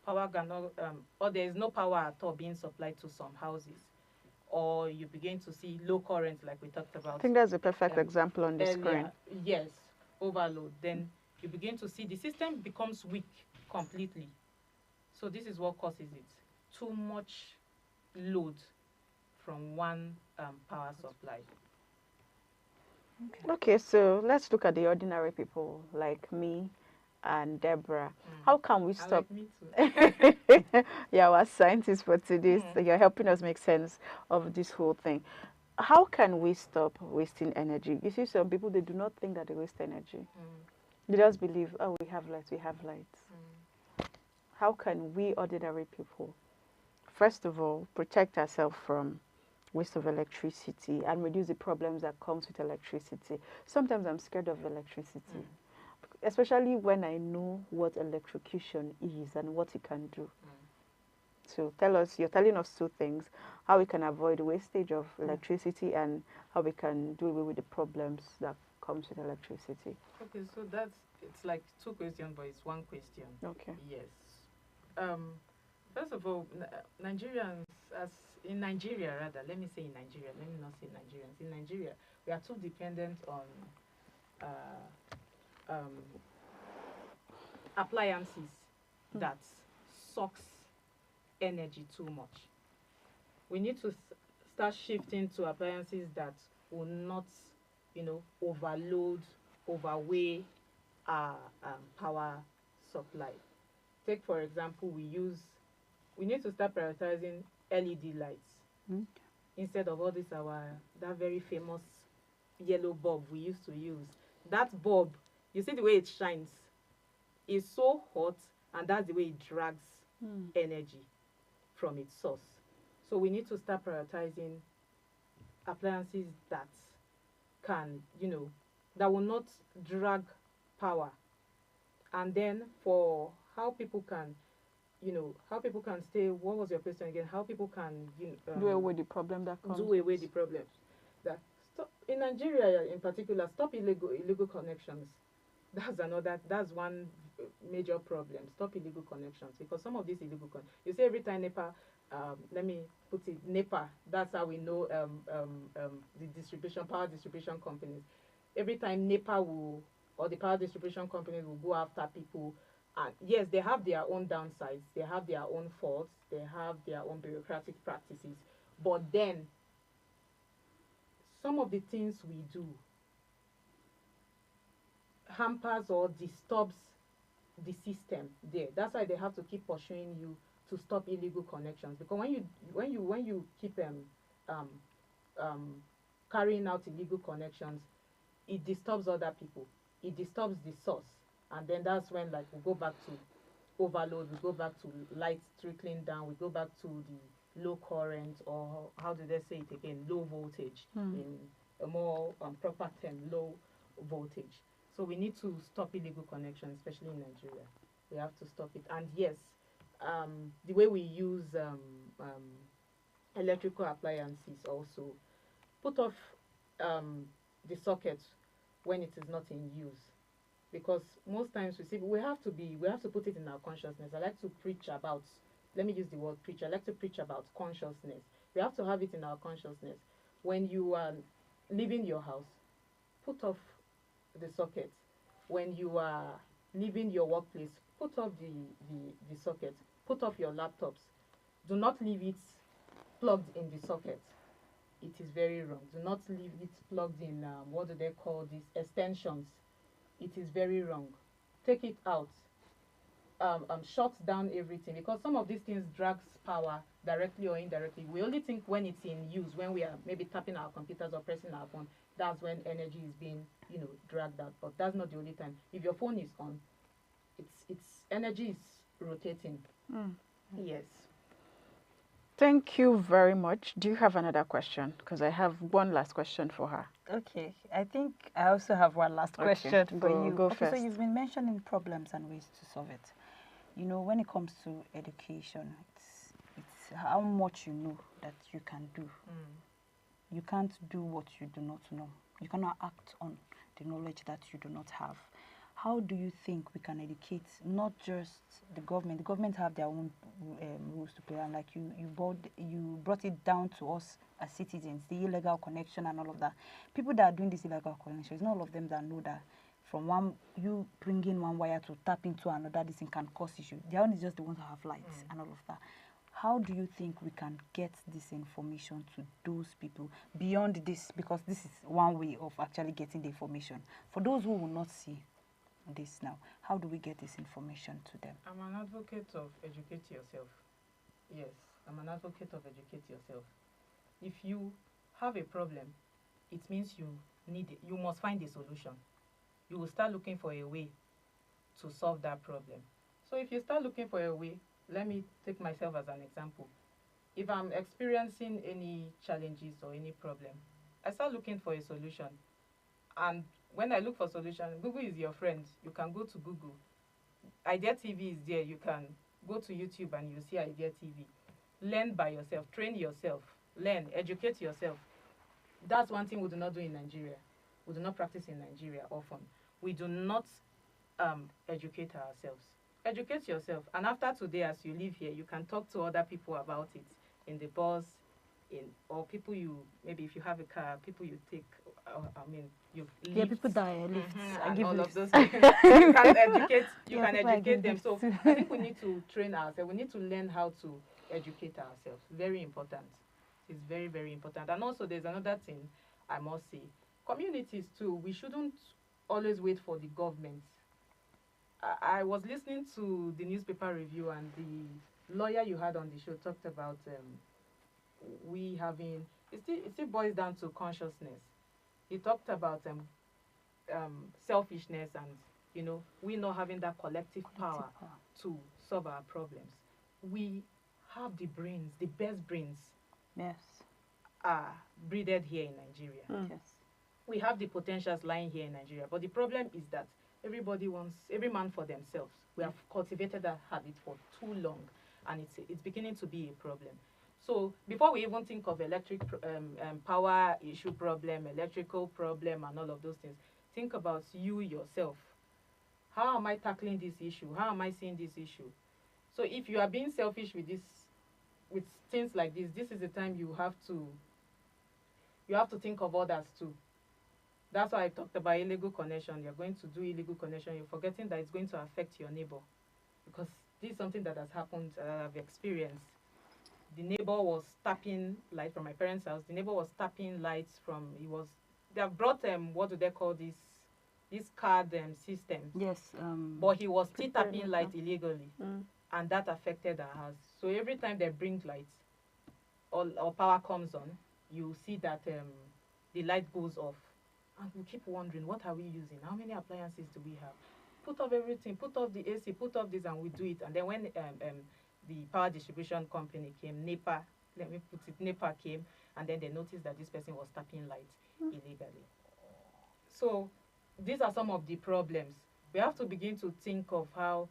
Power cannot, or there is no power at all being supplied to some houses. Or you begin to see low current like we talked about. I think that's a perfect example on the earlier. screen. Yes, overload. Then you begin to see the system becomes weak completely. So this is what causes it. Too much load from one power supply. Okay, so let's look at the ordinary people like me and Deborah. How can we stop? Like me too. Yeah, our scientists for today. So you're helping us make sense of this whole thing. How can we stop wasting energy? You see, some people, they do not think that they waste energy. They just believe, oh, we have lights, we have lights. How can we ordinary people, first of all, protect ourselves from waste of electricity and reduce the problems that comes with electricity? Sometimes I'm scared of electricity, especially when I know what electrocution is and what it can do. So tell us, you're telling us two things: how we can avoid wastage of electricity and how we can do away with the problems that comes with electricity? Okay, so it's like two questions, but it's one question. Okay. Yes. First of all, Nigerians, as in Nigeria rather, let me say in Nigeria, let me not say Nigerians. In Nigeria, we are too dependent on appliances that sucks energy too much. We need to start shifting to appliances that will not, overweigh our power supply. Take for example, we need to start prioritizing LED lights instead of all this that very famous yellow bulb we used to use. That bulb, you see the way it shines, is so hot, and that's the way it drags energy from its source. So we need to start prioritizing appliances that can, that will not drag power. And then for how people can stay, what was your question again? How people can do away with the problem that comes. Do away with the problem. That stop, in Nigeria in particular, stop illegal connections. That's one major problem. Stop illegal connections, because some of these illegal you see every time NEPA, let me put it, NEPA, that's how we know the power distribution companies. Every time NEPA or the power distribution companies will go after people, and yes, they have their own downsides, they have their own faults, they have their own bureaucratic practices, but then some of the things we do hampers or disturbs the system there. That's why they have to keep pursuing you to stop illegal connections, because when you keep carrying out illegal connections, it disturbs other people, it disturbs the source, and then that's when, like, we go back to overload, we go back to lights trickling down, we go back to the low current, or how do they say it again, low voltage, in a more proper term, low voltage. So we need to stop illegal connections, especially in Nigeria. We have to stop it. And yes, the way we use electrical appliances also, put off the socket when it is not in use, because most times we have to put it in our consciousness. I like to preach about, let me use the word preach, I like to preach about consciousness. We have to have it in our consciousness. When you are leaving your house, put off the socket. When you are leaving your workplace, put off the socket. Put off your laptops. Do not leave it plugged in the socket. It is very wrong. Do not leave it plugged in, what do they call these, extensions. It is very wrong. Take it out. Shut down everything, because some of these things drags power directly or indirectly. We only think when it's in use, when we are maybe tapping our computers or pressing our phone, that's when energy is being, dragged out. But that's not the only time. If your phone is on, it's energy is rotating. Yes. Thank you very much. Do you have another question? Because I have one last question for her. Okay, I think I also have one last question for you. Go first. So you've been mentioning problems and ways to solve it. When it comes to education, it's how much you know that you can do. You can't do what you do not know. You cannot act on the knowledge that you do not have. How do you think we can educate not just the government? The government have their own rules to play, and like you brought it down to us as citizens, the illegal connection and all of that. People that are doing this illegal connection, it's not all of them that know that from you bringing one wire to tap into another, this thing can cause issue. The only is just the ones that have lights and all of that. How do you think we can get this information to those people beyond this? Because this is one way of actually getting the information. For those who will not see this now, how do we get this information to them? I'm an advocate of educate yourself. Yes, I'm an advocate of educate yourself. If you have a problem, it means you must find a solution. You will start looking for a way to solve that problem. So if you start looking for a way, let me take myself as an example. If I'm experiencing any challenges or any problem, I start looking for a solution. And when I look for solution, Google is your friend. You can go to Google. Idea TV is there. You can go to YouTube and you see Idea TV. Learn by yourself. Train yourself. Learn. Educate yourself. That's one thing we do not do in Nigeria. we do not practice in Nigeria often. We do not educate ourselves. Educate yourself, and after today, as you live here, you can talk to other people about it in the bus, or people you, maybe if you have a car, people you take. You Yeah, people that lift. I and give all lifts. of those things. You can educate. You Yeah, can people I educate give them. lifts So to. I think we need to train ourselves. We need to learn how to educate ourselves. Very important. It's very, very important. And also, there's another thing I must say. Communities too. We shouldn't always wait for the government. I was listening to the newspaper review, and the lawyer you had on the show talked about we having, it still boils down to consciousness. He talked about selfishness, and we not having that collective power to solve our problems. We have the brains, the best brains. Yes. Are breeded here in Nigeria. Yes. We have the potentials lying here in Nigeria, but the problem is that everybody wants every man for themselves. We have cultivated that habit for too long, and it's beginning to be a problem. So before we even think of electric power issue problem, electrical problem, and all of those things, think about you yourself. How am I tackling this issue? How am I seeing this issue? So if you are being selfish with things like this is the time you have to think of others too. That's why I talked about illegal connection. You're going to do illegal connection. You're forgetting that it's going to affect your neighbor, because this is something that has happened, I've experienced. The neighbor was tapping light from my parents' house. The neighbor was tapping lights from, they have brought, what do they call this card system. Yes. But he was still tapping light illegally. And that affected our house. So every time they bring lights or power comes on, you see that the light goes off. And we keep wondering, what are we using? How many appliances do we have? Put off everything, put off the AC, put off this, and we do it. And then when the power distribution company came, NEPA came, and then they noticed that this person was tapping light illegally. So these are some of the problems. We have to begin to think of how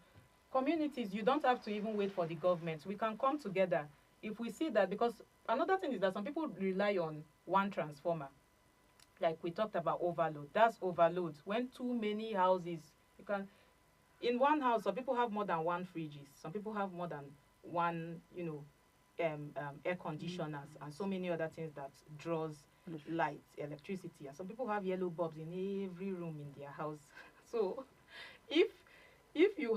communities, you don't have to even wait for the government. We can come together. If we see that, because another thing is that some people rely on one transformer. Like we talked about overload. That's overload. When too many houses, in one house, some people have more than one fridges. Some people have more than one, air conditioners, and so many other things that draws light, electricity. And some people have yellow bulbs in every room in their house. So if you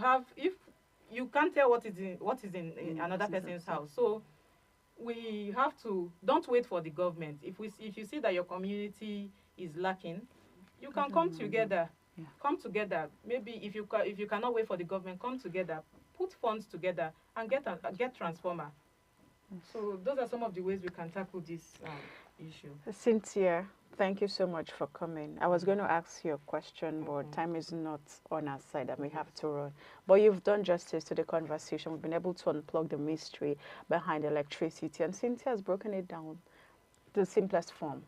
can't tell what is in another person's house. So we have to, don't wait for the government. If you see that your community is lacking, you can come together. Yeah. Come together. Maybe if you cannot wait for the government, come together, put funds together, and get transformer. So those are some of the ways we can tackle this issue. Cynthia, thank you so much for coming. I was going to ask you a question, but time is not on our side and we have to run. But you've done justice to the conversation. We've been able to unplug the mystery behind electricity, and Cynthia has broken it down to the simplest form.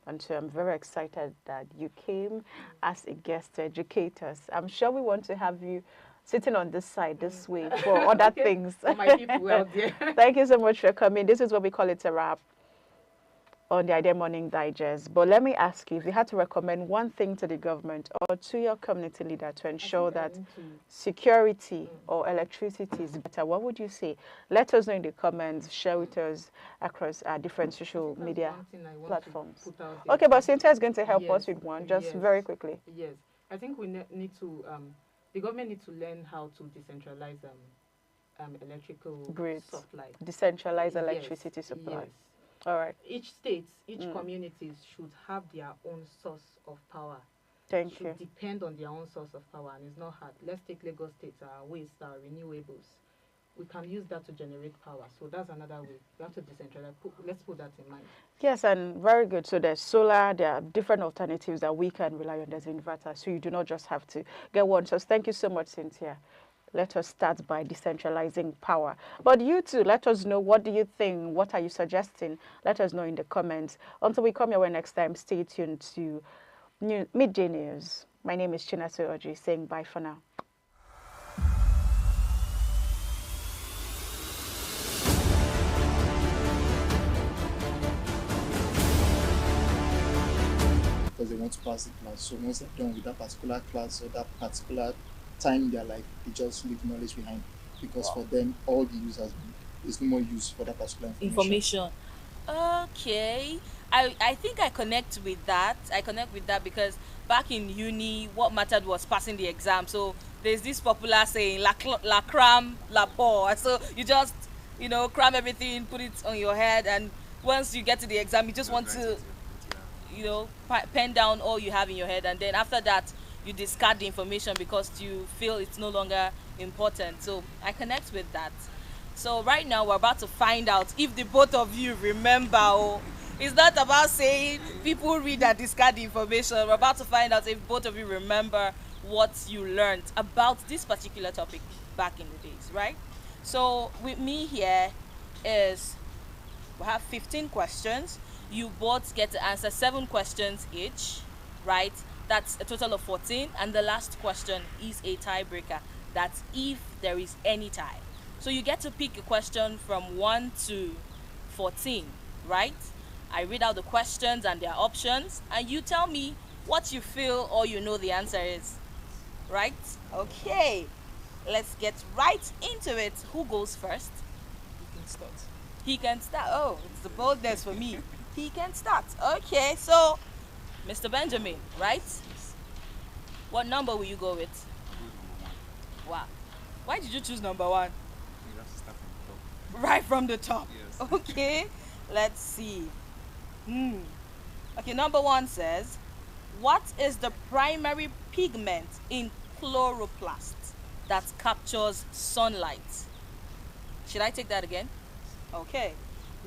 And so I'm very excited that you came as a guest to educate us. I'm sure we want to have you sitting on this side, this way, for other things. For my people out there. Thank you so much for coming. This is what we call it a wrap on the Idea Morning Digest. But let me ask you, if you had to recommend one thing to the government or to your community leader to ensure that security or electricity is better, what would you say? Let us know in the comments, share with us across our different social media platforms. Okay, but Cynthia is going to help us with one, just very quickly. Yes, I think we need to, the government needs to learn how to decentralize electrical Grid. supply. Decentralized electricity supply. Yes. All right. Each state, each communities should have their own source of power. Thank you. Should depend on their own source of power, and it's not hard. Let's take Lagos State, our waste, our renewables. We can use that to generate power. So that's another way. We have to decentralize. Let's put that in mind. Yes, and very good. So there's solar, there are different alternatives that we can rely on. There's inverter, so you do not just have to get one. So thank you so much, Cynthia. Let us start by decentralizing power. But you too, let us know, what do you think? What are you suggesting? Let us know in the comments. Until we come your way next time, stay tuned to Midday News. My name is Chinasa Oji, saying bye for now. because they want to pass the class. So once they're done with that particular class or that particular time in their life, they just leave knowledge behind because for them, all the use has been, there's no more use for that particular information. Okay. I think I connect with that. I connect with that because back in uni, what mattered was passing the exam. So there's this popular saying, la cram, la pour. So you just, cram everything, put it on your head, and once you get to the exam, you just want to, pen down all you have in your head, and then after that, you discard the information because you feel it's no longer important. So I connect with that. So right now we're about to find out if the both of you remember. Oh, it's not about saying people read and discard the information. We're about to find out if both of you remember what you learned about this particular topic back in the days, right? So with me here is we have 15 questions. You both get to answer 7 questions each, right? That's a total of 14, and the last question is a tiebreaker. That's if there is any tie. So you get to pick a question from 1 to 14, right? I read out the questions and their options, and you tell me what you feel or you know the answer is, right? Okay, let's get right into it. Who goes first? You can start. He can start. Oh, it's the boldness for me. He can start. Okay, so Mr. Benjamin, right? What number will you go with? Wow. Why did you choose number 1? You have to start from the top. Right from the top. Yes. Okay, let's see. Okay, number 1 says, what is the primary pigment in chloroplast that captures sunlight? Should I take that again? Okay.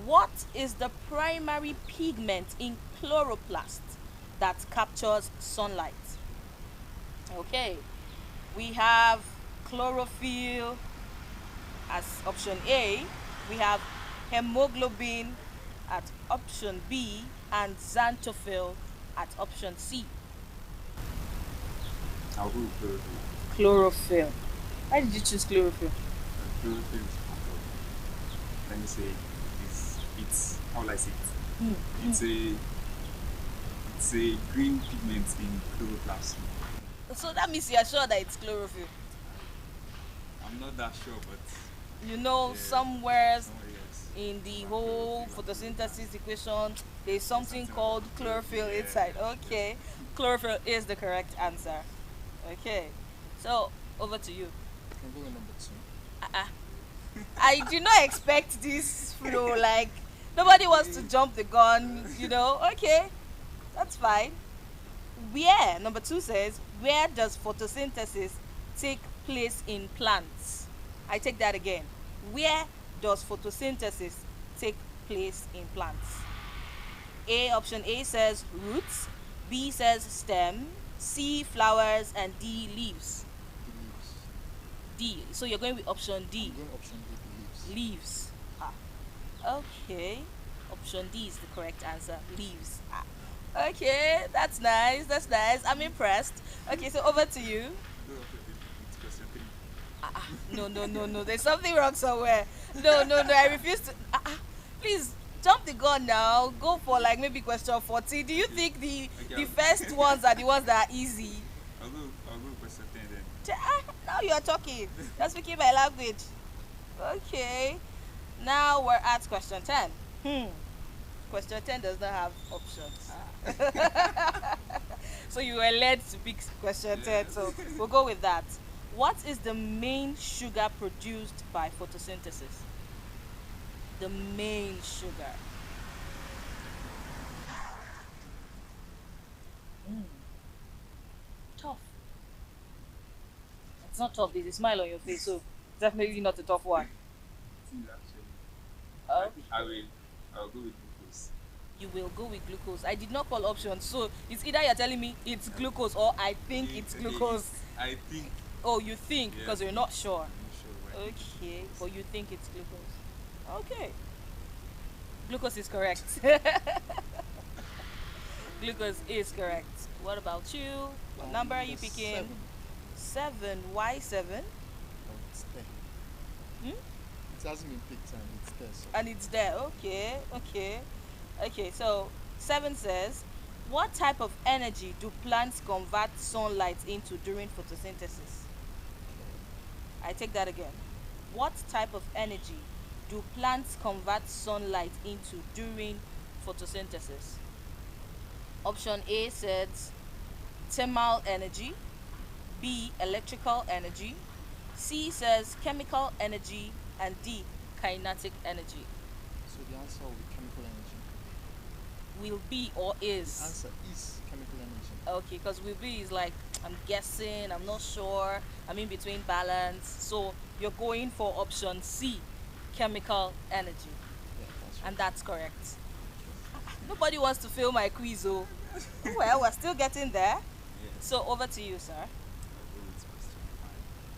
What is the primary pigment in chloroplast that captures sunlight? Okay. We have chlorophyll as option A. We have hemoglobin at option B and xanthophyll at option C. I'll go with chlorophyll. Chlorophyll. Why did you choose chlorophyll? Chlorophyll is, let me say, it's how will I say it? It's a green pigment in chloroplast. So that means you're sure that it's chlorophyll. I'm not that sure, but somewhere yes. in the whole photosynthesis equation, there's something called chlorophyll inside. Okay, chlorophyll is the correct answer. Okay, so over to you. Can go with number 2. I do not expect this flow. Like nobody wants to jump the gun. Okay, that's fine. Where number 2 says, where does photosynthesis take place in plants? I take that again. Where does photosynthesis take place in plants? Option A says roots, B says stem, C flowers, and D leaves. D. So you're going with option D. I'm going option D, leaves. Okay. Option D is the correct answer. Leaves. Okay, that's nice. I'm impressed. Okay, so over to you. No. There's something wrong somewhere. No. I refuse to. Please jump the gun now. Go for like maybe question 40. Do you think the first ones are the ones that are easy? I'll go question 10 then. Now you're talking. You're speaking my language. Okay. Now we're at question 10. Question 10 does not have options. So you were led to pick question 10. So we'll go with that. What is the main sugar produced by photosynthesis? The main sugar. Tough. It's not tough. There's a smile on your face, so definitely not a tough one. I'll go with glucose. You will go with glucose. I did not call options, so it's either you're telling me it's glucose or I think it's glucose. I think. Oh, you think, because you're not sure. I'm not sure. Okay, but you think it's glucose. Okay. Glucose is correct. Glucose is correct. What about you? What number are you picking? 7. Why 7? It's there. It hasn't been picked and it's there. So. And it's there. Okay. So 7 says, What type of energy do plants convert sunlight into during photosynthesis? I take that again. What type of energy do plants convert sunlight into during photosynthesis? Option A says thermal energy, B electrical energy, C says chemical energy, and D kinetic energy. So the answer will be chemical energy. Will be or is? The answer is chemical energy. Okay, because will be is like, I'm guessing, I'm not sure, I'm in between balance. So you're going for option C, chemical energy. Yeah, that's right. And that's correct. Nobody wants to fail my quiz, oh. Well, we're still getting there. Yes. So over to you, sir. I'll go with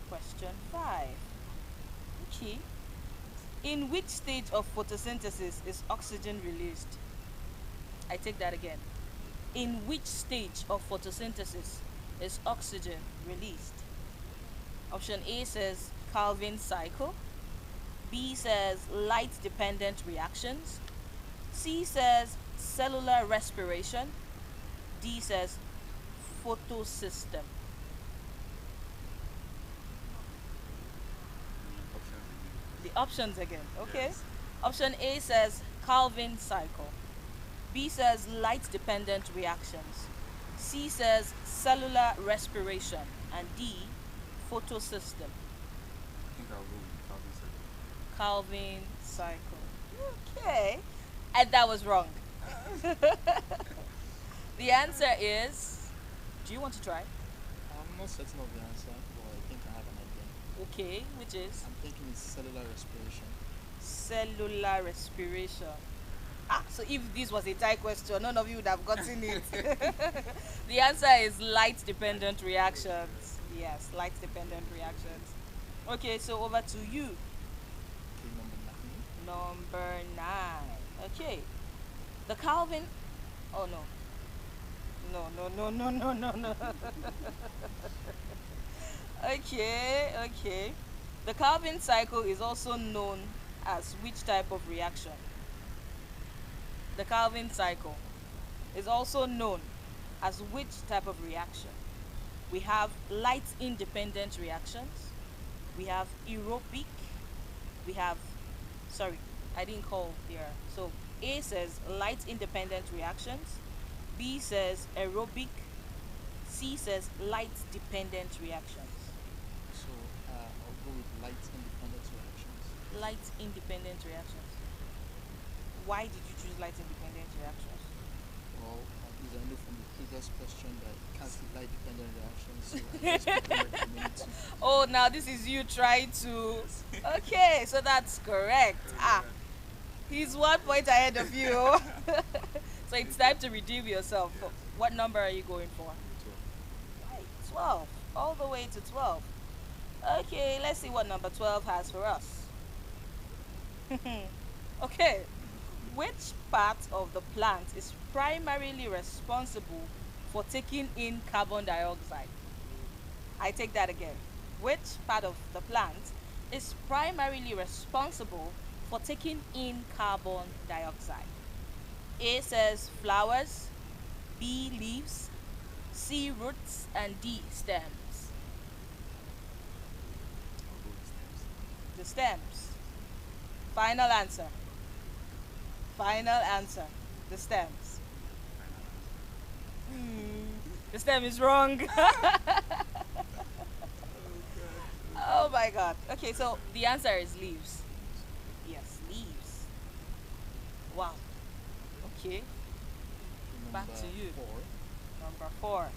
question 5. Question 5. Okay. In which stage of photosynthesis is oxygen released? I take that again. In which stage of photosynthesis is oxygen released? Option A says Calvin cycle. B says light-dependent reactions. C says cellular respiration. D says photosystem. The options again, okay? Yes. Option A says Calvin cycle. B says light-dependent reactions. C says cellular respiration. And D, photosystem. I think I'll go with Calvin Calvin cycle. cycle. Okay. And that was wrong. The answer is, do you want to try? I'm not certain of the answer, but I think I have an idea. Okay, which is? I'm thinking it's cellular respiration. Cellular respiration. Ah, so if this was a tie question, none of you would have gotten it. The answer is light-dependent reactions. Yes, light-dependent reactions. Okay, so over to you. Okay, Number 9. Okay. The Calvin. Oh no. No. Okay. The Calvin cycle is also known as which type of reaction? The Calvin cycle is also known as which type of reaction? We have light independent reactions. We have aerobic. We have, sorry, I didn't call here. So A says light independent reactions. B says aerobic. C says light dependent reactions. So I'll go with light independent reactions. Light independent reactions. Why did you choose light independent reactions? Well, because I know from the previous question that it can't be light dependent reactions. So I guess people recommend to. Oh, now this is you trying to. Okay, so that's correct. He's 1 point ahead of you. So it's time to redeem yourself. What number are you going for? 12. All the way to 12. Okay, let's see what number 12 has for us. Okay. Which part of the plant is primarily responsible for taking in carbon dioxide? I take that again. Which part of the plant is primarily responsible for taking in carbon dioxide? A says flowers, B leaves, C roots, and D stems. The stems. Final answer. Final answer. The stems. The stem is wrong. Oh my god. Okay, so the answer is leaves. Yes, leaves. Wow. Okay. Back to you. Number 4.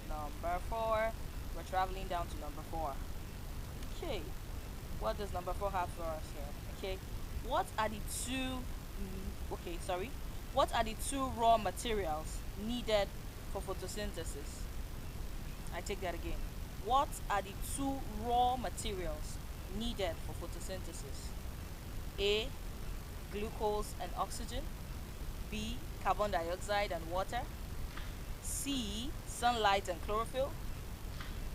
Number 4. We're traveling down to number 4. Okay. What does number 4 have for us here? Okay. What are the two What are the two raw materials needed for photosynthesis? I take that again. What are the two raw materials needed for photosynthesis? A, glucose and oxygen. B, carbon dioxide and water. C, sunlight and chlorophyll.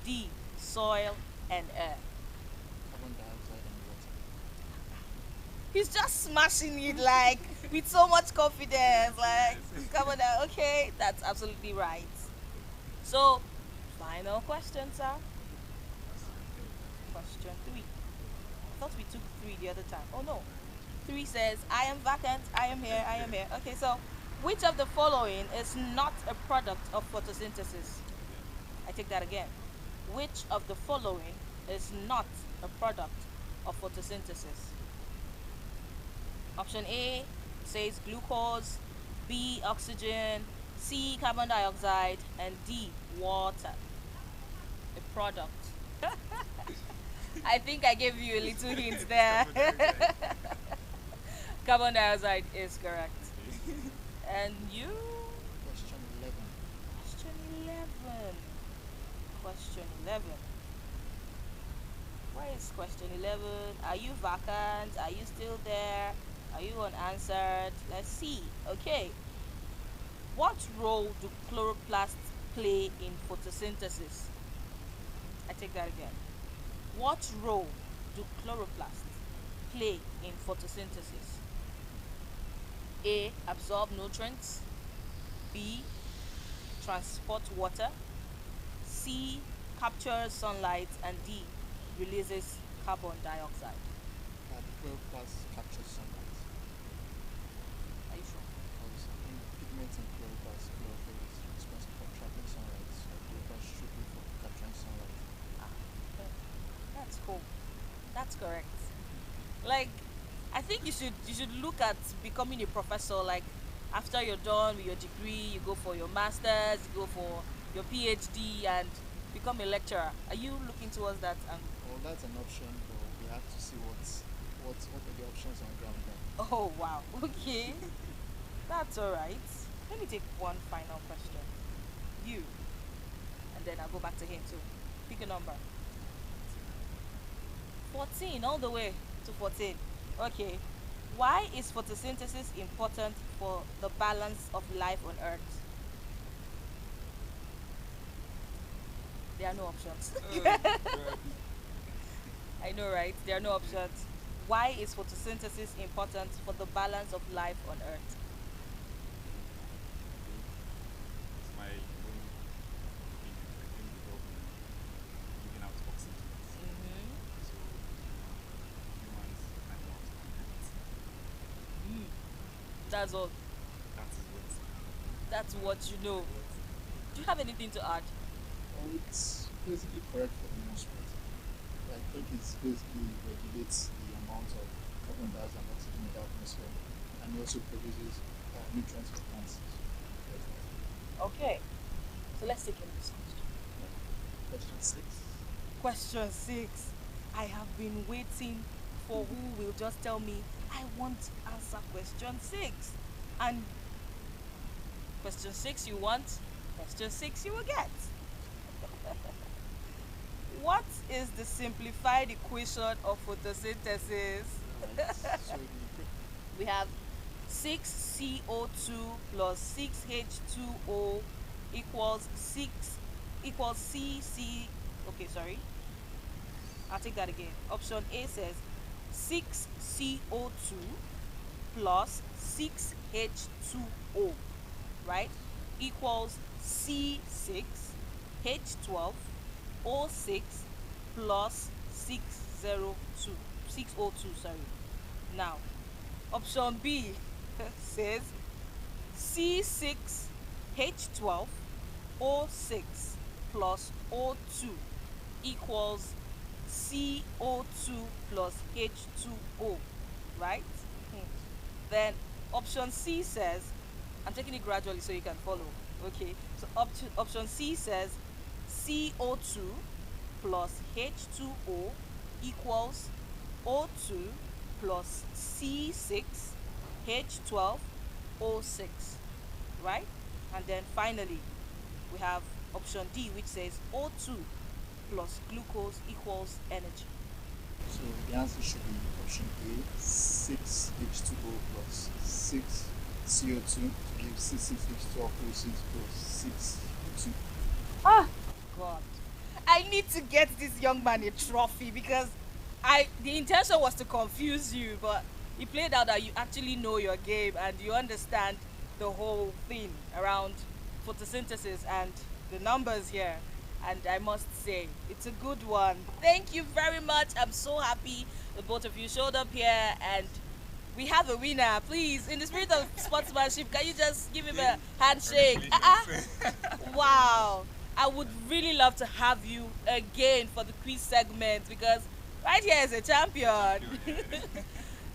D, soil and air. Carbon dioxide and water. He's just smashing it like with so much confidence. Like, come on now. Okay, that's absolutely right. So, final question, sir. Question 3. I thought we took 3 the other time. Oh no. 3 says, I am vacant, I am here, I am here. Okay, so which of the following is not a product of photosynthesis? I take that again. Which of the following is not a product of photosynthesis? Option A says glucose, B oxygen, C carbon dioxide, and D water. A product. I think I gave you a little hint there. Carbon dioxide is correct. And you? Question 11. Question 11. Question 11. Where is question 11? Are you vacant? Are you still there? Are you unanswered? Let's see. Okay. What role do chloroplasts play in photosynthesis? I take that again. What role do chloroplasts play in photosynthesis? A. Absorb nutrients. B. Transport water. C. Captures sunlight. And D. Releases carbon dioxide. The chloroplast captures sunlight. Are you sure? Because I think pigments in chloroplast, chlorophyll is responsible for trapping sunlight. So chloroplast should be for capturing sunlight. That's cool. That's correct. Like, I think you should look at becoming a professor. Like, after you're done with your degree, you go for your masters, you go for your PhD, and become a lecturer. Are you looking towards that? Well, that's an option, but we have to see what are the options on ground then. Oh wow. Okay. That's all right. Let me take one final question. You, and then I'll go back to him too. Pick a number. 14, all the way to 14. Okay. Why is photosynthesis important for the balance of life on Earth? There are no options. I know, right? There are no options. Why is photosynthesis important for the balance of life on Earth? It's my own opinion. I think because giving out oxygen. So humans, animals, and plants. That's all. That's what you know. Do you have anything to add? Well, it's basically correct for the most part. I think it's basically regulates the amount of carbon dioxide and oxygen in the atmosphere, and it also produces nutrients for plants. Okay. So let's take in this question. Question 6. Question 6. I have been waiting for who will just tell me, I want to answer question 6. And question 6 you want, question 6 you will get. What is the simplified equation of photosynthesis? We have 6CO2 plus 6H2O equals CC. Okay, sorry. I'll take that again. Option A says 6CO2 plus 6H2O, right? Equals C6H12O6 plus 602, sorry. Now, option B says C6H12O6 plus O2 equals CO2 plus H2O, right? Then option C says, I'm taking it gradually so you can follow. Okay, so option C says CO2 plus H2O equals O2 plus C6H12O6, right? And then finally, we have option D, which says O2 plus glucose equals energy. So the answer should be option A, 6H2O plus 6CO2 to give C6H12O6 plus 6O2. Ah, God. I need to get this young man a trophy because the intention was to confuse you, but it played out that you actually know your game and you understand the whole thing around photosynthesis and the numbers here. And I must say, it's a good one. Thank you very much. I'm so happy the both of you showed up here and we have a winner. Please, in the spirit of sportsmanship, can you just give him a handshake? Wow. I would really love to have you again for the quiz segment because right here is a champion.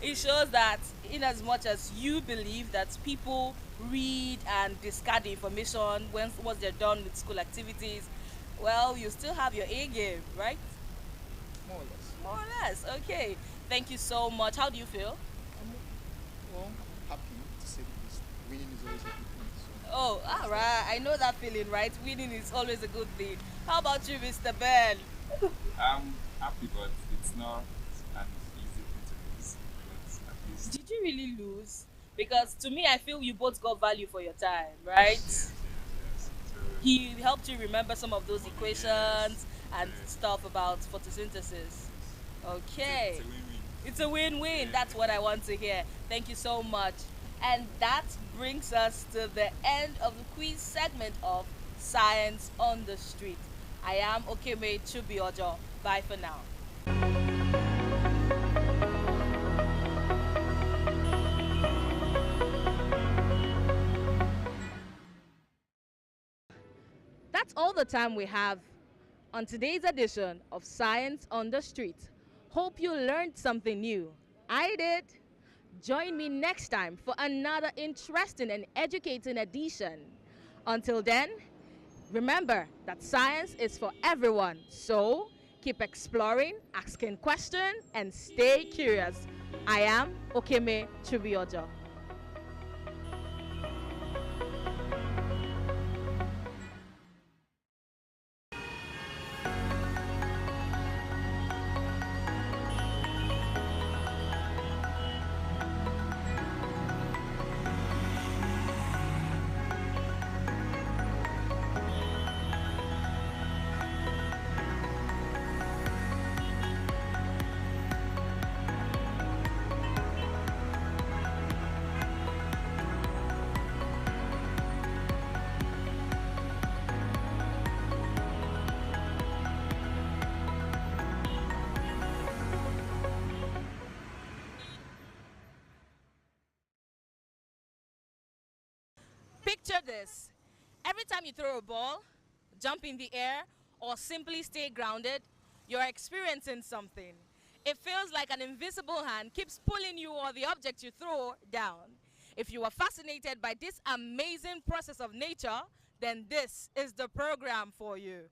It shows that in as much as you believe that people read and discard the information once they're done with school activities, well, you still have your A game, right? More or less. More or less. Okay. Thank you so much. How do you feel? Well, happy to say the least. Winning is always a good thing. So. Oh, all right. I know that feeling, right? Winning is always a good thing. How about you, Mr. Ben? I'm happy, but it's not an easy thing to lose. But at least. Did you really lose? Because to me, I feel you both got value for your time, right? Yes. So, He helped you remember some of those equations and stuff about photosynthesis. Okay. it's a win-win. It's a win-win. That's what I want to hear. Thank you so much. And that brings us to the end of the quiz segment of Science on the Street. I am Okeme Chubiojo. Bye for now. That's all the time we have on today's edition of Science on the Street. Hope you learned something new. I did. Join me next time for another interesting and educating edition. Until then, remember that science is for everyone. So keep exploring, asking questions, and stay curious. I am Okeme Chubiojo. Picture this. Every time you throw a ball, jump in the air, or simply stay grounded, you're experiencing something. It feels like an invisible hand keeps pulling you or the object you throw down. If you are fascinated by this amazing process of nature, then this is the program for you.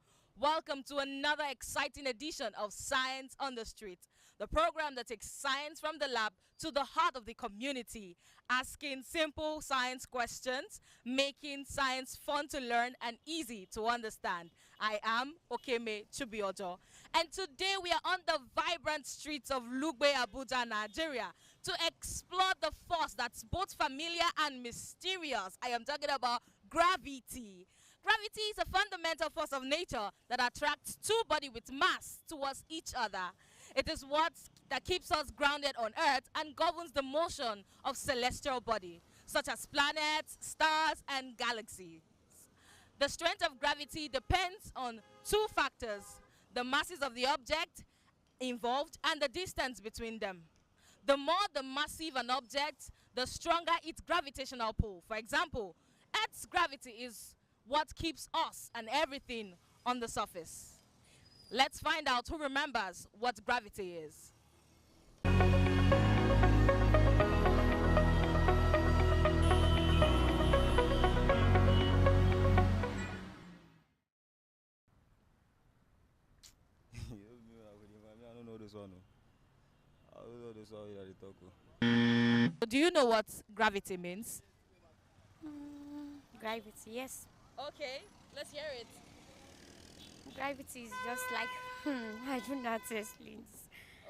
Welcome to another exciting edition of Science on the Street, the program that takes science from the lab to the heart of the community, asking simple science questions, making science fun to learn and easy to understand. I am Okeme Chubiojo, and today we are on the vibrant streets of Lugbe, Abuja, Nigeria, to explore the force that's both familiar and mysterious. I am talking about gravity. Gravity is a fundamental force of nature that attracts two bodies with mass towards each other. It is what that keeps us grounded on Earth and governs the motion of celestial bodies, such as planets, stars, and galaxies. The strength of gravity depends on two factors: the masses of the object involved and the distance between them. The more the massive an object, the stronger its gravitational pull. For example, Earth's gravity is what keeps us and everything on the surface. Let's find out who remembers what gravity is. I don't know this one. I don't know this one that they talk. Do you know what gravity means? Gravity, yes. Okay, let's hear it. Gravity is just like, I don't know how to explain this.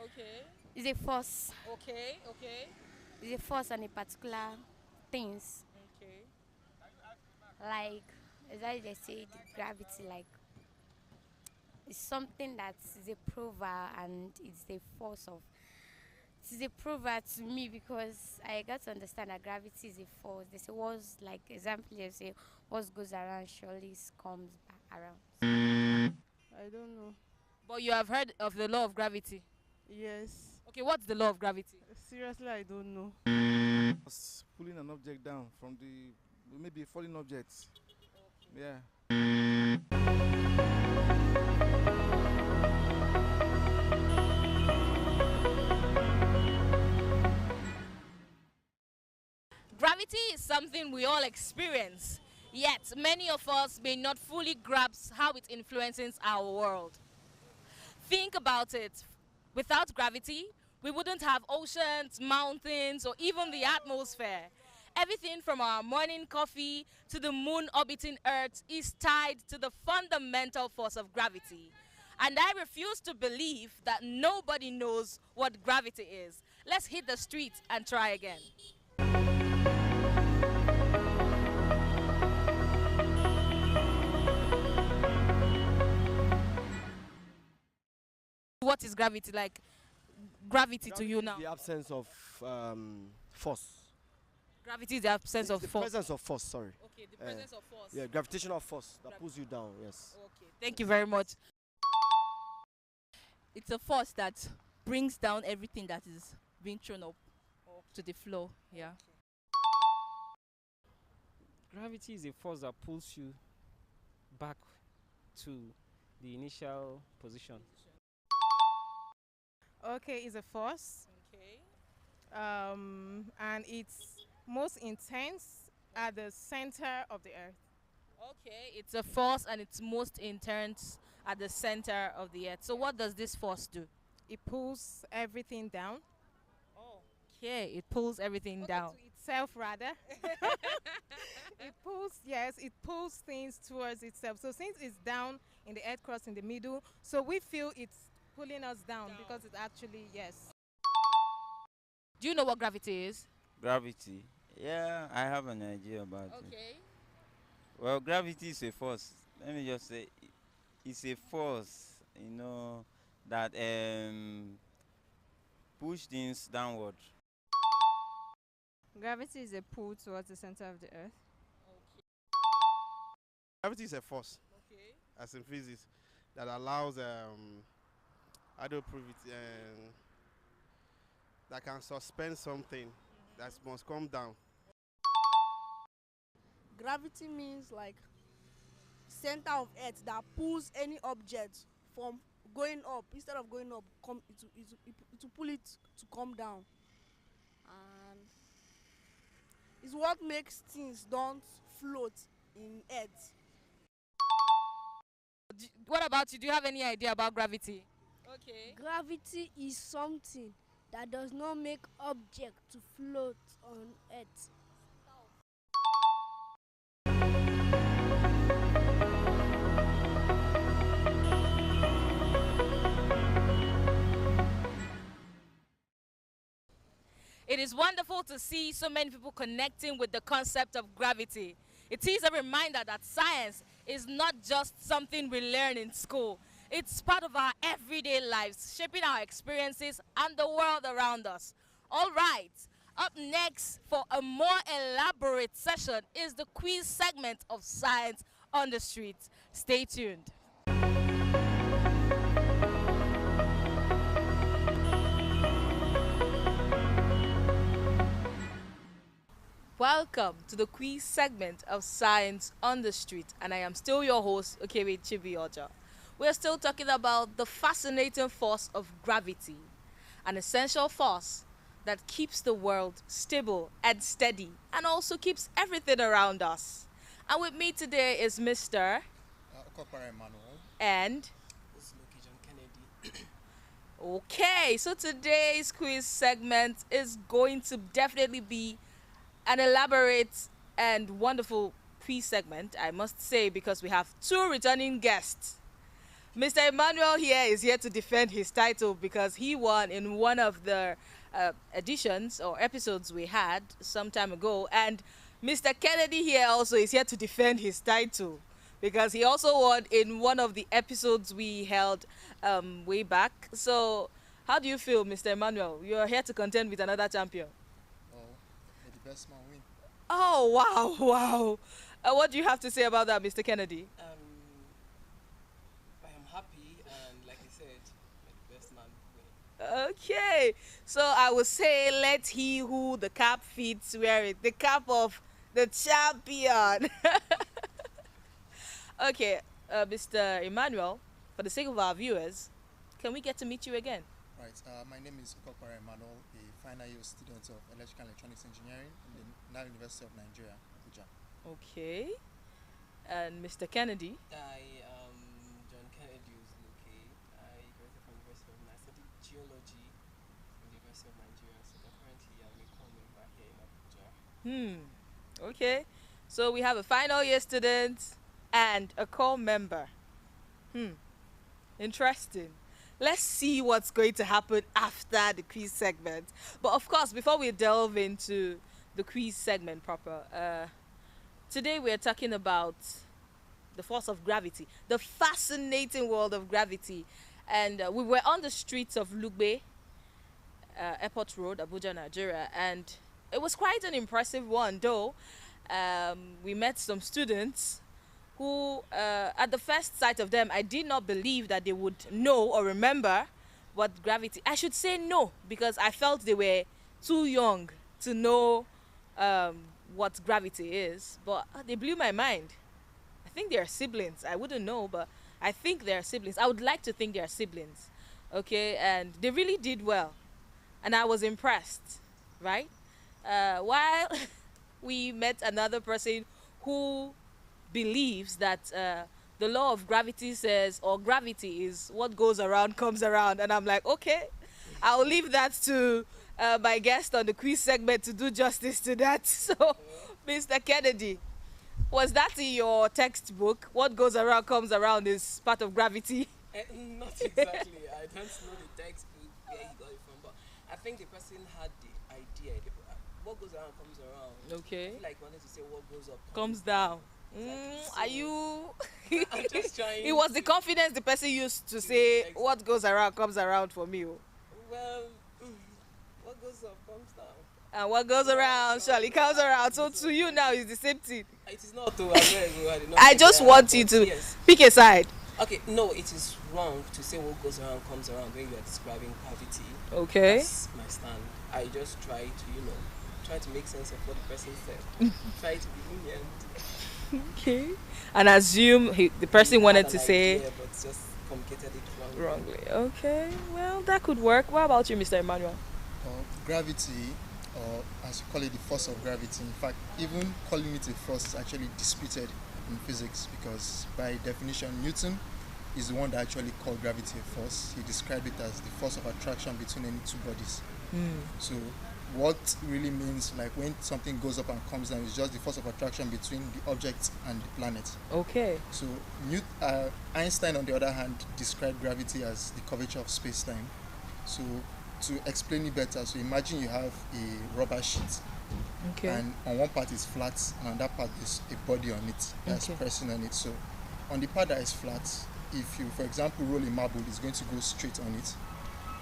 Okay. It's a force. Okay, okay. It's a force on a particular things. Okay. Like, as I just say, the gravity, like, it's something that is a prover and it's the force of It is a proverb to me because I got to understand that gravity is a force. They say what's like example they say what goes around surely comes back around. I don't know. But you have heard of the law of gravity. Yes. Okay, what's the law of gravity? Seriously, I don't know. Pulling an object down from the maybe a falling object. Yeah. Gravity is something we all experience, yet many of us may not fully grasp how it influences our world. Think about it. Without gravity, we wouldn't have oceans, mountains, or even the atmosphere. Everything from our morning coffee to the moon orbiting Earth is tied to the fundamental force of gravity. And I refuse to believe that nobody knows what gravity is. Let's hit the streets and try again. What is gravity like? Gravity to you now. The absence of force. Gravity is the absence of The force. presence of force, sorry. Okay, the presence of force. Yeah, gravitational force that pulls you down, yes. Okay, thank you very much. It's a force that brings down everything that is being thrown up to the floor. Yeah. Gravity is a force that pulls you back to the initial position. Okay, it's a force. Okay. And it's most intense at the center of the earth. Okay, it's a force and it's most intense at the center of the earth. So what does this force do? It pulls everything down. Okay, it pulls everything down. To itself rather. It pulls things towards itself. So since it's down in the earth crust in the middle, so we feel it's pulling us down because it's actually, yes. Do you know what gravity is? Gravity? Yeah, I have an idea about it. Okay. Well, gravity is a force. Let me just say, it's a force, that push things downward. Gravity is a pull towards the center of the earth. Gravity is a force, as in physics, that allows, how do you prove it, that can suspend something that must come down. Gravity means like center of earth that pulls any object from going up. Instead of going up, it will pull it to come down. And it's what makes things don't float in earth. What about you? Do you have any idea about gravity? Okay. Gravity is something that does not make object to float on earth. It is wonderful to see so many people connecting with the concept of gravity. It is a reminder that science is not just something we learn in school. It's part of our everyday lives, shaping our experiences and the world around us. All right, up next for a more elaborate session is the quiz segment of Science on the Streets. Stay tuned. Welcome to the quiz segment of Science on the Street, and I am still your host, Okewe Chibioja. We're still talking about the fascinating force of gravity, an essential force that keeps the world stable and steady and also keeps everything around us. And with me today is Mr. And okay, so today's quiz segment is going to definitely be an elaborate and wonderful quiz segment, I must say, because we have two returning guests. Mr. Emmanuel here is here to defend his title because he won in one of the editions or episodes we had some time ago, and Mr. Kennedy here also is here to defend his title because he also won in one of the episodes we held way back. So How do you feel, Mr. Emmanuel? You're here to contend with another champion. Oh, may the best man win. Oh, wow, wow. What do you have to say about that, Mr. Kennedy? I am happy, and like I said, may the best man win. Okay, so I will say, let he who the cap fits wear it. The cap of the champion. Okay, Mr. Emmanuel, for the sake of our viewers, can we get to meet you again? Right. My name is Ukokpara Emmanuel, a final year student of Electrical and Electronics Engineering in the National University of Nigeria, Abuja. Okay. And Mr. Kennedy? I am John Kennedy Uzluke. I graduated from the University of Nigeria. I studied geology from the University of Nigeria. So currently I'm a core member here in Abuja. Okay. So we have a final year student and a core member. Interesting. Let's see what's going to happen after the quiz segment. But of course, before we delve into the quiz segment proper, today we're talking about the force of gravity, the fascinating world of gravity. And we were on the streets of Lugbe, Airport Road, Abuja, Nigeria, and it was quite an impressive one, though. We met some students who, at the first sight of them, I did not believe that they would know or remember what gravity. I should say no, because I felt they were too young to know what gravity is. But they blew my mind. I think they are siblings. I wouldn't know, but I think they are siblings. I would like to think they are siblings. Okay, and they really did well, and I was impressed, right? While we met another person who believes that the law of gravity says, or gravity is what goes around comes around, and I'm like, okay, I'll leave that to my guest on the quiz segment to do justice to that. So, Mr. Kennedy, was that in your textbook? What goes around comes around is part of gravity. Not exactly. I don't know the textbook where he got it from, but I think the person had the idea. What goes around comes around. Okay. I feel like wanted to say what goes up comes down. Exactly. Are you? I'm just trying. It was the confidence the person used to say what goes around comes around for me. Well, what goes up comes down. And what goes around surely comes around. So to you now is the same thing. It is not to I just want you to pick a side. Okay, no, it is wrong to say what goes around comes around when you are describing gravity. Okay. That's my stand. I just try to, try to make sense of what the person said. Try to be lenient. Okay. And assume the person wanted to say. Idea, but just communicated it wrongly. Okay. Well, that could work. What about you, Mr. Emmanuel? Gravity, or as you call it, the force of gravity. In fact, even calling it a force is actually disputed in physics, because by definition, Newton is the one that actually called gravity a force. He described it as the force of attraction between any two bodies. So what really means, like when something goes up and comes down, is just the force of attraction between the object and the planet. Okay. So Einstein, on the other hand, described gravity as the curvature of space-time. So to explain it better, so imagine you have a rubber sheet. Okay. And on one part is flat, and on that part is a body on it that's pressing on it. So on the part that is flat, if you, for example, roll a marble, it's going to go straight on it.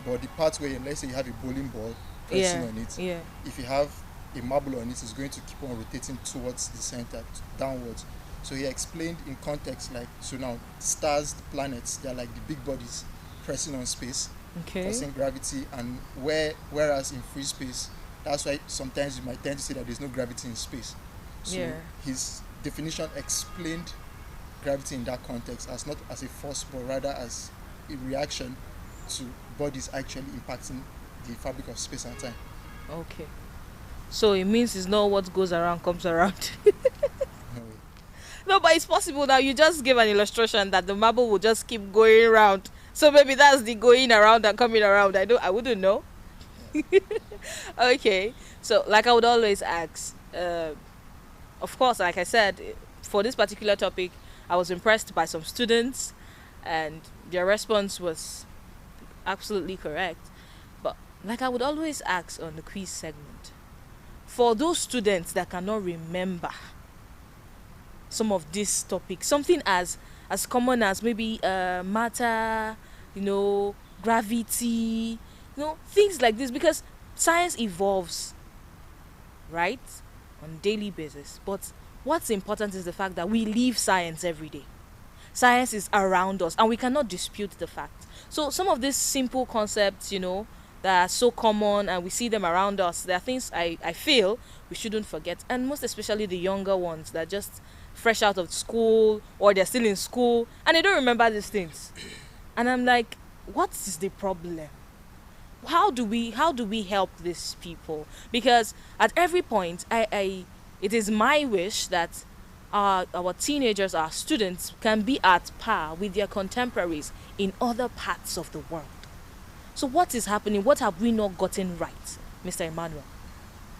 But the part where, let's say you have a bowling ball pressing on it, if you have a marble on it, it's going to keep on rotating towards the center, downwards. So he explained in context, like, so now stars, the planets, they're like the big bodies pressing on space, causing gravity, and whereas in free space, that's why sometimes you might tend to say that there's no gravity in space. So his definition explained gravity in that context as not as a force, but rather as a reaction to bodies actually impacting the fabric of space and time. Okay. So it means it's not what goes around comes around. No, but it's possible now. You just give an illustration that the marble will just keep going around. So maybe that's the going around and coming around. I wouldn't know. Okay. So like I would always ask, of course, like I said, for this particular topic, I was impressed by some students and their response was absolutely correct. But like I would always ask on the quiz segment, for those students that cannot remember some of these topics, something as common as maybe matter, gravity, things like this, because science evolves, right, on a daily basis. But what's important is the fact that we live science every day. Science is around us and we cannot dispute the fact. So some of these simple concepts, that are so common and we see them around us, there are things I feel we shouldn't forget, and most especially the younger ones that are just fresh out of school, or they're still in school and they don't remember these things. And I'm like, what is the problem? How do we help these people? Because at every point, it is my wish that our teenagers, our students, can be at par with their contemporaries in other parts of the world. So what is happening? What have we not gotten right, Mr. Emmanuel?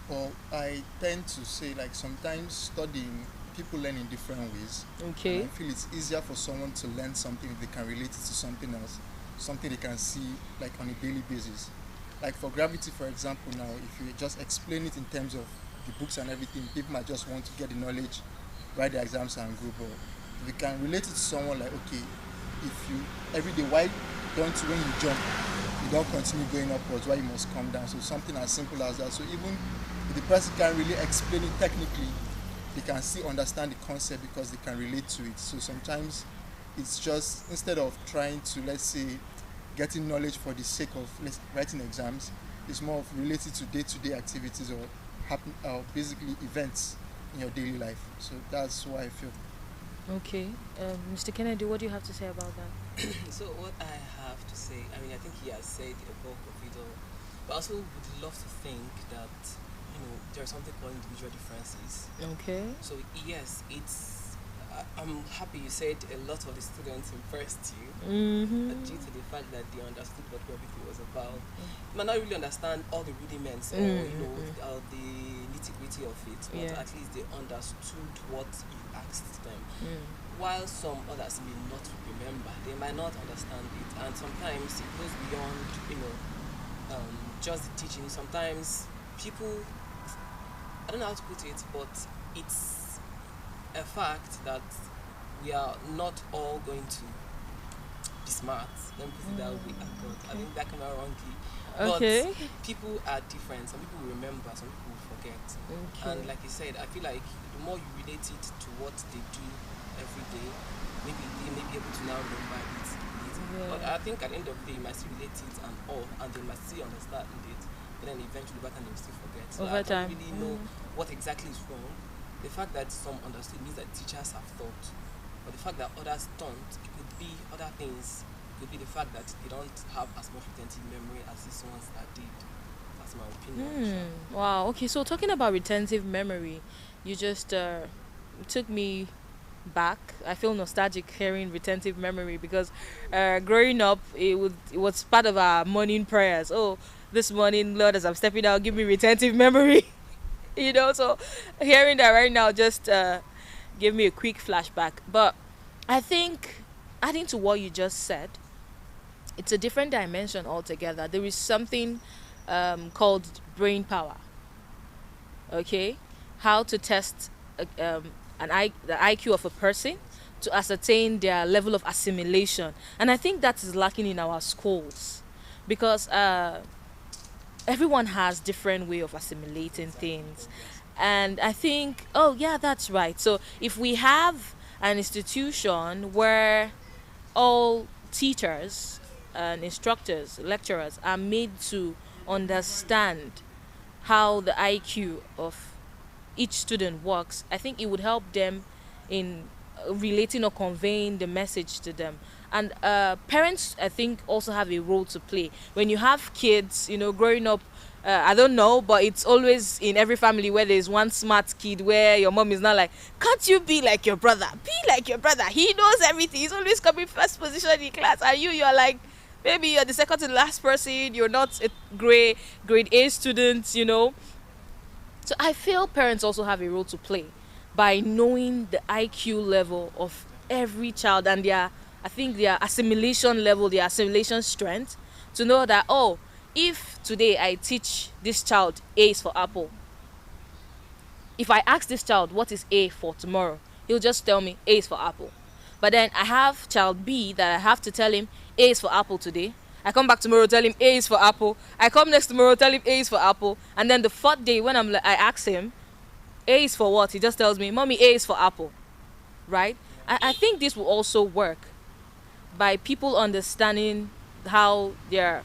Well, I tend to say, like, sometimes studying, people learn in different ways. Okay. And I feel it's easier for someone to learn something if they can relate it to something else, something they can see, like, on a daily basis. Like for gravity, for example, now, if you just explain it in terms of the books and everything, people might just want to get the knowledge, write the exams and go. But if you can relate it to someone, like, okay, if you, every day, why don't, when you jump, you don't continue going upwards, why you must come down? So something as simple as that. So even if the person can't really explain it technically, they can still understand the concept because they can relate to it. So sometimes it's just, instead of trying to, let's say, getting knowledge for the sake of writing exams, it's more of related to day-to-day activities or basically events in your daily life. So that's why I feel. Okay. Mr. Kennedy, what do you have to say about that? So what I have to say, I think he has said a bulk of it all, but I also would love to think that there's something called individual differences. Okay. So yes, I'm happy you said a lot of the students impressed you, due to the fact that they understood what gravity was about. You might not really understand all the rudiments or the nitty-gritty of it, but at least they understood what you asked them. While some others may not remember, they might not understand it, and sometimes it goes beyond just the teaching. Sometimes people, I don't know how to put it, but it's a fact that we are not all going to be smart. Let me put it that way. I think that came out wrongly. Okay. But people are different. Some people will remember, some people will forget. Okay. And like you said, I feel like the more you relate it to what they do every day, maybe they may be able to now remember it. But I think at the end of the day, you might still relate it and they might still understand it. But then eventually back and they will still forget. So Over I don't time. really know what exactly is wrong. The fact that some understood means that teachers have thought. But the fact that others don't, it could be other things. It could be the fact that they don't have as much retentive memory as these ones that did. That's my opinion. Wow. Okay, so talking about retentive memory, you just took me back. I feel nostalgic hearing retentive memory because growing up, it was part of our morning prayers. Oh, this morning, Lord, as I'm stepping out, give me retentive memory. So hearing that right now just gave me a quick flashback. But I think, adding to what you just said, it's a different dimension altogether. There is something called brain power. Okay, how to test the IQ of a person to ascertain their level of assimilation, and I think that is lacking in our schools because everyone has different way of assimilating things. And I think, oh yeah, that's right. So if we have an institution where all teachers and instructors, lecturers are made to understand how the IQ of each student works, I think it would help them in relating or conveying the message to them. And parents, I think, also have a role to play. When you have kids, growing up, I don't know, but it's always in every family where there's one smart kid where your mom is not like, can't you be like your brother? Be like your brother. He knows everything. He's always coming first position in class. And you're like, maybe you're the second to the last person. You're not a grade A student, So I feel parents also have a role to play by knowing the IQ level of every child and their assimilation level, their assimilation strength, to know that, oh, if today I teach this child A is for apple, if I ask this child what is A for tomorrow, he'll just tell me A is for apple. But then I have child B that I have to tell him A is for apple today, I come back tomorrow, tell him A is for apple. I come next tomorrow, tell him A is for apple. And then the fourth day, when I ask him, A is for what? He just tells me, Mommy, A is for apple. Right? I think this will also work by people understanding how their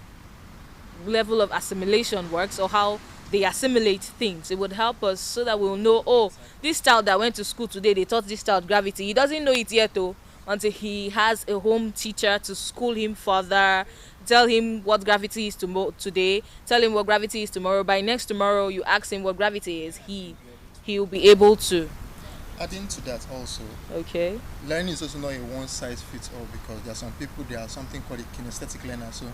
level of assimilation works, or how they assimilate things. It would help us so that we'll know, oh, this child that went to school today, they taught this child gravity. He doesn't know it yet though, until he has a home teacher to school him further, tell him what gravity is today, tell him what gravity is tomorrow. By next tomorrow, you ask him what gravity is, he'll be able to. Adding to that also, okay, learning is also not a one size fits all, because there are some people, there are something called a kinesthetic learner. So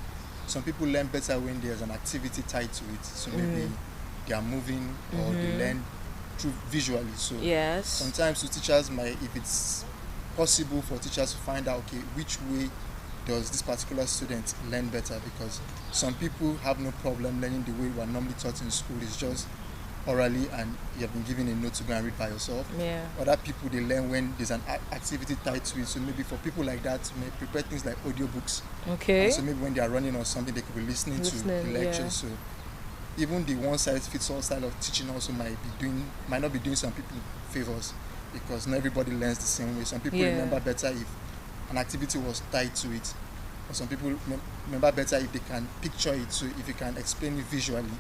some people learn better when there's an activity tied to it. So maybe they are moving, or they learn through visually. So yes, sometimes teachers might, if it's possible for teachers to find out, okay, which way does this particular student learn better, because some people have no problem learning the way we are normally taught in school. It's just orally, and you have been given a note to go and read by yourself. Yeah. Other people, they learn when there's an activity tied to it. So maybe for people like that, may prepare things like audiobooks. Okay. And so maybe when they are running on something, they could be listening to the lectures. Yeah. So even the one size fits all style of teaching also might not be doing some people favors, because not everybody learns the same way. Some people remember better if an activity was tied to it, or some people remember better if they can picture it. So if you can explain it visually,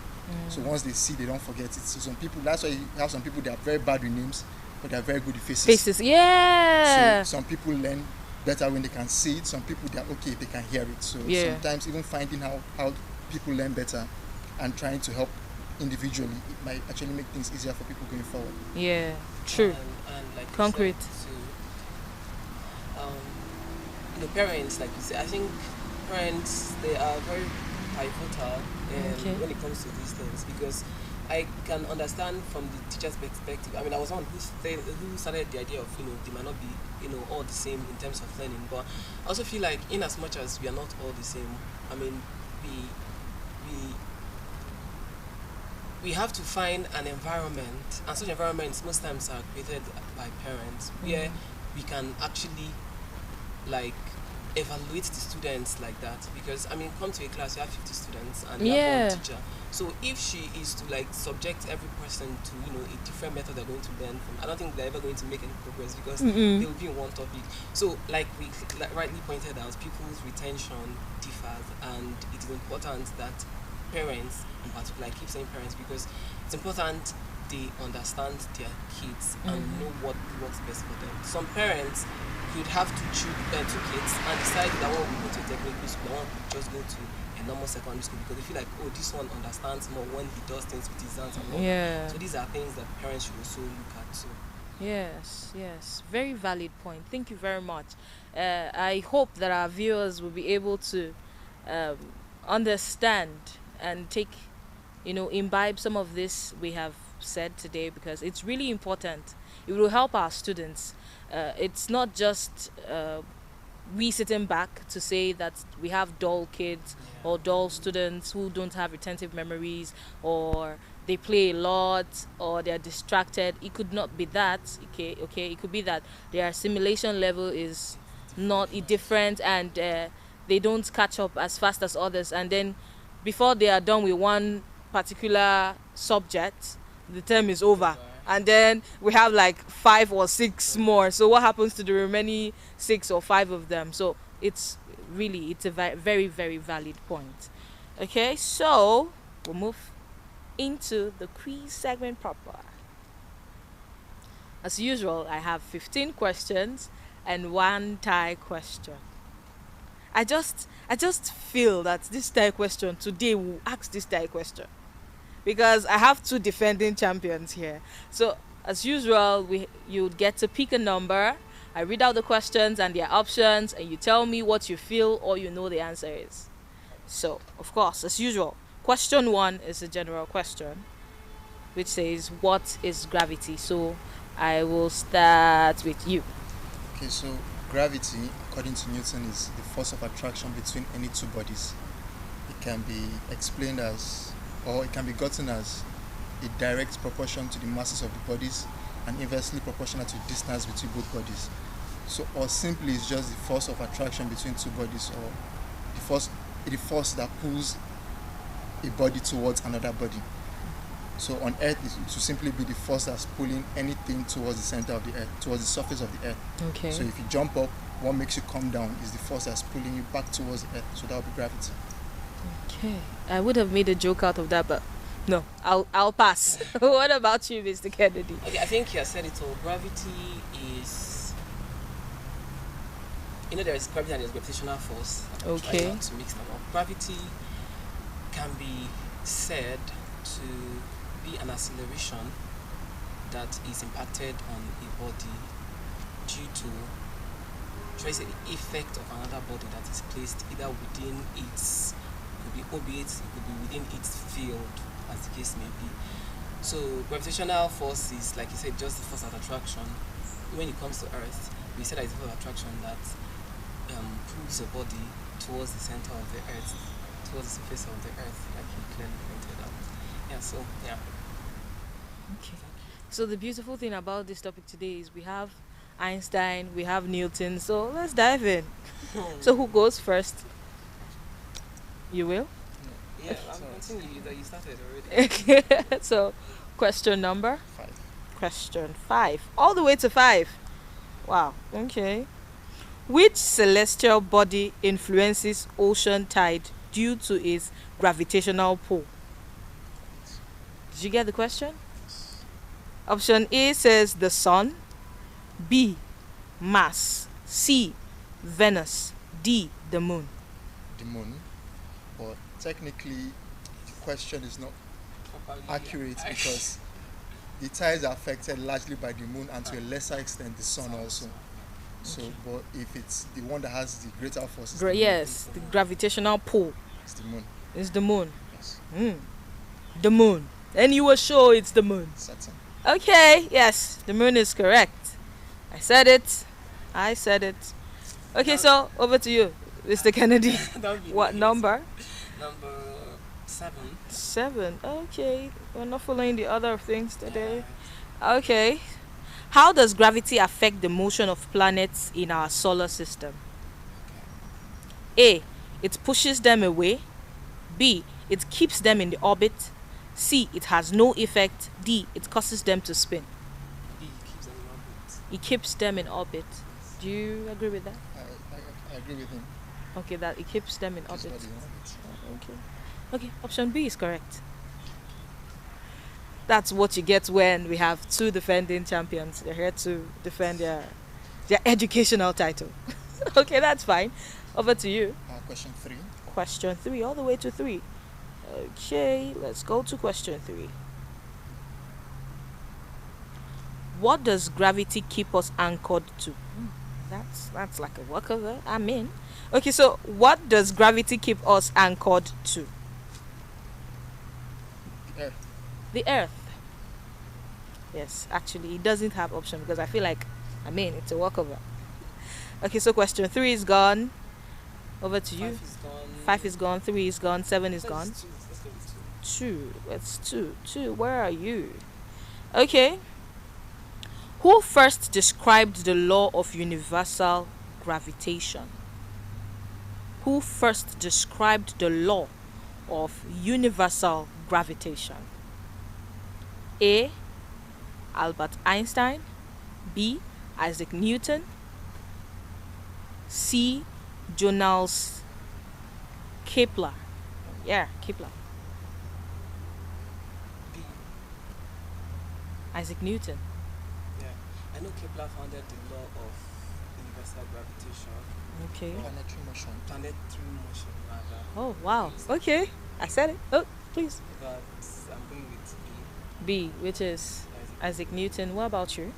so once they see, they don't forget it. So some people, that's why you have some people, they are very bad with names, but they are very good with faces. Faces, yeah. So some people learn better when they can see it. Some people, they are okay if they can hear it. So sometimes even finding how people learn better and trying to help individually, it might actually make things easier for people going forward. Yeah, true. And like concrete. The parents, like you said, I think parents, they are very pivotal when it comes to these things, because I can understand from the teacher's perspective. I mean, I was one who started the idea of, they might not be, all the same in terms of learning, but I also feel like in as much as we are not all the same, I mean, we have to find an environment, and such environments most times are created by parents, where we can actually evaluate the students like that. Because I mean, come to a class, you have 50 students and you have one teacher. So if she is to subject every person to a different method they're going to learn from, I don't think they're ever going to make any progress, because they will be in one topic. So like we rightly pointed out, people's retention differs, and it is important that parents in particular, I keep saying parents because it's important they understand their kids and know what works best for them. Some parents could have two kids and decide that one will go to a technical school, one could just go to a normal secondary school, because they feel like, oh, this one understands more when he does things with his hands and all. So these are things that parents should also look at too. Yes, very valid point. Thank you very much. I hope that our viewers will be able to understand and take, imbibe some of this we have said today, because it's really important. It will help our students. It's not just we sitting back to say that we have dull kids or dull students who don't have retentive memories, or they play a lot, or they're distracted. It could not be that. Okay. It could be that their assimilation level is not different, and they don't catch up as fast as others. And then before they are done with one particular subject, the term is over. And then we have 5 or 6 more. So what happens to the remaining 6 or 5 of them? So it's a very, very valid point. Okay, so we'll move into the quiz segment proper. As usual, I have 15 questions and 1 tie question. I just feel that this tie question today, we'll ask this tie question, because I have 2 defending champions here. So as usual, you get to pick a number. I read out the questions and their options, and you tell me what you feel or the answer is. So of course, as usual, question 1 is a general question, which says, what is gravity? So I will start with you. Okay, so gravity, according to Newton, is the force of attraction between any 2 bodies. It can be explained as, or it can be gotten as, a direct proportion to the masses of the bodies and inversely proportional to the distance between both bodies. So, or simply, it's just the force of attraction between 2 bodies, or the force is the force that pulls a body towards another body. So on Earth, it will simply be the force that's pulling anything towards the center of the Earth, towards the surface of the Earth. Okay. So if you jump up, what makes you come down is the force that's pulling you back towards the Earth. So that would be gravity. Okay. I would have made a joke out of that, but no, I'll pass. What about you, Mr. Kennedy? Okay, I think you have said it all. Gravity is, there is gravity and there's gravitational force. Okay. Try not to mix them up. Gravity can be said to be an acceleration that is impacted on a body due to, should I say, the effect of another body that is placed either within its, could be obviate, it could be within its field, as the case may be. So gravitational force is, like you said, just the force of attraction. When it comes to Earth, we said that it's the force of attraction that pulls your body towards the center of the Earth, towards the surface of the Earth, like you clearly pointed out. Yeah. Okay. So the beautiful thing about this topic today is we have Einstein, we have Newton. So let's dive in. So who goes first? You will? Yeah, I'm continuing. You started already. Okay. So question number 5. Question 5. All the way to 5. Wow. Okay. Which celestial body influences ocean tide due to its gravitational pull? Did you get the question? Option A says the sun, B, Mars, C, Venus, D, the moon. The moon. But technically, the question is not accurate because the tides are affected largely by the moon and to a lesser extent the sun also. So, but if it's the one that has the greater force, it's the moon. Yes, the gravitational pull. It's the moon. It's the moon. Yes. The moon. And you were sure it's the moon. Certain. Okay, yes, the moon is correct. I said it. Okay, so over to you, Mr. Kennedy. What number? Number 7. 7. Okay, we're not following the other things today. Okay. How does gravity affect the motion of planets in our solar system? A. It pushes them away. B. It keeps them in the orbit. C. It has no effect. D. It causes them to spin. B. Keeps them in orbit. It keeps them in orbit. Do you agree with that? I agree with him. Okay, that it keeps them in Keeps orbit. body in orbit. Okay, option B is correct. That's what you get when we have 2 defending champions. They're here to defend their educational title. Okay, that's fine. Over to you. Question 3. Question 3, all the way to 3. Okay, let's go to question 3. What does gravity keep us anchored to? That's like a walkover. I'm in. Okay, so what does gravity keep us anchored to? The Earth. The Earth. Yes, actually, it doesn't have option because I feel like, it's a walkover. Okay, so question 3 is gone. Over to you. 5 is gone. 3 is gone. 7 is gone. 2. That's 2. 2. Where are you? Okay. Who first described the law of universal gravitation? Who first described the law of universal gravitation? A. Albert Einstein. B. Isaac Newton. C. Johannes Kepler. Yeah, Kepler. B. Isaac Newton. Yeah, I know Kepler founded the law of universal gravitation. Okay. Planetary motion. Planetary motion, rather. Oh, wow. Okay. I said it. Oh, please. But I'm going with B, which is Isaac Newton. What about you?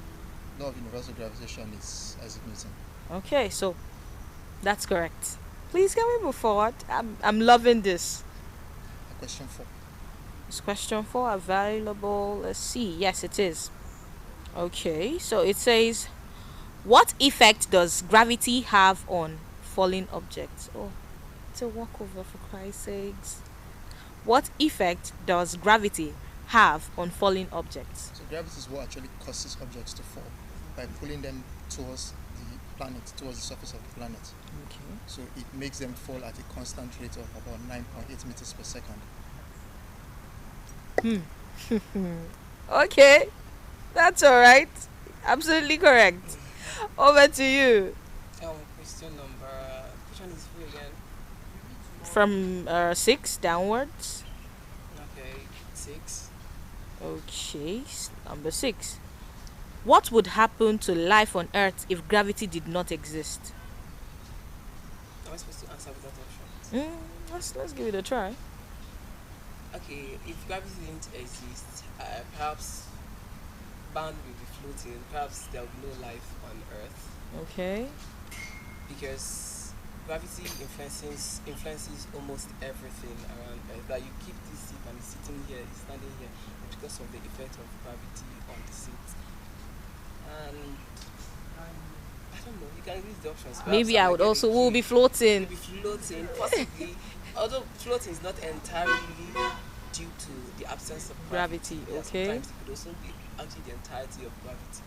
Law of universal gravitation is Isaac Newton. Okay, so that's correct. Please can we move forward? I'm loving this. Question 4. Is question 4 available? Let's see. Yes, it is. Okay, so it says, what effect does gravity have on falling objects? Oh, it's a walkover, for Christ's sakes. What effect does gravity have on falling objects? So gravity is what actually causes objects to fall by pulling them towards planet, towards the surface of the planet. Okay. So it makes them fall at a constant rate of about 9.8 meters per second. Okay, that's all right. Absolutely correct. Over to you. Question is free again. From 6 downwards. Okay, 6. Okay, number 6. What would happen to life on Earth if gravity did not exist? Am I supposed to answer without options? Let's give it a try. Okay, if gravity didn't exist, perhaps man will be floating. Perhaps there will be no life on Earth. Okay. Because gravity influences almost everything around Earth. Like you keep this seat and it's sitting here, it's standing here, because of the effect of gravity on the seat. And I don't know. You can read the options. Maybe I would also. We'll be floating. We'll be floating, possibly. Although floating is not entirely due to the absence of gravity. Okay. Sometimes it could also be actually the entirety of gravity.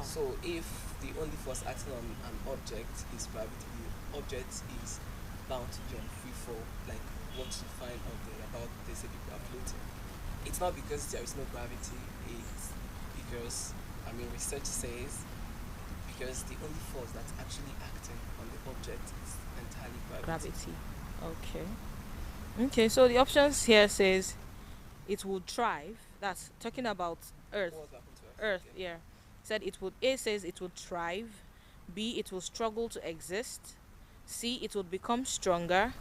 So if the only force acting on an object is gravity, the object is bound to be on free fall, like what you find out there about they say people are floating. It's not because there is no gravity, it's because research says because the only force that's actually acting on the object is entirely gravity. Okay, so the options here says it would thrive. That's talking about Earth. Earth, yeah. Said it would. A says it would thrive. B, it will struggle to exist. C, it would become stronger.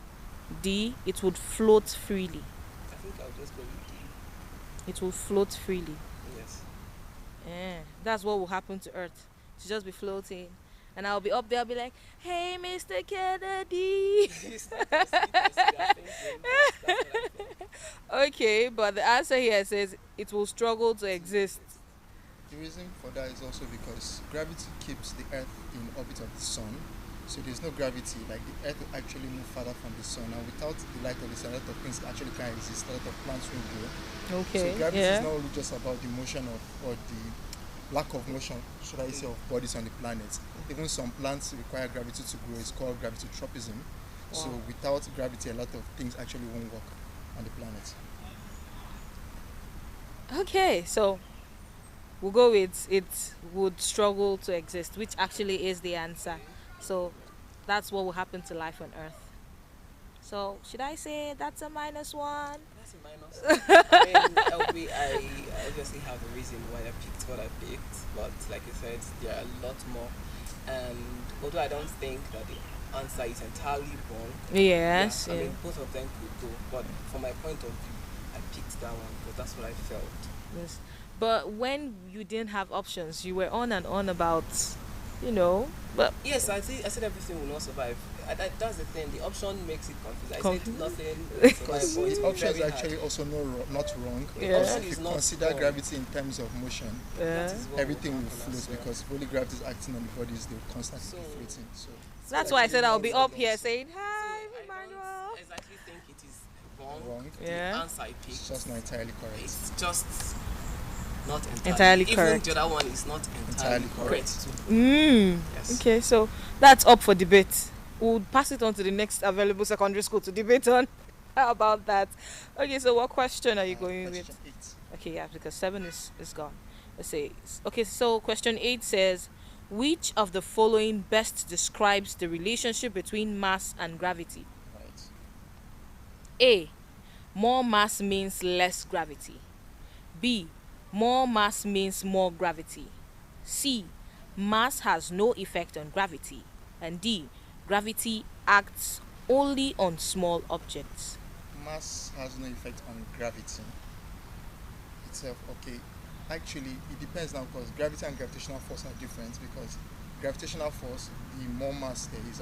D, it would float freely. I think I'll just go with D. It will float freely. Yes. Yeah, that's what will happen to Earth. To just be floating. And I'll be up there, I'll be like, hey, Mr. Kennedy. Okay, but the answer here says it will struggle to exist. The reason for that is also because gravity keeps the Earth in orbit of the Sun. So there's no gravity, like the Earth will actually move further from the Sun. And without the light of the Sun, a lot of things actually can't exist. A lot of plants will grow. Okay. So gravity is not only just about the motion of, or the lack of motion, should I say, of bodies on the planet. Even some plants require gravity to grow. It's called gravitropism. So without gravity, a lot of things actually won't work on the planet. Okay, so we'll go with it would struggle to exist, which actually is the answer. So that's what will happen to life on Earth. So should I say that's a -1? That's a minus. LB, I obviously have a reason why I picked what I picked, but like I said, there are a lot more. And although I don't think that the answer is entirely wrong, yes, I mean both of them could go. But from my point of view, I picked that one because that's what I felt. Yes. But when you didn't have options, you were on and on about, but yes, I said everything will not survive. That's the thing. The option makes it confusing. I said nothing. Because the option is actually also not wrong. Because if you consider gravity in terms of motion, everything will float because if only gravity is acting on the bodies, they will constantly be floating. So that's why I said I'll be up here saying hi, Emmanuel. I exactly think it is wrong. Yeah. The answer I picked. It's just not entirely correct. It's just not entirely correct. Even the other one is not entirely correct. Yes. Okay, so that's up for debate. We'll pass it on to the next available secondary school to debate on. How about that? Okay, so what question are you going with? 8. Okay, yeah, because 7 is gone. Let's say. Okay, so question 8 says, which of the following best describes the relationship between mass and gravity? Right. A, more mass means less gravity. B, more mass means more gravity. C, mass has no effect on gravity. And D, gravity acts only on small objects. Mass has no effect on gravity itself. Okay, actually it depends now because gravity and gravitational force are different because gravitational force, the more mass there is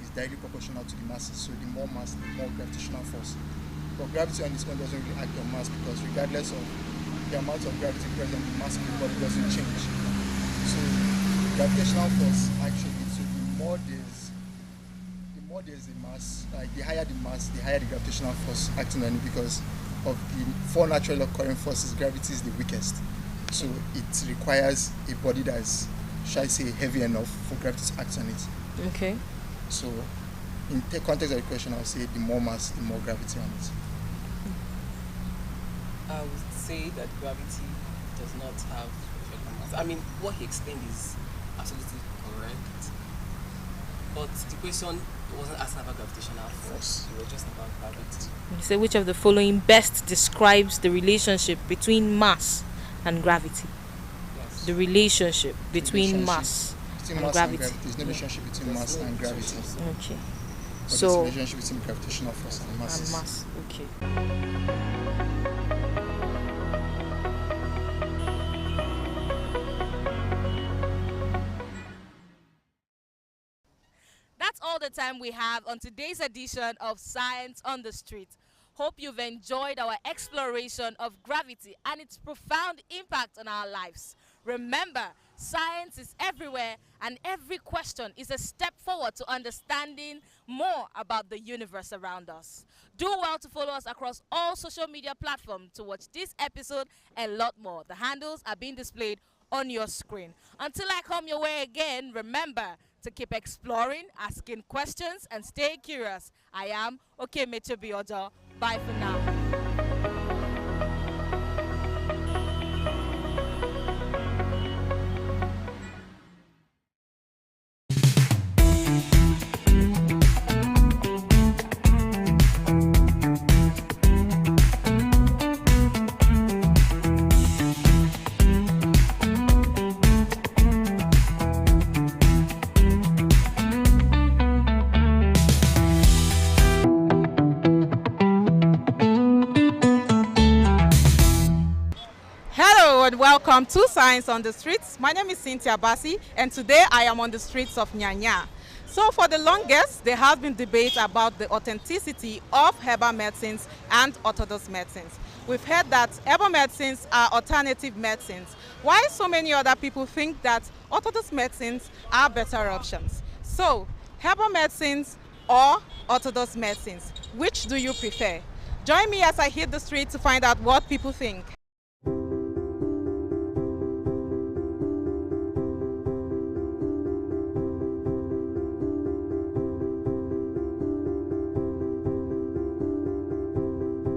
directly proportional to the masses. So the more mass, the more gravitational force. But gravity on its own doesn't really act on mass because regardless of the amount of gravity present, the mass of the body doesn't change. So gravitational force actually, so the more there's the mass, like the higher the mass, the higher the gravitational force acting on it because of the 4 naturally occurring forces, gravity is the weakest. So it requires a body that is shall I say, heavy enough for gravity to act on it. Okay. So, in the context of the question, I would say the more mass, the more gravity on it. I would say that gravity does not have effect on mass. I mean, what he explained is absolutely correct. But the question wasn't asking about gravitational force. It was just about gravity. You say which of the following best describes the relationship between mass and gravity? Yes. The relationship between mass and gravity. There's no relationship between mass and gravity. Okay. But So there's a relationship between gravitational force and mass. And mass. Okay. That's all the time we have on today's edition of Science on the Street. Hope you've enjoyed our exploration of gravity and its profound impact on our lives. Remember, science is everywhere, and every question is a step forward to understanding more about the universe around us. Do well to follow us across all social media platforms to watch this episode and a lot more. The handles are being displayed on your screen. Until I come your way again, remember to keep exploring, asking questions, and stay curious. I am Okemeche Biojo. Bye for now. Hello and welcome to Science on the Streets. My name is Cynthia Bassi, and today I am on the streets of Nyanya. So for the longest, there has been debate about the authenticity of herbal medicines and orthodox medicines. We've heard that herbal medicines are alternative medicines, while so many other people think that orthodox medicines are better options. So, herbal medicines or orthodox medicines, which do you prefer? Join me as I hit the street to find out what people think.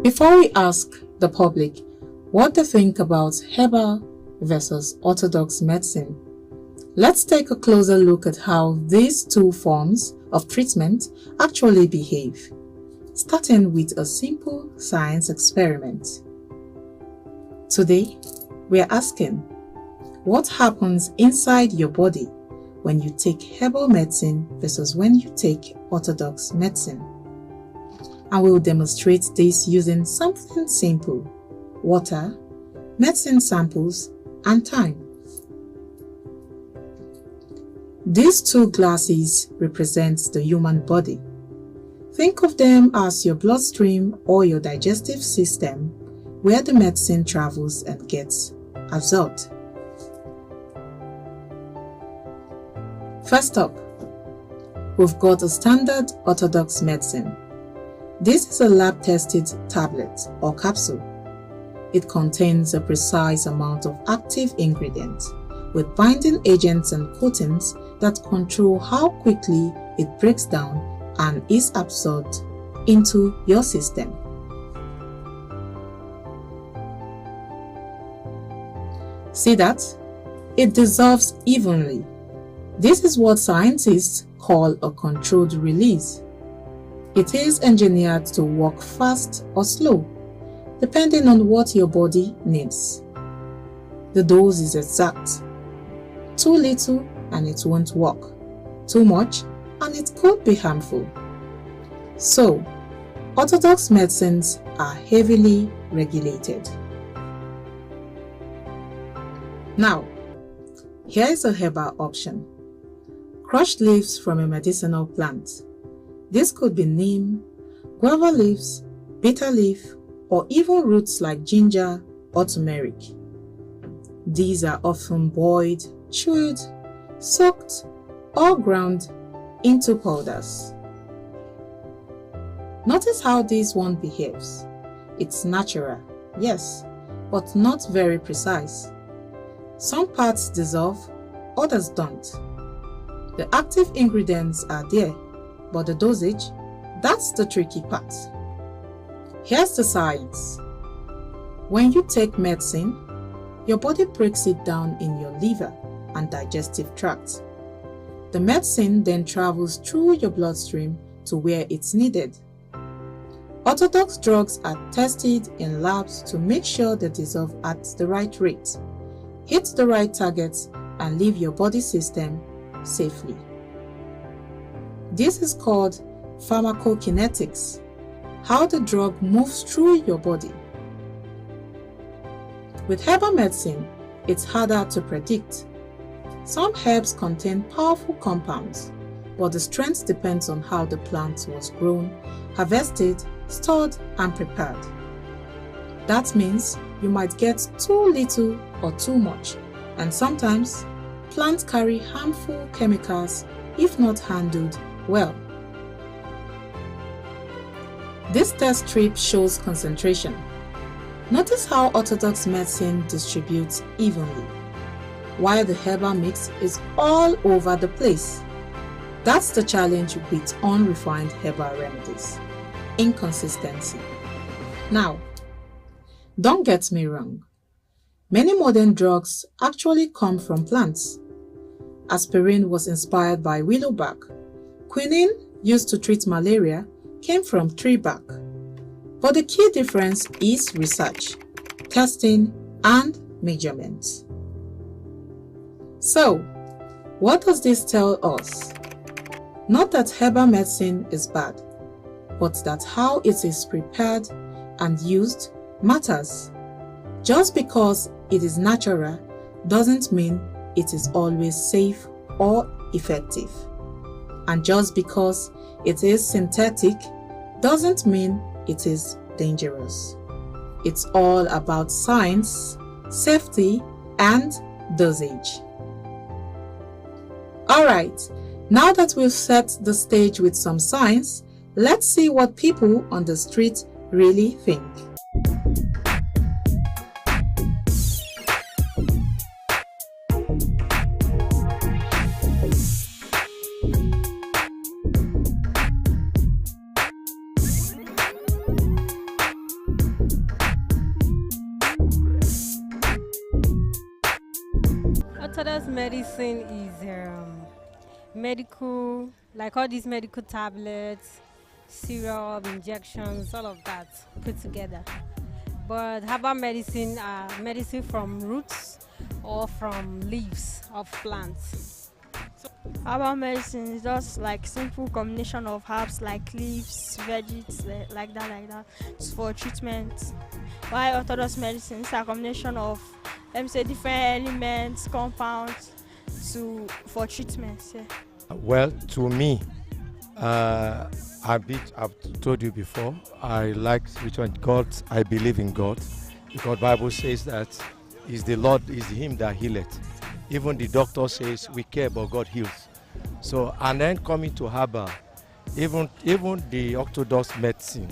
Before we ask the public what they think about herbal versus orthodox medicine, let's take a closer look at how these two forms of treatment actually behave, starting with a simple science experiment. Today, we are asking, what happens inside your body when you take herbal medicine versus when you take orthodox medicine? And we will demonstrate this using something simple: water, medicine samples, and time. These two glasses represent the human body. Think of them as your bloodstream or your digestive system, where the medicine travels and gets absorbed. First up, we've got a standard orthodox medicine. This is a lab-tested tablet or capsule. It contains a precise amount of active ingredients with binding agents and coatings that control how quickly it breaks down and is absorbed into your system. See that? It dissolves evenly. This is what scientists call a controlled release. It is engineered to work fast or slow, depending on what your body needs. The dose is exact. Too little and it won't work. Too much and it could be harmful. So, orthodox medicines are heavily regulated. Now, here is a herbal option. Crushed leaves from a medicinal plant. This could be neem, guava leaves, bitter leaf, or even roots like ginger or turmeric. These are often boiled, chewed, soaked, or ground into powders. Notice how this one behaves. It's natural, yes, but not very precise. Some parts dissolve, others don't. The active ingredients are there, but the dosage, that's the tricky part. Here's the science. When you take medicine, your body breaks it down in your liver and digestive tract. The medicine then travels through your bloodstream to where it's needed. Orthodox drugs are tested in labs to make sure they dissolve at the right rate, hit the right targets, and leave your body system safely. This is called pharmacokinetics, how the drug moves through your body. With herbal medicine, it's harder to predict. Some herbs contain powerful compounds, but the strength depends on how the plant was grown, harvested, stored, and prepared. That means you might get too little or too much, and sometimes plants carry harmful chemicals if not handled well. This test strip shows concentration. Notice how orthodox medicine distributes evenly, while the herbal mix is all over the place. That's the challenge with unrefined herbal remedies: inconsistency. Now, don't get me wrong. Many modern drugs actually come from plants. Aspirin was inspired by willow bark. Quinine, used to treat malaria, came from tree bark. But the key difference is research, testing, and measurements. So, what does this tell us? Not that herbal medicine is bad, but that how it is prepared and used matters. Just because it is natural doesn't mean it is always safe or effective. And just because it is synthetic doesn't mean it is dangerous. It's all about science, safety, and dosage. Alright, now that we've set the stage with some science, let's see what people on the street really think. Orthodox medicine is medical, like all these medical tablets, syrup, injections, all of that put together. But herbal medicine are medicine from roots or from leaves of plants. Herbal medicine is just like simple combination of herbs like leaves, veggies, like that, for treatment. While orthodox medicine is a combination of different elements, compounds for treatments. Yeah. Well, to me, I've told you before, I like which one God. I believe in God, because Bible says that is the Lord, is Him that healeth. Even the doctor says we care, but God heals. So, and then coming to herbal, even the orthodox medicine,